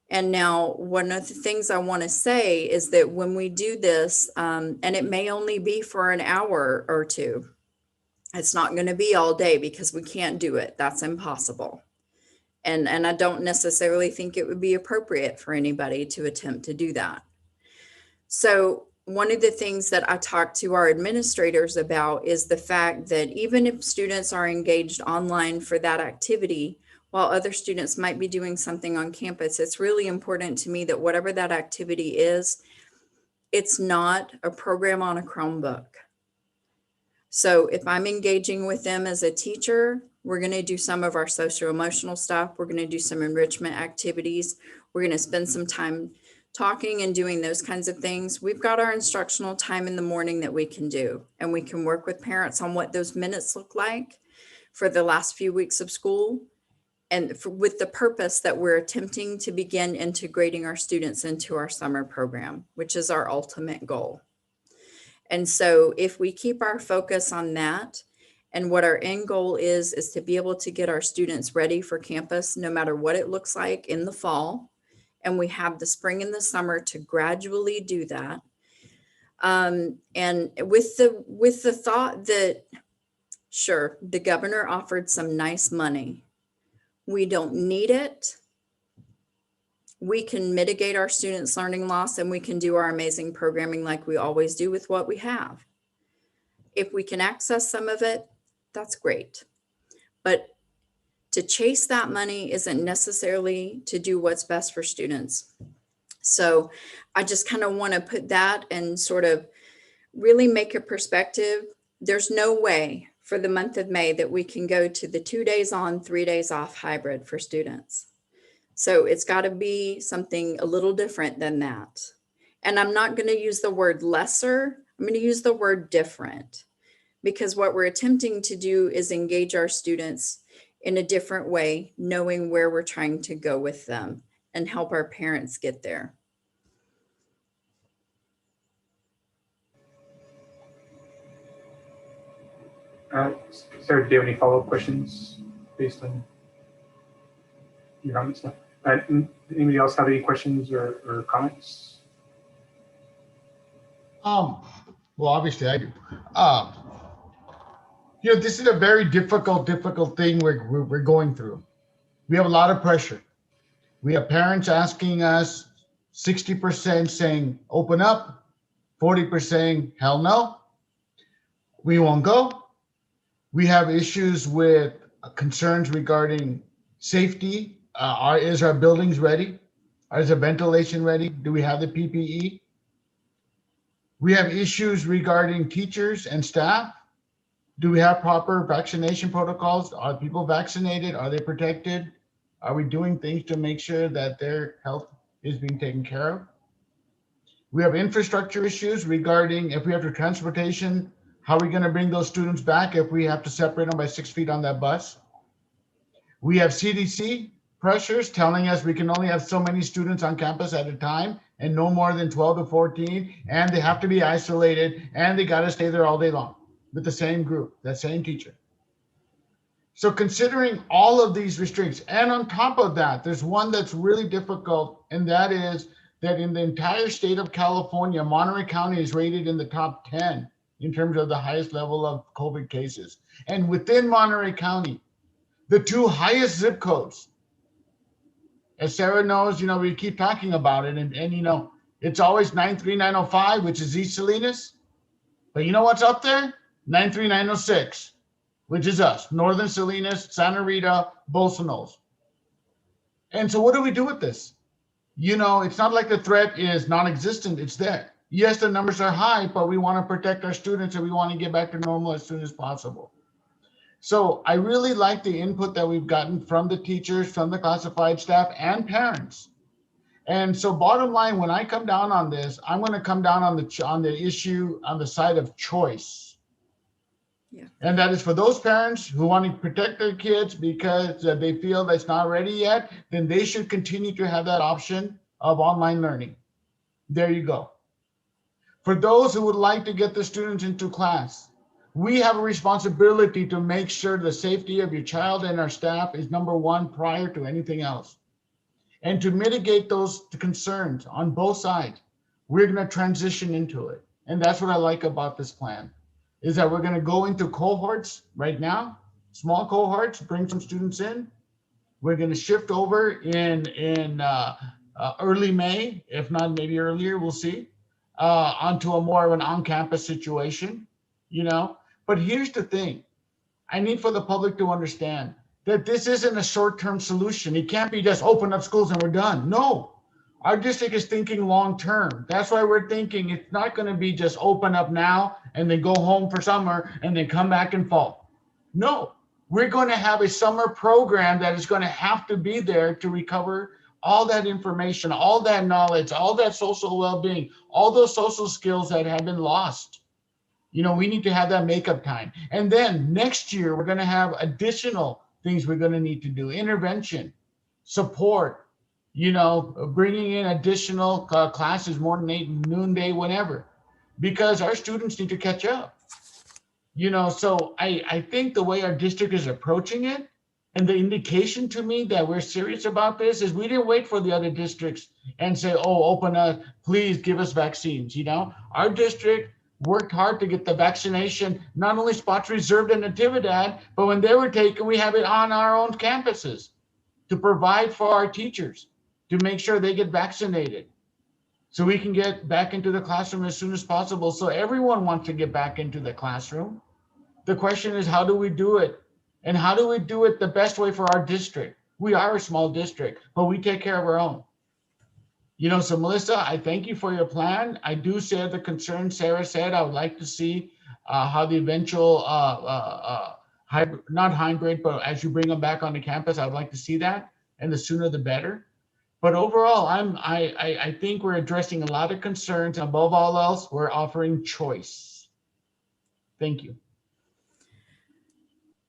And now one of the things I want to say is that when we do this, and it may only be for an hour or two, it's not going to be all day because we can't do it. That's impossible. And I don't necessarily think it would be appropriate for anybody to attempt to do that. So one of the things that I talk to our administrators about is the fact that even if students are engaged online for that activity, while other students might be doing something on campus, it's really important to me that whatever that activity is, it's not a program on a Chromebook. So if I'm engaging with them as a teacher, we're going to do some of our socio-emotional stuff. We're going to do some enrichment activities. We're going to spend some time talking and doing those kinds of things. We've got our instructional time in the morning that we can do, and we can work with parents on what those minutes look like for the last few weeks of school, and with the purpose that we're attempting to begin integrating our students into our summer program, which is our ultimate goal. And so if we keep our focus on that, and what our end goal is to be able to get our students ready for campus, no matter what it looks like in the fall, and we have the spring and the summer to gradually do that. And with the thought that, sure, the governor offered some nice money. We don't need it. We can mitigate our students' learning loss, and we can do our amazing programming like we always do with what we have. If we can access some of it, that's great. But to chase that money isn't necessarily to do what's best for students. So I just kind of want to put that and sort of really make a perspective. There's no way for the month of May that we can go to the 2 days on, 3 days off hybrid for students. So it's got to be something a little different than that. And I'm not going to use the word lesser. I'm going to use the word different, because what we're attempting to do is engage our students in a different way, knowing where we're trying to go with them and help our parents get there. Sarah, do you have any follow-up questions based on your comments? Anybody else have any questions or comments? Well, obviously I do. This is a very difficult thing we're going through. We have a lot of pressure. We have parents asking us, 60% saying open up, 40% saying hell no, we won't go. We have issues with concerns regarding safety. Is our buildings ready? Is the ventilation ready? Do we have the PPE? We have issues regarding teachers and staff. Do we have proper vaccination protocols? Are people vaccinated? Are they protected? Are we doing things to make sure that their health is being taken care of? We have infrastructure issues regarding if we have transportation How are we going to bring those students back if we have to separate them by 6 feet on that bus? We have CDC pressures telling us we can only have so many students on campus at a time and no more than 12 to 14, and they have to be isolated and they got to stay there all day long with the same group, that same teacher. So considering all of these restrictions, and on top of that, there's one that's really difficult, and that is that in the entire state of California, Monterey County is rated in the top 10 in terms of the highest level of COVID cases. And within Monterey County, the two highest zip codes, as Sarah knows, we keep talking about it, and it's always 93905, which is East Salinas. But you know what's up there? 93906, which is us, Northern Salinas, Santa Rita, Bolsonos. And so what do we do with this? It's not like the threat is non-existent, it's there. Yes, the numbers are high, but we want to protect our students and we want to get back to normal as soon as possible. So I really like the input that we've gotten from the teachers, from the classified staff, and parents. And so bottom line, when I come down on this, I'm going to come down on the issue on the side of choice. Yeah. And that is for those parents who want to protect their kids because they feel that's not ready yet, then they should continue to have that option of online learning. There you go. For those who would like to get the students into class, we have a responsibility to make sure the safety of your child and our staff is number one prior to anything else. And to mitigate those concerns on both sides, we're going to transition into it. And that's what I like about this plan, is that we're going to go into cohorts right now, small cohorts, bring some students in. We're going to shift over in early May, if not maybe earlier, we'll see, onto a more of an on-campus situation, But here's the thing. I need for the public to understand that this isn't a short-term solution. It can't be just open up schools and we're done. No, our district is thinking long-term. That's why we're thinking it's not going to be just open up now and then go home for summer and then come back in fall. No, we're going to have a summer program that is going to have to be there to recover all that information, all that knowledge, all that social well-being, all those social skills that have been lost. We need to have that makeup time. And then next year, we're going to have additional things we're going to need to do. Intervention, support, bringing in additional classes, morning, 8, noonday, whenever, because our students need to catch up. So I think the way our district is approaching it, and the indication to me that we're serious about this is we didn't wait for the other districts and say, oh, open up, please give us vaccines. Our district worked hard to get the vaccination, not only spots reserved in Natividad, but when they were taken, we have it on our own campuses to provide for our teachers, to make sure they get vaccinated so we can get back into the classroom as soon as possible. So everyone wants to get back into the classroom. The question is, how do we do it? And how do we do it the best way for our district? We are a small district, but we take care of our own. So Melissa, I thank you for your plan. I do share the concern Sarah said. I would like to see how the eventual, not hybrid, but as you bring them back onto campus, I would like to see that, and the sooner the better. But overall, I think we're addressing a lot of concerns. Above all else, we're offering choice. Thank you.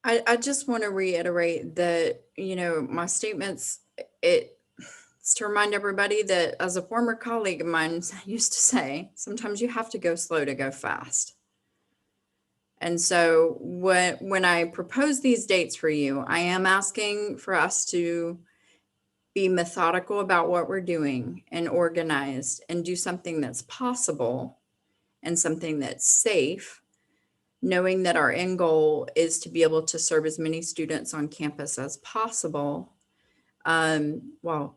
I just want to reiterate that, my statements, it's to remind everybody that, as a former colleague of mine used to say, sometimes you have to go slow to go fast. And so when I propose these dates for you, I am asking for us to be methodical about what we're doing and organized and do something that's possible and something that's safe, knowing that our end goal is to be able to serve as many students on campus as possible, while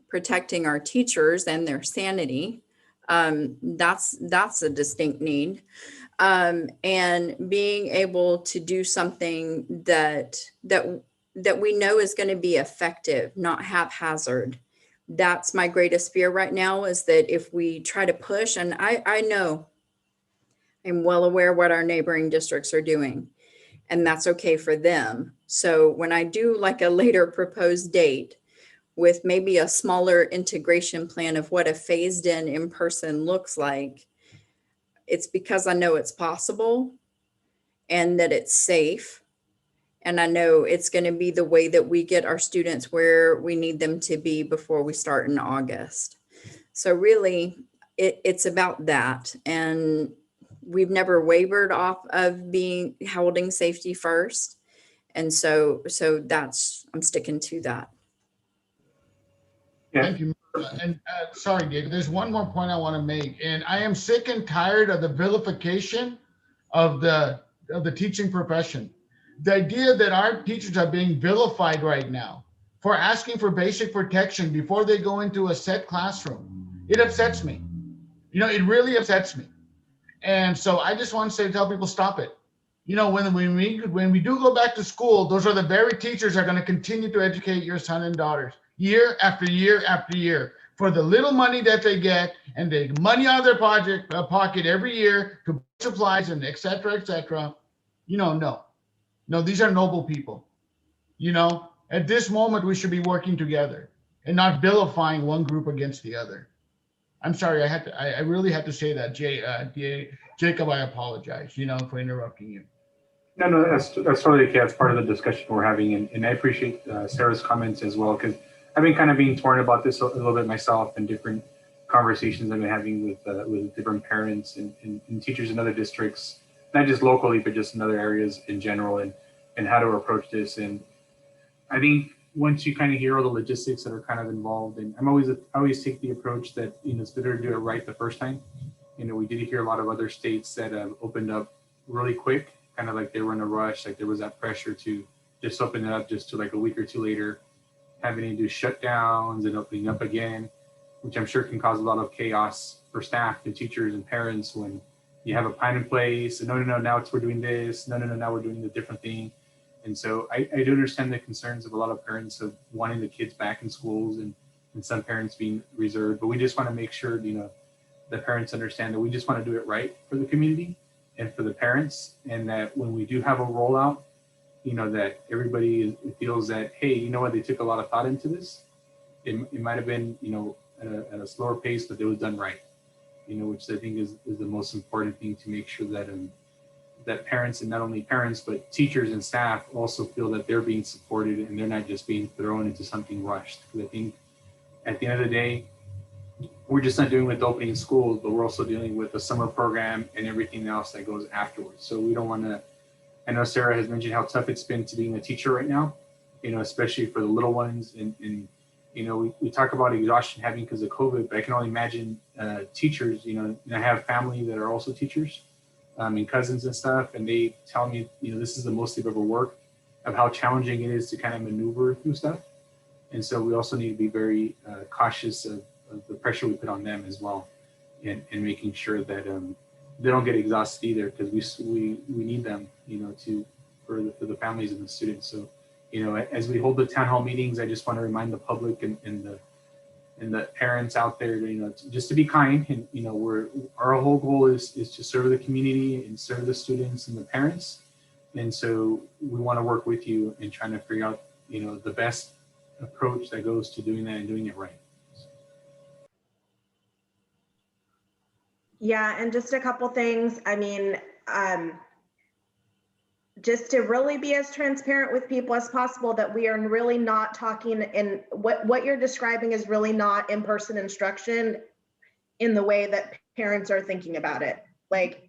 protecting our teachers and their sanity. That's a distinct need. And being able to do something that we know is going to be effective, not haphazard. That's my greatest fear right now, is that if we try to push, and I know, I'm well aware what our neighboring districts are doing, and that's okay for them. So when I do like a later proposed date with maybe a smaller integration plan of what a phased in person looks like, it's because I know it's possible, and that it's safe. And I know it's going to be the way that we get our students where we need them to be before we start in August. So really, it's about that. And we've never wavered off of holding safety first. And so I'm sticking to that. Yeah. Thank you. And sorry, Gabe, there's one more point I want to make. And I am sick and tired of the vilification of the teaching profession. The idea that our teachers are being vilified right now for asking for basic protection before they go into a set classroom, it upsets me. You know, it really upsets me. And so I just want to tell people, stop it. You know, when we do go back to school, those are the very teachers that are going to continue to educate your son and daughters year after year after year for the little money that they get, and the money out of their pocket every year to buy supplies and et cetera, et cetera. You know, no, these are noble people. You know, at this moment, we should be working together and not vilifying one group against the other. I'm sorry, I really had to say that, Jacob, I apologize, you know, for interrupting you. No, that's totally okay. That's part of the discussion we're having, and I appreciate Sarah's comments as well, because I've been kind of being torn about this a little bit myself, and different conversations I've been having with different parents and teachers in other districts, not just locally, but just in other areas in general, and how to approach this. And I think once you kind of hear all the logistics that are kind of involved, and I always take the approach that, you know, it's better to do it right the first time. You know, we did hear a lot of other states that have opened up really quick, kind of like they were in a rush, like there was that pressure to just open it up just to like a week or two later, having to do shutdowns and opening up again, which I'm sure can cause a lot of chaos for staff and teachers and parents when you have a plan in place. And no, now we're doing this. No, now we're doing the different thing. And so I do understand the concerns of a lot of parents of wanting the kids back in schools, and some parents being reserved. But we just want to make sure, you know, the parents understand that we just want to do it right for the community and for the parents, and that when we do have a rollout, you know, that everybody feels that, hey, you know what, they took a lot of thought into this. It might have been, you know, at a slower pace, but it was done right, you know, which I think is the most important thing, to make sure that that parents, and not only parents, but teachers and staff also feel that they're being supported and they're not just being thrown into something rushed. Because I think at the end of the day, we're just not dealing with opening schools, but we're also dealing with the summer program and everything else that goes afterwards. So we don't want to, I know Sarah has mentioned how tough it's been to being a teacher right now, you know, especially for the little ones. And you know, we talk about exhaustion having because of COVID, but I can only imagine teachers, you know, and I have family that are also teachers, and cousins and stuff, and they tell me, you know, this is the most they've ever worked, of how challenging it is to kind of maneuver through stuff. And so we also need to be very cautious of the pressure we put on them as well, and making sure that they don't get exhausted either, because we need them, you know, for the families and the students. So, you know, as we hold the town hall meetings, I just want to remind the public and the parents out there, you know, just to be kind. And, you know, our whole goal is to serve the community and serve the students and the parents. And so we want to work with you in trying to figure out, you know, the best approach that goes to doing that and doing it right. Yeah, and just a couple things. I mean, just to really be as transparent with people as possible, that we are really not talking, and what you're describing is really not in-person instruction in the way that parents are thinking about it. Like,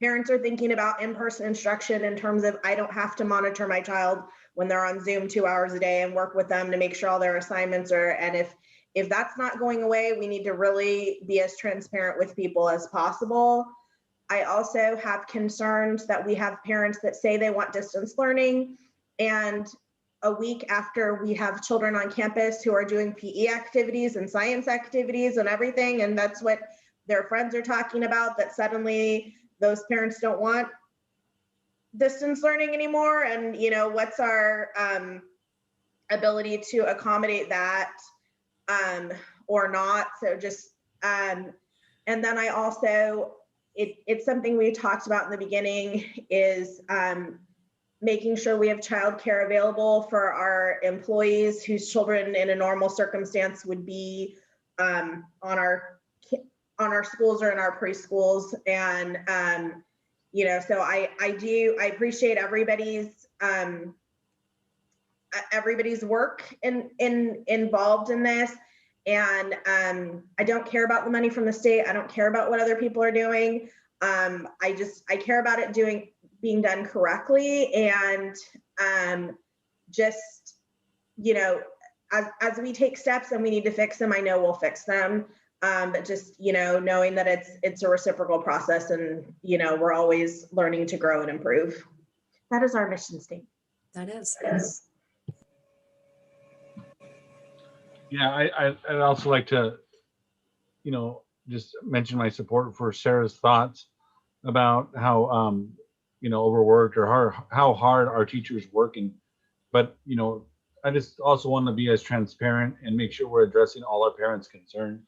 parents are thinking about in-person instruction in terms of, I don't have to monitor my child when they're on Zoom 2 hours a day and work with them to make sure all their assignments are, and if that's not going away, we need to really be as transparent with people as possible. I also have concerns that we have parents that say they want distance learning, and a week after we have children on campus who are doing PE activities and science activities and everything, and that's what their friends are talking about, that suddenly those parents don't want distance learning anymore. And, you know, what's our ability to accommodate that or not? So just, and then I also, it's something we talked about in the beginning, is making sure we have childcare available for our employees whose children in a normal circumstance would be on our schools or in our preschools. And so I appreciate everybody's work involved in this. And I don't care about the money from the state. I don't care about what other people are doing. I care about it being done correctly. And just, as we take steps and we need to fix them, I know we'll fix them. But just, knowing that it's a reciprocal process, and, we're always learning to grow and improve. That is our mission statement. That is. Yeah, I'd also like to, just mention my support for Sarah's thoughts about how, overworked or how hard our teachers working. But, I just also want to be as transparent and make sure we're addressing all our parents' concerns.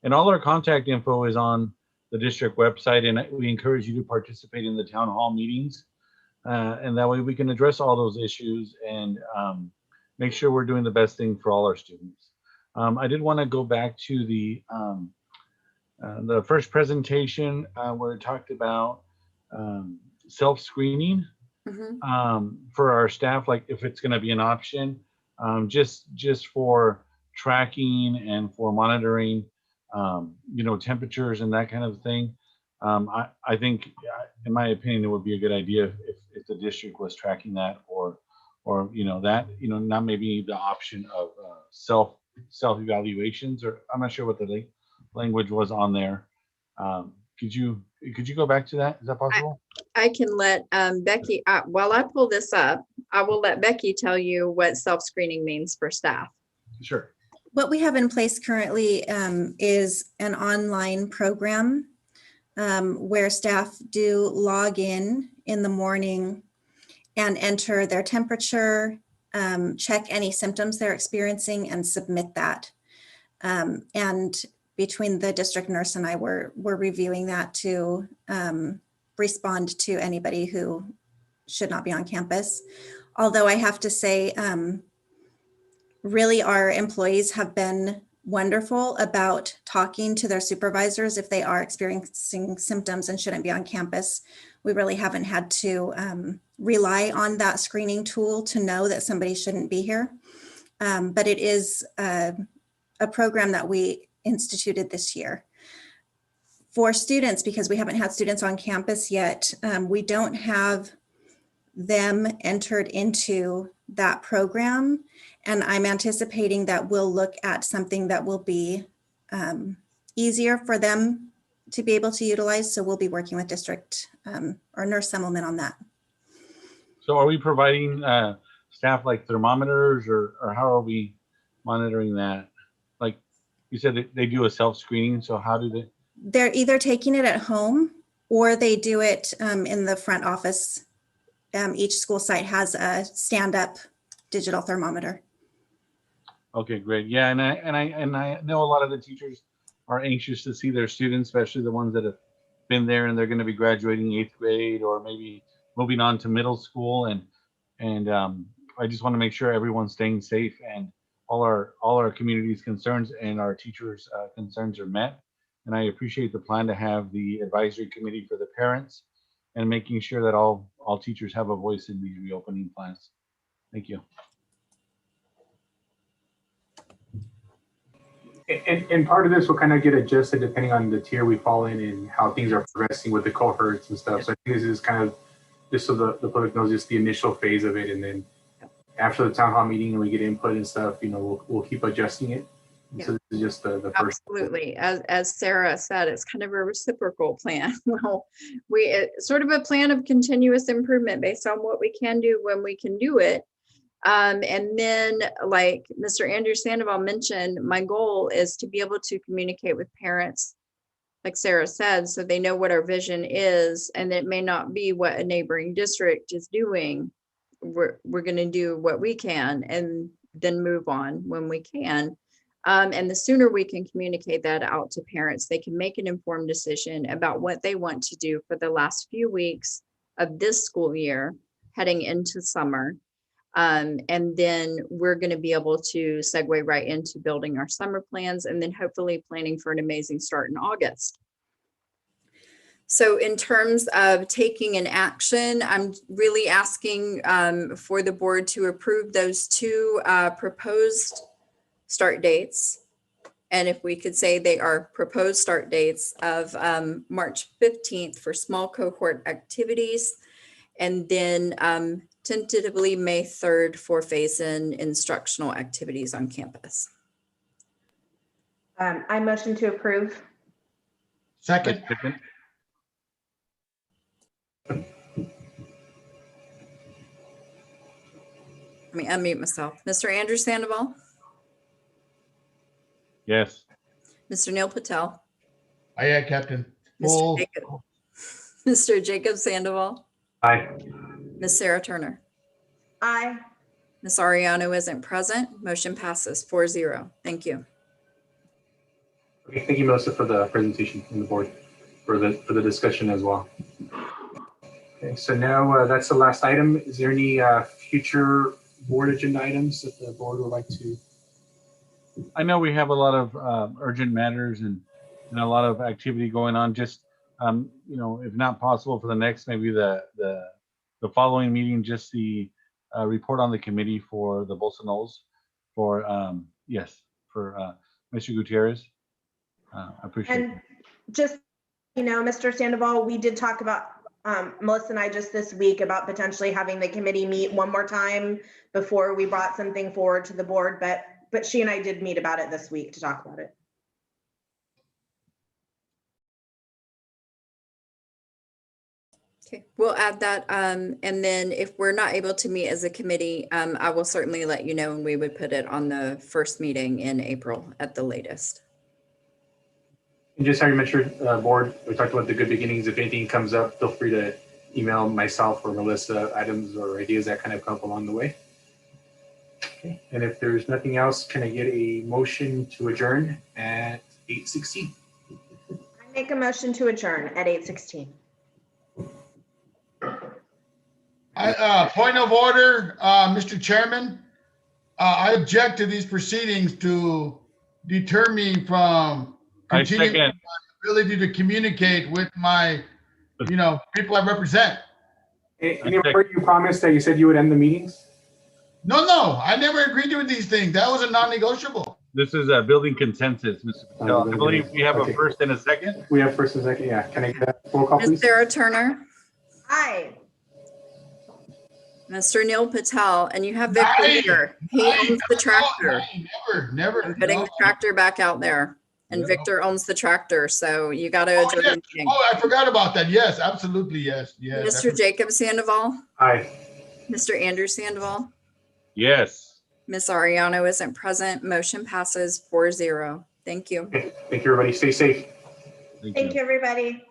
And all our contact info is on the district website, and we encourage you to participate in the town hall meetings. And that way we can address all those issues and make sure we're doing the best thing for all our students. I did want to go back to the first presentation where it talked about self-screening for our staff, like if it's going to be an option, just for tracking and for monitoring, temperatures and that kind of thing. I think, in my opinion, it would be a good idea if the district was tracking that, or not maybe the option of self evaluations, or I'm not sure what the language was on there. Could you go back to that? Is that possible? I can let Becky, while I pull this up, I will let Becky tell you what self-screening means for staff. Sure. What we have in place currently is an online program where staff do log in the morning and enter their temperature, check any symptoms they're experiencing, and submit that. And between the district nurse and I, we're reviewing that to respond to anybody who should not be on campus. Although I have to say, really, our employees have been wonderful about talking to their supervisors if they are experiencing symptoms and shouldn't be on campus. We really haven't had to rely on that screening tool to know that somebody shouldn't be here. But it is a program that we instituted this year. For students, because we haven't had students on campus yet, we don't have them entered into that program. And I'm anticipating that we'll look at something that will be easier for them to be able to utilize. So we'll be working with district or Nurse Semmelman on that. So are we providing staff like thermometers, or how are we monitoring that? Like you said, they do a self-screening. So how do they? They're either taking it at home or they do it in the front office. Each school site has a stand-up digital thermometer. Okay, great. Yeah, and I know a lot of the teachers are anxious to see their students, especially the ones that have been there and they're going to be graduating 8th grade or maybe moving on to middle school. And I just want to make sure everyone's staying safe and all our community's concerns and our teachers' concerns are met. And I appreciate the plan to have the advisory committee for the parents and making sure that all teachers have a voice in these reopening plans. Thank you. And part of this will kind of get adjusted depending on the tier we fall in and how things are progressing with the cohorts and stuff. So I think this is kind of, just so the public knows, just the initial phase of it. And then after the town hall meeting and we get input and stuff, we'll keep adjusting it. Yeah. So this is just the first. Absolutely. As Sarah said, it's kind of a reciprocal plan. Well, it's sort of a plan of continuous improvement based on what we can do when we can do it. And then, like Mr. Andrew Sandoval mentioned, my goal is to be able to communicate with parents, like Sarah said, so they know what our vision is, and it may not be what a neighboring district is doing. We're going to do what we can and then move on when we can. And the sooner we can communicate that out to parents, they can make an informed decision about what they want to do for the last few weeks of this school year heading into summer. And then we're going to be able to segue right into building our summer plans and then hopefully planning for an amazing start in August. So in terms of taking an action, I'm really asking for the board to approve those two proposed start dates. And if we could say they are proposed start dates of March 15th for small cohort activities, and then tentatively May 3rd for phase-in instructional activities on campus. I motion to approve. Second. Let me unmute myself. Mr. Andrew Sandoval, Yes. Mr. Neil Patel, Aye, Captain. Mr. Jacob Sandoval, Aye. Ms. Sarah Turner. Aye. Ms. Ariano isn't present. Motion passes 4-0. Thank you. Okay, thank you, Melissa, for the presentation from the board, for the discussion as well. Okay, so now that's the last item. Is there any future board agenda items that the board would like to? I know we have a lot of urgent matters and a lot of activity going on. Just you know, if not possible for the next, maybe the following meeting, just the report on the committee for the Bolsonols for yes, for Mr. Gutierrez. I appreciate it. And just, you know, Mr. Sandoval, we did talk about, Melissa and I just this week about potentially having the committee meet one more time before we brought something forward to the board, but she and I did meet about it this week to talk about it. Okay, we'll add that. And then if we're not able to meet as a committee, I will certainly let you know, and we would put it on the first meeting in April at the latest. And just how you mentioned, board, we talked about the good beginnings. If anything comes up, feel free to email myself or Melissa items or ideas that kind of come up along the way. Okay. And if there's nothing else, can I get a motion to adjourn at 8:16? I make a motion to adjourn at 8:16. Point of order, Mr. Chairman. I object to these proceedings to deter me from continuing my ability to communicate with my, people I represent. Anywhere you promised that you said you would end the meetings? No, I never agreed to these things. That was a non-negotiable. This is a building consensus, Mr. Patel. I believe we have a first and a second. We have first and second, yeah. Can I get a roll call, please? Ms. Sarah Turner. Aye. Mr. Neil Patel, and you have Victor here. He owns the tractor. Never. I'm putting the tractor back out there. And Victor owns the tractor, so you got to adjourn the meeting. Oh, I forgot about that. Yes, absolutely, yes. Mr. Jacob Sandoval. Aye. Mr. Andrew Sandoval. Yes. Ms. Ariano isn't present. Motion passes 4-0. Thank you. Okay. Thank you, everybody. Stay safe. Thank you, everybody.